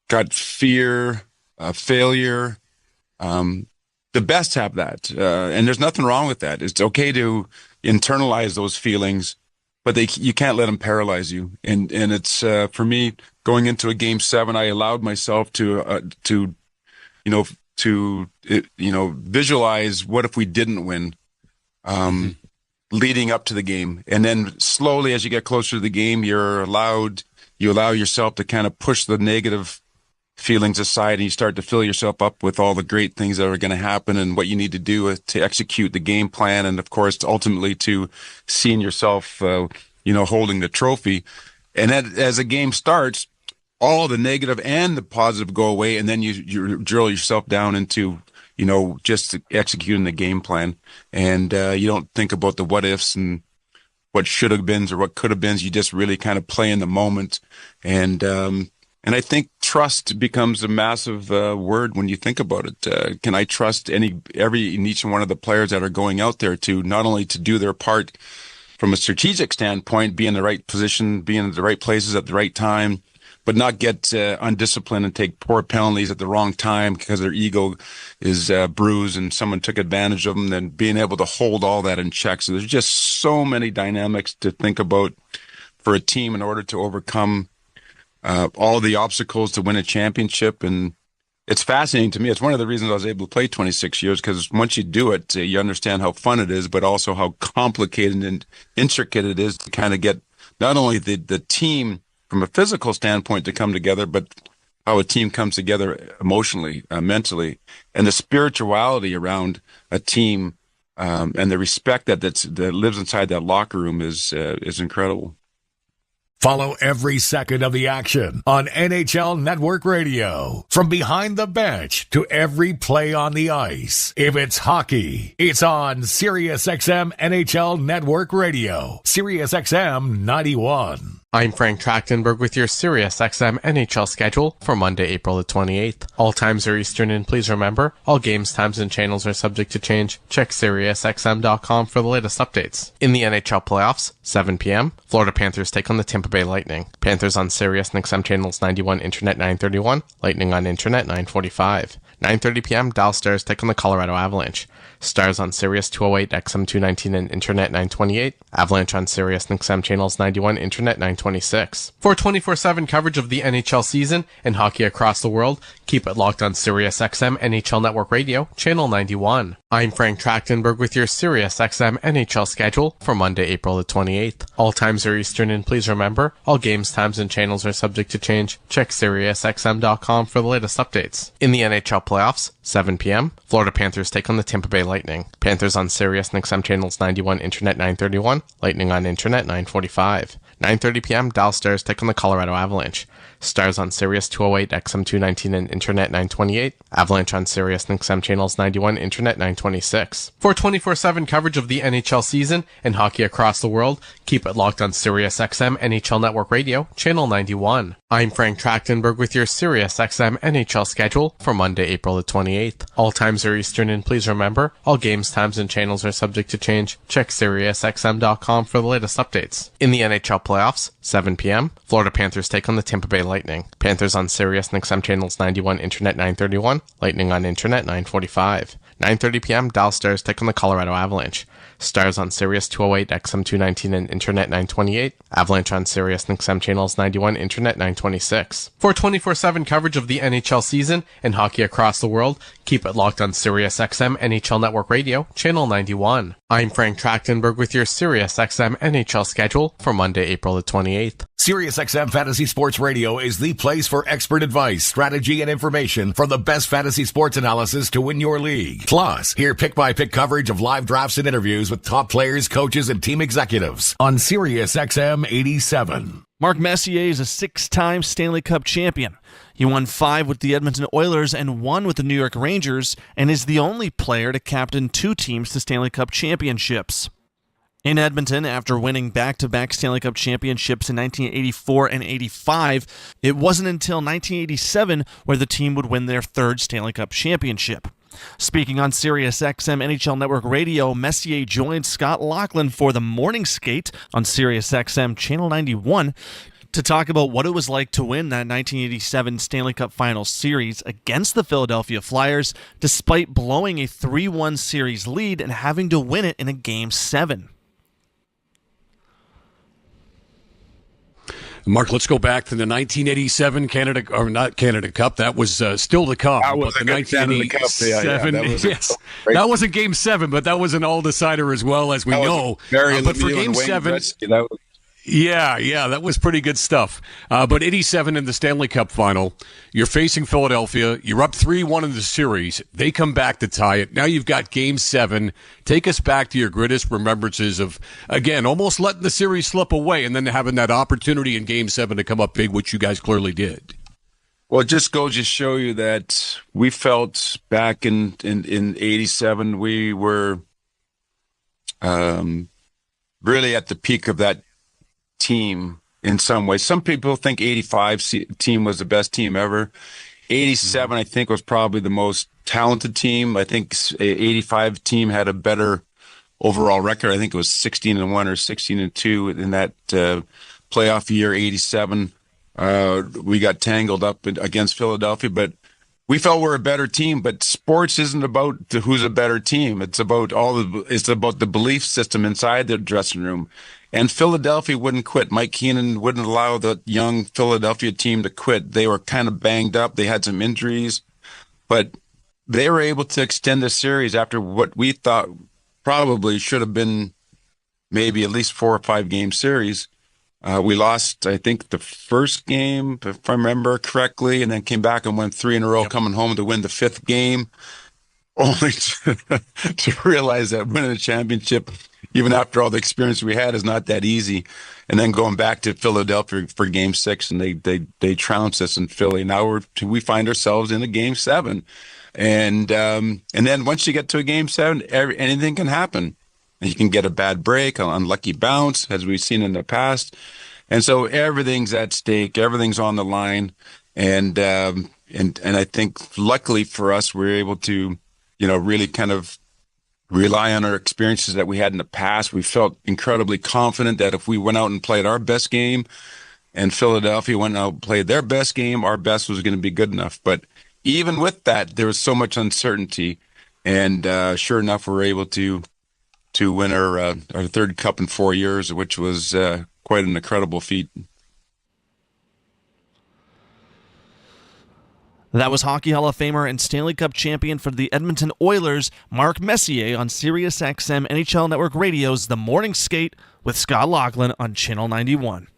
got fear, failure. The best have that, and there's nothing wrong with that. It's okay to internalize those feelings, but you can't let them paralyze you. And it's for me, going into a Game 7, I allowed myself to visualize what if we didn't win, leading up to the game, and then slowly as you get closer to the game, you allow yourself to kind of push the negative feelings aside, and you start to fill yourself up with all the great things that are going to happen and what you need to do to execute the game plan, and of course ultimately to seeing yourself holding the trophy. And as the game starts, all the negative and the positive go away, and then you drill yourself down into just executing the game plan, and you don't think about the what ifs and what should have been or what could have been. You just really kind of play in the moment. And I think trust becomes a massive word when you think about it. Can I trust each one of the players that are going out there to not only to do their part from a strategic standpoint, be in the right position, be in the right places at the right time, but not get undisciplined and take poor penalties at the wrong time because their ego is bruised and someone took advantage of them, then being able to hold all that in check. So there's just so many dynamics to think about for a team in order to overcome all the obstacles to win a championship. And it's fascinating to me. It's one of the reasons I was able to play 26 years, because once you do it, you understand how fun it is, but also how complicated and intricate it is to kind of get not only the team from a physical standpoint to come together, but how a team comes together emotionally, mentally, and the spirituality around a team and the respect that lives inside that locker room is incredible. Follow every second of the action on NHL Network Radio. From behind the bench to every play on the ice. If it's hockey, it's on SiriusXM NHL Network Radio. SiriusXM 91. I'm Frank Trachtenberg with your SiriusXM NHL schedule for Monday, April the 28th. All times are Eastern, and please remember, all games, times, and channels are subject to change. Check SiriusXM.com for the latest updates. In the NHL playoffs, 7 p.m., Florida Panthers take on the Tampa Bay Lightning. Panthers on Sirius and XM channels 91, Internet 931, Lightning on Internet 945. 9:30 p.m., Dallas Stars take on the Colorado Avalanche. Stars on Sirius 208, XM 219, and Internet 928. Avalanche on Sirius and XM channels 91, Internet 926. For 24/7 coverage of the NHL season and hockey across the world, keep it locked on Sirius XM NHL Network Radio, channel 91. I'm Frank Trachtenberg with your Sirius XM NHL schedule for Monday, April the 28th. All times are Eastern, and please remember, all games, times, and channels are subject to change. Check SiriusXM.com for the latest updates. In the NHL playoffs, 7 p.m., Florida Panthers take on the Tampa Bay Lightning. Panthers on Sirius and XM channels 91, Internet 931, Lightning on Internet 945. 9:30 p.m., Dallas Stars take on the Colorado Avalanche. Stars on Sirius 208, XM 219, and Internet 928. Avalanche on Sirius and XM channels 91, Internet 926. For 24/7 coverage of the NHL season and hockey across the world, keep it locked on Sirius XM NHL Network Radio, channel 91. I'm Frank Trachtenberg with your Sirius XM NHL schedule for Monday, April the 28th. All times are Eastern, and please remember, all games, times, and channels are subject to change. Check SiriusXM.com for the latest updates. In the NHL playoffs, 7 p.m., Florida Panthers take on the Tampa Bay Lightning. Panthers on Sirius and XM channels 91, Internet 931, Lightning on Internet 945. 9:30 p.m., Dallas Stars take on the Colorado Avalanche. Stars on Sirius 208, XM 219, and Internet 928. Avalanche on Sirius and XM channels 91, Internet 926. For 24/7 coverage of the NHL season and hockey across the world, keep it locked on Sirius XM NHL Network Radio, channel 91. I'm Frank Trachtenberg with your Sirius XM NHL schedule for Monday, April the 28th. SiriusXM Fantasy Sports Radio is the place for expert advice, strategy, and information from the best fantasy sports analysis to win your league. Plus, hear pick-by-pick coverage of live drafts and interviews with top players, coaches, and team executives on SiriusXM 87. Mark Messier is a 6-time Stanley Cup champion. He won 5 with the Edmonton Oilers and 1 with the New York Rangers, and is the only player to captain 2 teams to Stanley Cup championships. In Edmonton, after winning back-to-back Stanley Cup championships in 1984 and 85, it wasn't until 1987 where the team would win their 3rd Stanley Cup championship. Speaking on Sirius XM NHL Network Radio, Messier joined Scott Laughlin for the morning skate on Sirius XM Channel 91 to talk about what it was like to win that 1987 Stanley Cup Finals series against the Philadelphia Flyers, despite blowing a 3-1 series lead and having to win it in a Game 7. Mark, let's go back to the 1987 Canada, or not Canada Cup. That was still to come. That was the 1987. Yes, that wasn't Game 7, but that was an all-decider as well, as we know. But for Game 7, yeah, that was pretty good stuff. But 87 in the Stanley Cup final, you're facing Philadelphia. You're up 3-1 in the series. They come back to tie it. Now you've got Game 7. Take us back to your greatest remembrances of, again, almost letting the series slip away and then having that opportunity in Game 7 to come up big, which you guys clearly did. Well, it just goes to show you that we felt back in 87, we were really at the peak of that team in some ways. Some people think 85 team was the best team ever. 87, I think, was probably the most talented team. I think 85 team had a better overall record. I think it was 16-1 or 16-2 in that playoff year. 87, we got tangled up against Philadelphia, but we felt we're a better team. But sports isn't about who's a better team. It's about it's about the belief system inside the dressing room. And Philadelphia wouldn't quit. Mike Keenan wouldn't allow the young Philadelphia team to quit. They were kind of banged up. They had some injuries. but they were able to extend the series after what we thought probably should have been maybe at least 4 or 5 game series. We lost, I think, the first game, if I remember correctly, and then came back and won 3 in a row, coming home to win the 5th game, only to realize that winning a championship, even after all the experience we had, is not that easy. And then going back to Philadelphia for Game 6, and they trounced us in Philly. Now we find ourselves in a Game 7, and then once you get to a Game 7, anything can happen. And you can get a bad break, an unlucky bounce, as we've seen in the past. And so everything's at stake, everything's on the line. And I think luckily for us, we're able to, really kind of rely on our experiences that we had in the past. We felt incredibly confident that if we went out and played our best game and Philadelphia went out and played their best game, our best was going to be good enough. But even with that, there was so much uncertainty. And sure enough, we were able to win our 3rd cup in 4 years, which was quite an incredible feat. That was Hockey Hall of Famer and Stanley Cup champion for the Edmonton Oilers, Mark Messier, on SiriusXM NHL Network Radio's The Morning Skate with Scott Laughlin on Channel 91.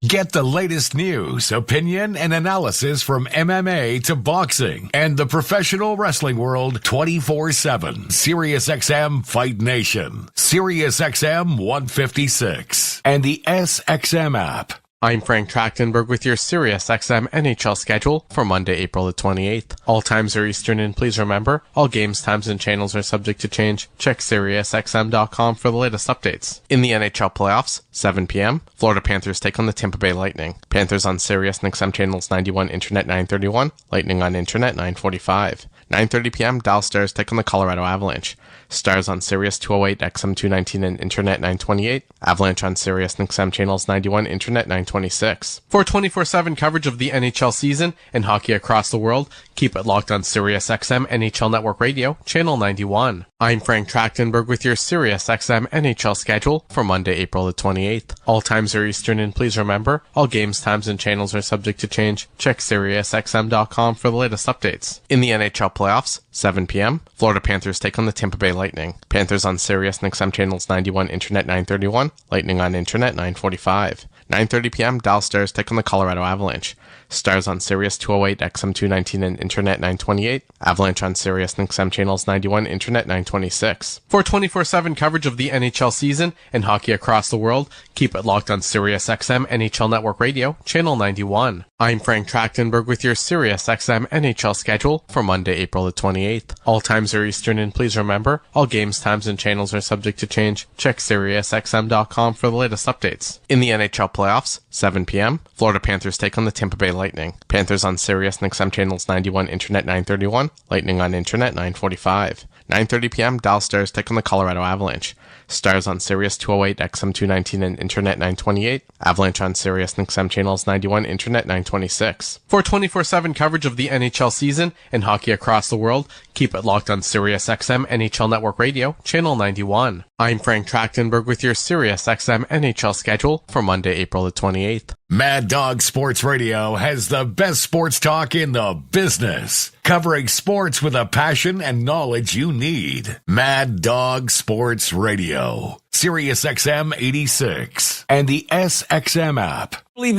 Get the latest news, opinion, and analysis from MMA to boxing and the professional wrestling world 24/7. SiriusXM Fight Nation, SiriusXM 156, and the SXM app. I'm Frank Trachtenberg with your SiriusXM NHL schedule for Monday, April the 28th. All times are Eastern, and please remember, all games, times, and channels are subject to change. Check SiriusXM.com for the latest updates. In the NHL playoffs, 7 p.m., Florida Panthers take on the Tampa Bay Lightning. Panthers on Sirius and XM channels 91, Internet 931, Lightning on Internet 945. 9:30 p.m., Dallas Stars take on the Colorado Avalanche. Stars on Sirius 208, XM 219, and Internet 928. Avalanche on Sirius and XM channels 91, Internet 926. For 24/7 coverage of the NHL season and hockey across the world, keep it locked on Sirius XM NHL Network Radio, Channel 91. I'm Frank Trachtenberg with your SiriusXM NHL schedule for Monday, April the 28th. All times are Eastern, and please remember, all games, times, and channels are subject to change. Check SiriusXM.com for the latest updates. In the NHL playoffs, 7 p.m., Florida Panthers take on the Tampa Bay Lightning. Panthers on Sirius and XM channels 91, Internet 931, Lightning on Internet 945. 9:30 p.m., Dallas Stars take on the Colorado Avalanche. Stars on Sirius 208, XM 219, and Internet 928. Avalanche on Sirius and XM channels 91, Internet 926. For 24/7 coverage of the NHL season and hockey across the world, keep it locked on Sirius XM NHL Network Radio, Channel 91. I'm Frank Trachtenberg with your SiriusXM NHL schedule for Monday, April the 28th. All times are Eastern, and please remember, all games, times, and channels are subject to change. Check SiriusXM.com for the latest updates. In the NHL playoffs, 7 p.m., Florida Panthers take on the Tampa Bay Lightning. Panthers on Sirius and XM channels 91, Internet 931, Lightning on Internet 945. 9:30 p.m., Dallas Stars take on the Colorado Avalanche. Stars on Sirius 208, XM 219, and Internet 928. Avalanche on Sirius and XM channels 91, Internet 926. For 24/7 coverage of the NHL season and hockey across the world, keep it locked on SiriusXM NHL Network Radio, Channel 91. I'm Frank Trachtenberg with your SiriusXM NHL schedule for Monday, April the 28th. Mad Dog Sports Radio has the best sports talk in the business, covering sports with a passion and knowledge you need. Mad Dog Sports Radio, SiriusXM 86, and the SXM app.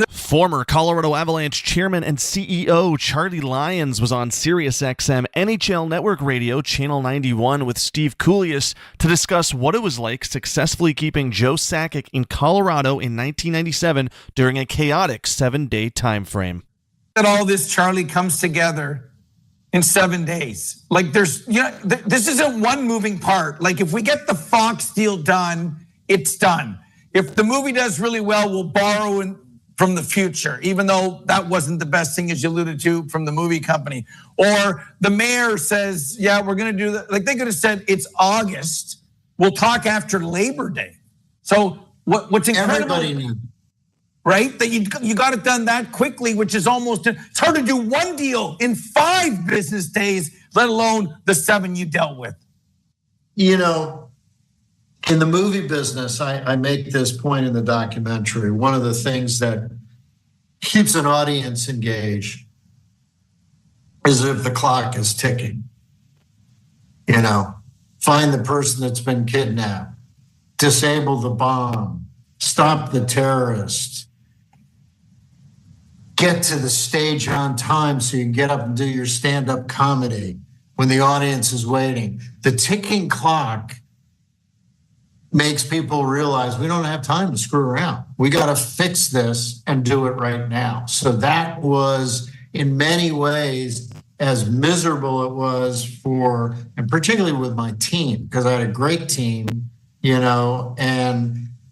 Former Colorado Avalanche chairman and CEO Charlie Lyons was on SiriusXM NHL Network Radio, Channel 91, with Steve Kouleas to discuss what it was like successfully keeping Joe Sakic in Colorado in 1997 during a chaotic 7-day time frame. That all this, Charlie, comes together in 7 days. Like this isn't one moving part. Like if we get the Fox deal done, it's done. If the movie does really well, we'll borrow from the future, even though that wasn't the best thing, as you alluded to, from the movie company. Or the mayor says, yeah, we're gonna do that. Like they could have said, it's August, we'll talk after Labor Day. So what's incredible, everybody knew, right? That you got it done that quickly, which is almost, it's hard to do one deal in 5 business days, let alone the 7 you dealt with. You know, in the movie business, I make this point in the documentary. One of the things that keeps an audience engaged as if the clock is ticking. You know, find the person that's been kidnapped, disable the bomb, stop the terrorist, get to the stage on time so you can get up and do your stand-up comedy when the audience is waiting. The ticking clock makes people realize we don't have time to screw around. We got to fix this and do it right now. So that was, in many ways, as miserable it was for, and particularly with my team, because I had a great team, you know,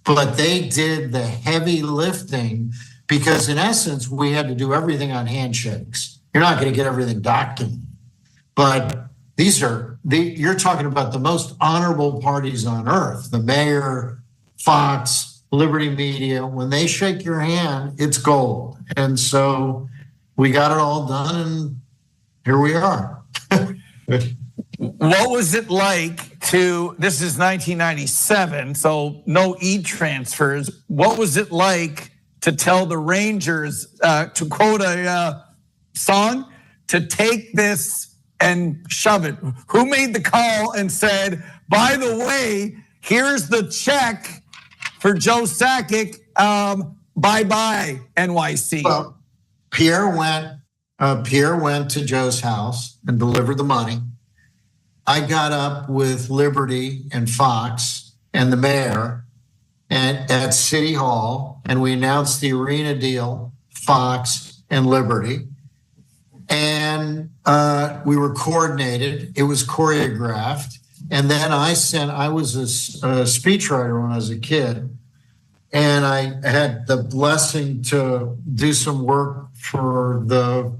but they did the heavy lifting because in essence, we had to do everything on handshakes. You're not going to get everything documented, but you're talking about the most honorable parties on earth, the mayor, Fox, Liberty Media. When they shake your hand, it's gold. And so we got it all done, and here we are. What was it like this is 1997, so no e-transfers. What was it like to tell the Rangers, to quote a song, to take this and shove it? Who made the call and said, by the way, here's the check for Joe Sakic, bye-bye, NYC? Well, Pierre went to Joe's house and delivered the money. I got up with Liberty and Fox and the mayor at City Hall, and we announced the arena deal, Fox and Liberty. And we were coordinated. It was choreographed. And then I was a speechwriter when I was a kid. And I had the blessing to do some work for the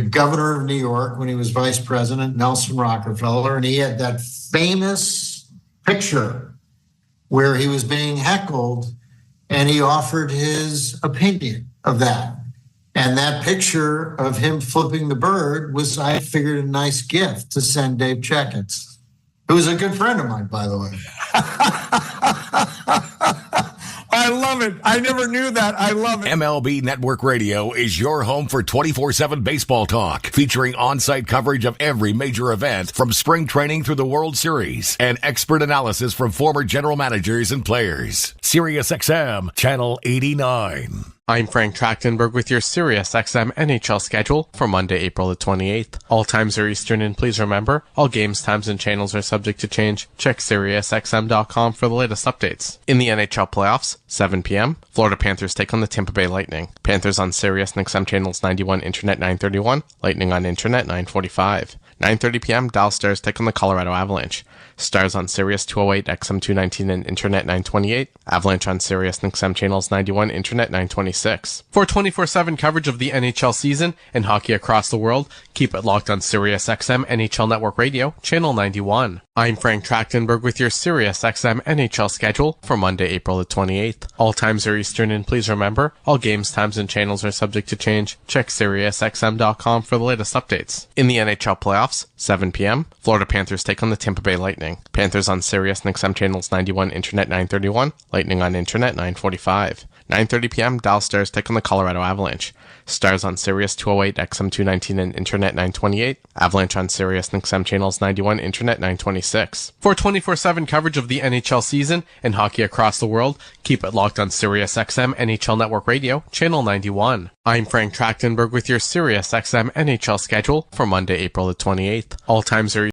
governor of New York when he was vice president, Nelson Rockefeller. And he had that famous picture where he was being heckled and he offered his opinion of that. And that picture of him flipping the bird was, I figured, a nice gift to send Dave Checketts, who was a good friend of mine, by the way. I love it. I never knew that. I love it. MLB Network Radio is your home for 24/7 baseball talk, featuring on-site coverage of every major event from spring training through the World Series and expert analysis from former general managers and players. SiriusXM Channel 89. I'm Frank Trachtenberg with your SiriusXM NHL schedule for Monday, April the 28th. All times are Eastern, and please remember, all games, times, and channels are subject to change. Check SiriusXM.com for the latest updates. In the NHL playoffs, 7 p.m., Florida Panthers take on the Tampa Bay Lightning. Panthers on Sirius and XM channels 91, Internet 931, Lightning on Internet 945. 9:30 p.m., Dallas Stars take on the Colorado Avalanche. Stars on Sirius 208, XM 219, and Internet 928. Avalanche on Sirius and XM channels 91, Internet 926. For 24/7 coverage of the NHL season and hockey across the world, keep it locked on Sirius XM NHL Network Radio, channel 91. I'm Frank Trachtenberg with your SiriusXM NHL schedule for Monday, April the 28th. All times are Eastern, and please remember, all games, times, and channels are subject to change. Check SiriusXM.com for the latest updates. In the NHL playoffs, 7 p.m., Florida Panthers take on the Tampa Bay Lightning. Panthers on Sirius and XM channels 91, Internet 931, Lightning on Internet 945. 9:30 p.m., Dallas Stars take on the Colorado Avalanche. Stars on Sirius 208, XM 219, and Internet 928. Avalanche on Sirius and XM channels 91, Internet 926. For 24/7 coverage of the NHL season and hockey across the world, keep it locked on Sirius XM NHL Network Radio, channel 91. I'm Frank Trachtenberg with your SiriusXM NHL schedule for Monday, April the 28th. All times are